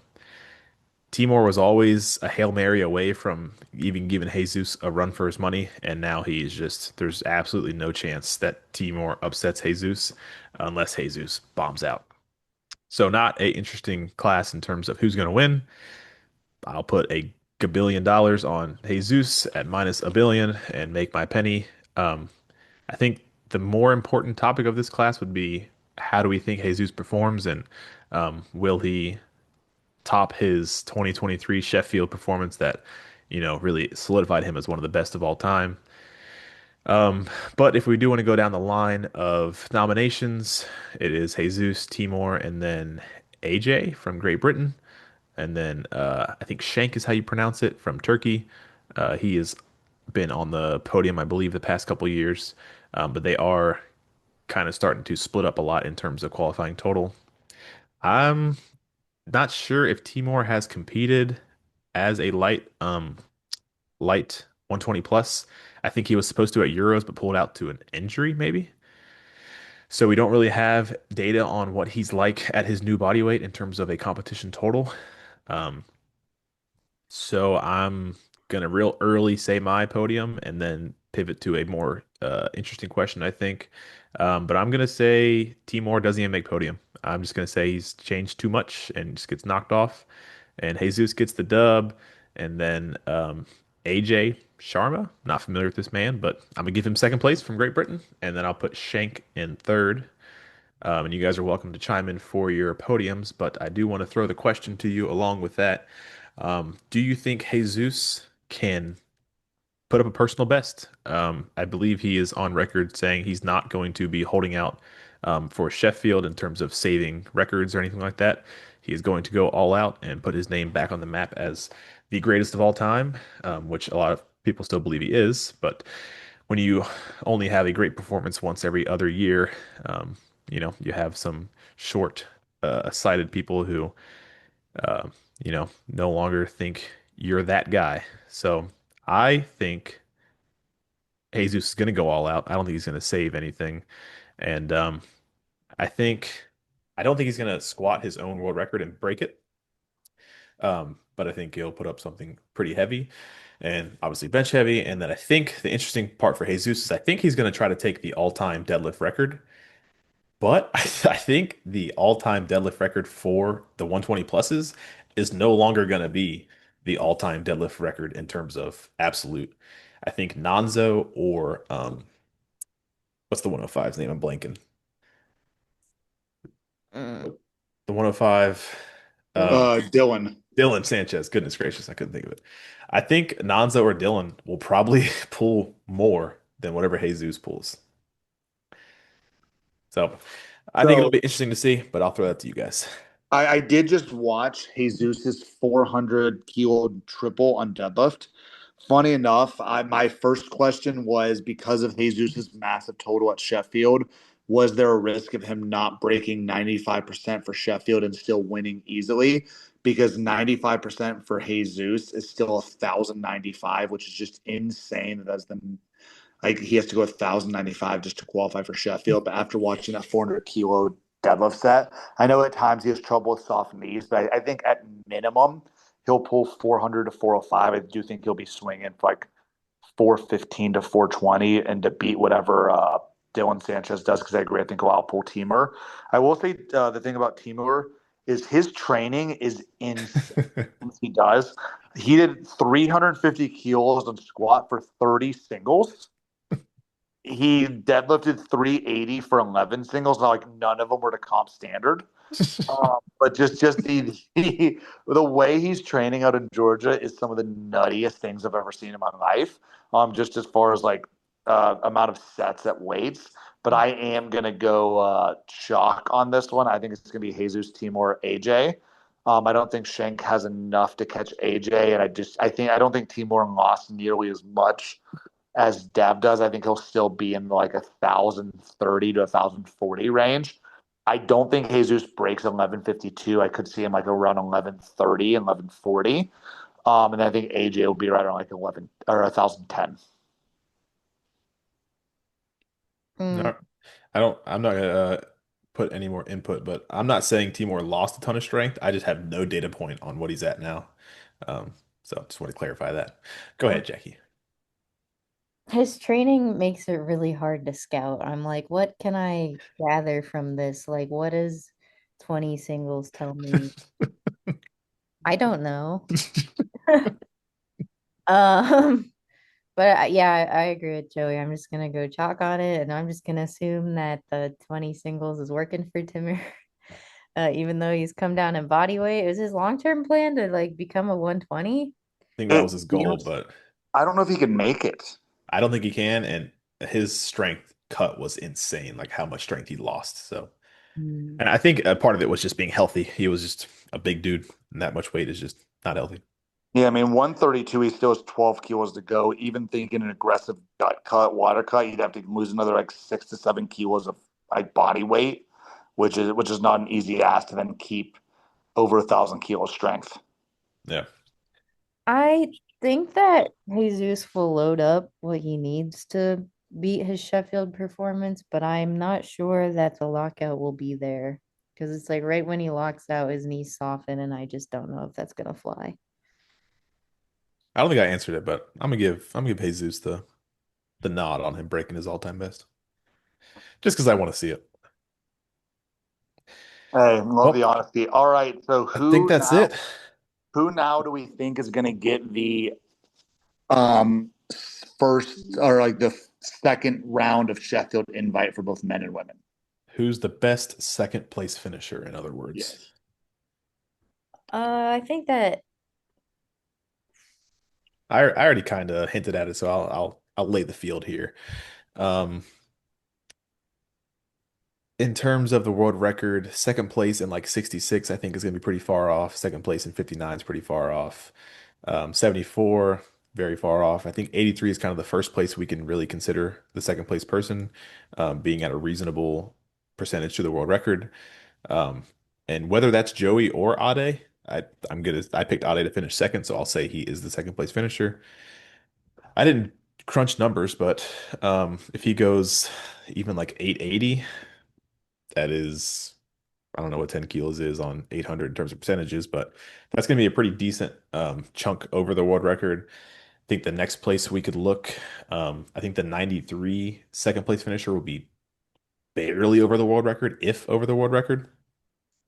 Timor was always a Hail Mary away from even giving Jesus a run for his money, and now he's just there's absolutely no chance that Timor upsets Jesus unless Jesus bombs out. So not a interesting class in terms of who's going to win. I'll put $1 billion on Jesus at minus a billion and make my penny. I think the more important topic of this class would be how do we think Jesus performs and will he top his 2023 Sheffield performance that, really solidified him as one of the best of all time. But if we do want to go down the line of nominations, it is Jesus, Timor, and then AJ from Great Britain. And then I think Shank is how you pronounce it from Turkey. He has been on the podium, I believe, the past couple years, but they are kind of starting to split up a lot in terms of qualifying total. I'm not sure if Timor has competed as a light 120 plus. I think he was supposed to at Euros, but pulled out to an injury, maybe. So we don't really have data on what he's like at his new body weight in terms of a competition total. Um, so I'm gonna real early say my podium and then pivot to a more interesting question, I think. But I'm gonna say Timor doesn't even make podium. I'm just gonna say he's changed too much and just gets knocked off. And Jesus gets the dub. And then AJ Sharma, not familiar with this man, but I'm gonna give him second place from Great Britain. And then I'll put Shank in third. And you guys are welcome to chime in for your podiums, but I do want to throw the question to you along with that. Do you think Jesus can put up a personal best? I believe he is on record saying he's not going to be holding out for Sheffield in terms of saving records or anything like that. He is going to go all out and put his name back on the map as the greatest of all time, which a lot of people still believe he is. But when you only have a great performance once every other year, you have some short-sighted people who uh, no longer think you're that guy. So I think Jesus is going to go all out. I don't think he's going to save anything. And I think, I don't think he's going to squat his own world record and break it. But I think he'll put up something pretty heavy and obviously bench heavy. And then I think the interesting part for Jesus is I think he's going to try to take the all-time deadlift record. But I think the all-time deadlift record for the 120 pluses is no longer going to be the all-time deadlift record in terms of absolute. I think Nonzo or What's the 105's name? I'm blanking. Mm. The 105. Um, Dylan. Dylan Sanchez. Goodness gracious, I couldn't think of it. I think Nonzo or Dylan will probably pull more than whatever Jesus pulls. So I think it'll So be interesting to see, but I'll throw that to you guys. I did just watch Jesus's 400 kilo triple on deadlift. Funny enough, my first question was because of Jesus's massive total at Sheffield, was there a risk of him not breaking 95% for Sheffield and still winning easily? Because 95% for Jesus is still 1,095, which is just insane. That's the like he has to go 1,095 just to qualify for Sheffield. But after watching that 400 kilo deadlift set, I know at times he has trouble with soft knees, but I think at minimum he'll pull 400 to 405. I do think he'll be swinging for like 415 to 420 and to beat whatever Dylan Sanchez does because I agree. I think he'll outpull Timur. I will say the thing about Timur is his training is insane. He does. He did 350 kilos on squat for 30 singles. He deadlifted 380 for 11 singles. Not like none of them were to comp standard. But just the way he's training out in Georgia is some of the nuttiest things I've ever seen in my life. Just as far as like amount of sets at weights. But I am gonna go chalk on this one. I think it's gonna be Jesus, Timur, AJ. I don't think Shank has enough to catch AJ, and I don't think Timur lost nearly as much as Dev does. I think he'll still be in like 1,030 to 1,040 range. I don't think Jesus breaks 1152. I could see him like around 1130 and 1140. And I think AJ will be right around like 11 or 1,010. Mm. No, I'm not gonna put any more input, but I'm not saying Timur lost a ton of strength. I just have no data point on what he's at now. Um, so just want to clarify that. Go ahead, Jackie. His training makes it really hard to scout. I'm like, what can I gather from this? Like, what does 20 singles tell me? I don't know. Um, but yeah, I agree with Joey. I'm just gonna go chalk on it, and I'm just gonna assume that the 20 singles is working for Timur. Even though he's come down in body weight. Is his long-term plan to like become a 120? I think that It, was his you know, goal, but I don't know if he can make it. I don't think he can. And his strength cut was insane, like how much strength he lost. So, Hmm. and I think a part of it was just being healthy. He was just a big dude, and that much weight is just not healthy. Yeah, I mean, 132, he still has 12 kilos to go. Even thinking an aggressive gut cut, water cut, you'd have to lose another like 6 to 7 kilos of like body weight, which is not an easy ask to then keep over 1,000 kilos strength. Yeah. I think that Jesus will load up what he needs to beat his Sheffield performance, but I'm not sure that the lockout will be there because it's like right when he locks out, his knees soften, and I just don't know if that's gonna fly. I don't think I answered it, but I'm gonna give Jesus the nod on him breaking his all-time best. Just because I want to see it. Hey, love the Well, honesty. All right, so I think that's it. who now do we think is going to get the um first or like the second round of Sheffield invite for both men and women? Who's the best second place finisher, in other words? Yes. I think that I already kind of hinted at it, so I'll lay the field here. Um, in terms of the world record, second place in like 66, I think is going to be pretty far off. Second place in 59 is pretty far off. 74, very far off. I think 83 is kind of the first place we can really consider the second place person being at a reasonable percentage to the world record. Um, and whether that's Joey or Ade, I picked Ade to finish second, so I'll say he is the second place finisher. I didn't crunch numbers, but if he goes even like 880, that is, I don't know what 10 kilos is on 800 in terms of percentages, but that's going to be a pretty decent chunk over the world record. I think the next place we could look, I think the 93 second place finisher will be barely over the world record, if over the world record.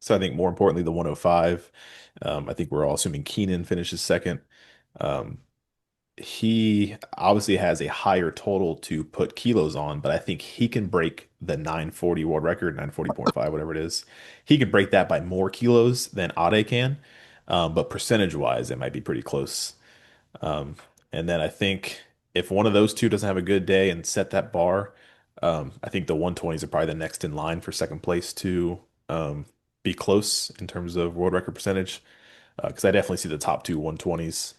So I think more importantly, the 105. I think we're all assuming Keenan finishes second. Um, he obviously has a higher total to put kilos on, but I think he can break the 940 world record, 940.5, whatever it is. He could break that by more kilos than Ade can. But percentage wise, it might be pretty close. Um, and then I think if one of those two doesn't have a good day and set that bar, I think the 120s are probably the next in line for second place to be close in terms of world record percentage. Because I definitely see the top two 120s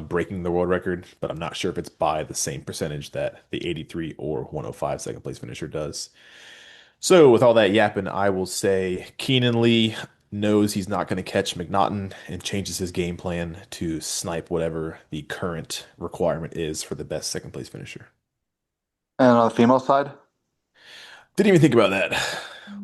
breaking the world record, but I'm not sure if it's by the same percentage that the 83 or 105 second place finisher does. So, with all that yapping, I will say Keenan Lee knows he's not going to catch McNaughton and changes his game plan to snipe whatever the current requirement is for the best second place finisher. And on the female side? Didn't even think about that.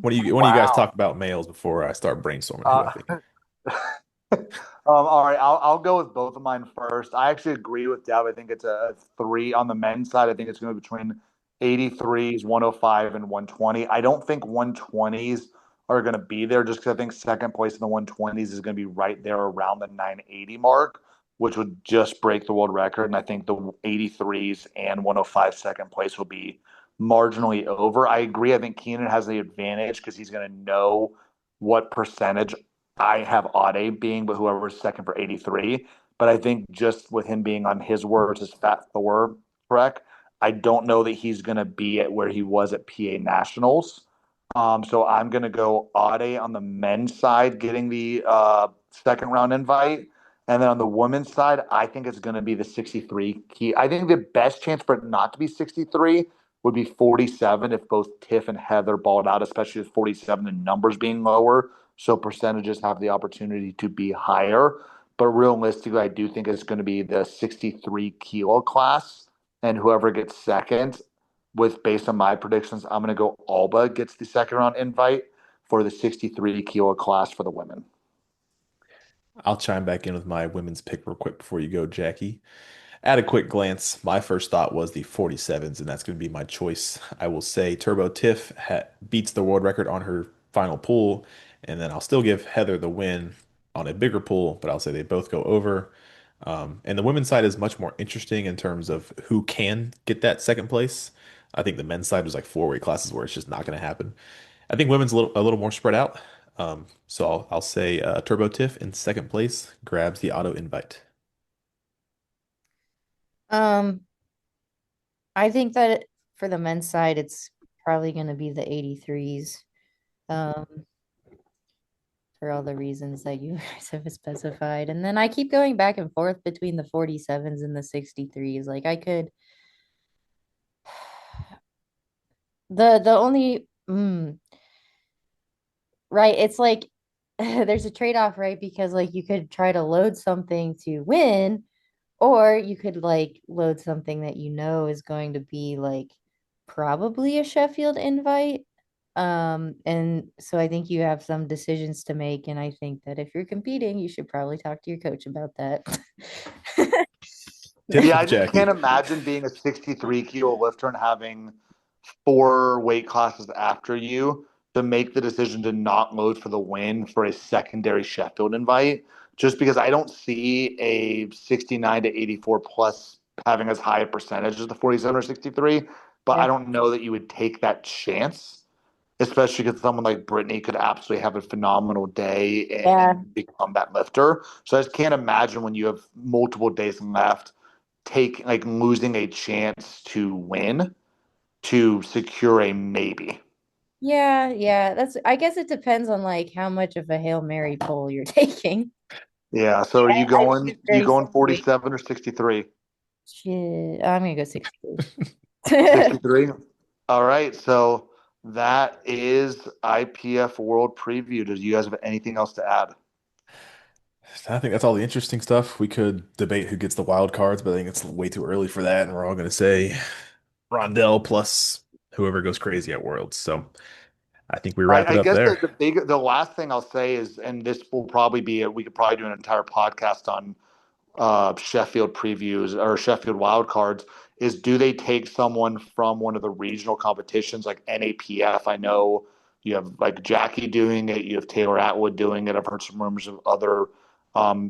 When do you guys Wow. talk about males before I start brainstorming who I Uh, think? all right, I'll go with both of mine first. I actually agree with Dev. I think it's a three on the men's side. I think it's going to be between 83s, 105, and 120. I don't think 120s are going to be there just because I think second place in the 120s is going to be right there around the 980 mark, which would just break the world record. And I think the 83s and 105 second place will be marginally over. I agree. I think Keenan has the advantage because he's going to know what percentage I have Ade being, but whoever's second for 83. But I think just with him being on his words as Fat Thor correct, I don't know that he's going to be at where he was at PA Nationals. So I'm going to go Ade on the men's side, getting the second round invite. And then on the women's side, I think it's going to be the 63 key. I think the best chance for it not to be 63 would be 47 if both Tiff and Heather balled out, especially with 47, the numbers being lower. So percentages have the opportunity to be higher. But realistically, I do think it's going to be the 63 kilo class. And whoever gets second, with based on my predictions, I'm going to go Alba gets the second round invite for the 63 kilo class for the women. I'll chime back in with my women's pick real quick before you go, Jackie. At a quick glance, my first thought was the 47s, and that's going to be my choice. I will say Turbo Tiff beats the world record on her final pull, and then I'll still give Heather the win on a bigger pull, but I'll say they both go over. And the women's side is much more interesting in terms of who can get that second place. I think the men's side was like four weight classes where it's just not going to happen. I think women's a little more spread out. So I'll say Turbo Tiff in second place grabs the auto invite. Um, I think that for the men's side, it's probably going to be the 83s. Um, for all the reasons that you guys have specified. And then I keep going back and forth between the 47s and the 63s. Like I could the only right, it's like there's a trade-off, right? Because like you could try to load something to win, or you could like load something that you know is going to be like probably a Sheffield invite. And so I think you have some decisions to make, and I think that if you're competing, you should probably talk to your coach about that. Tip Yeah, of I just can't Jackie. imagine being a 63 kilo lifter and having four weight classes after you to make the decision to not load for the win for a secondary Sheffield invite, just because I don't see a 69 to 84 plus having as high a percentage as the 47 or 63, but Yeah. I don't know that you would take that chance, especially because someone like Brittany could absolutely have a phenomenal day Yeah. and become that lifter. So I just can't imagine when you have multiple days left, take like losing a chance to win to secure a maybe. Yeah, yeah. That's I guess it depends on like how much of a Hail Mary poll you're taking. Yeah. So are I think it's you very going situational. 47 or 63? Shit. I'm gonna go 63. 63. All right. So that is IPF World Preview. Do you guys have anything else to add? I think that's all the interesting stuff. We could debate who gets the wild cards, but I think it's way too early for that. And we're all going to say Rondell plus whoever goes crazy at Worlds. So I think we wrap it I up guess there. the last thing I'll say is, and this will probably be we could probably do an entire podcast on Sheffield previews or Sheffield wildcards is, do they take someone from one of the regional competitions like NAPF? I know you have like Jackie doing it, you have Taylor Atwood doing it. I've heard some rumors of other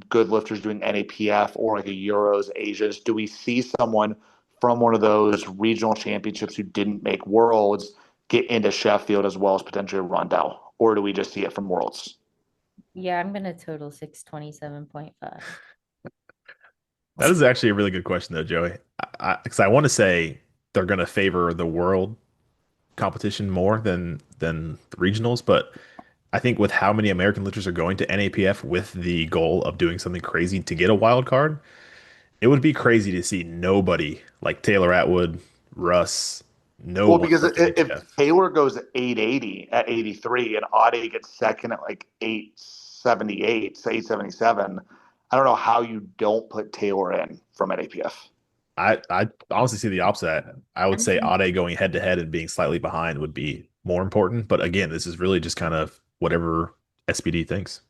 good lifters doing NAPF or like a Euros, Asias? Do we see someone from one of those regional championships who didn't make Worlds get into Sheffield as well as potentially Rondell? Or do we just see it from Worlds? Yeah, I'm gonna total 627.5. That is actually a really good question, though, Joey. Because I want to say they're going to favor the world competition more than the regionals, but I think with how many American lifters are going to NAPF with the goal of doing something crazy to get a wild card, it would be crazy to see nobody like Taylor Atwood, Russ, no Well, one because go to if NAPF. Taylor goes 880 at 83 and Ade gets second at like 878, 877, I don't know how you don't put Taylor in from an APF. I honestly see the opposite. I I would say mean, Ade going head to head and being slightly behind would be more important. But again, this is really just kind of whatever SBD thinks.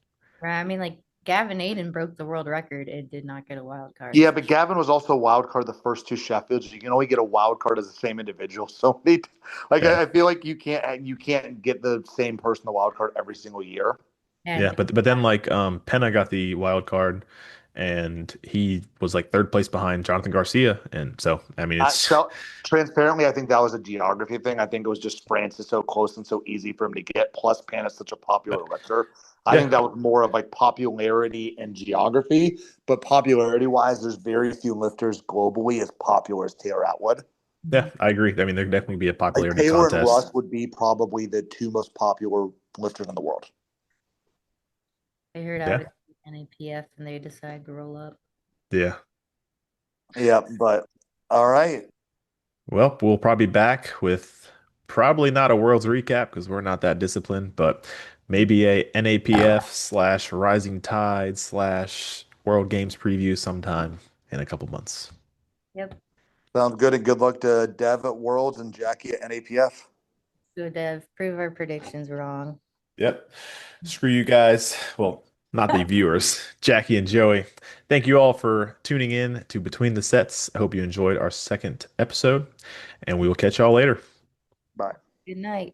right, I mean, like Gavin Aiden broke the world record and did not get a wild card. Yeah, but Gavin was also a wild card the first two Sheffields. You can only get a wild card as the same individual. So like Yeah. I feel like you can't get the same person the wild card every single year. Yeah, And but then like Penna got the wild card and he was like third place behind Jonathan Garcia. And so I mean it's So transparently, I think that was a geography thing. I think it was just France is so close and so easy for him to get. Plus, Pan is such a popular lifter. I think yeah. that was more of like popularity and geography. But popularity wise, there's very few lifters globally as popular as Taylor Atwood. Yeah, I agree. I mean there'd definitely be a Like popularity Taylor and contest. Russ would be probably the two most popular lifters in the world. they heard out Yeah. of NAPF and they decided to roll up. Yeah. Yeah, but all right. Well, we'll probably be back with probably not a world's recap because we're not that disciplined, but maybe a NAPF slash Rising Tide slash World Games preview sometime in a couple months. Yep. Sounds good. And good luck to Dev at Worlds and Jackie at NAPF. So Dev, prove our predictions wrong. Yep. Screw you guys. Well, not the viewers, Jackie and Joey. Thank you all for tuning in to Between the Sets. I hope you enjoyed our second episode, and we will catch y'all later. Bye. Good night.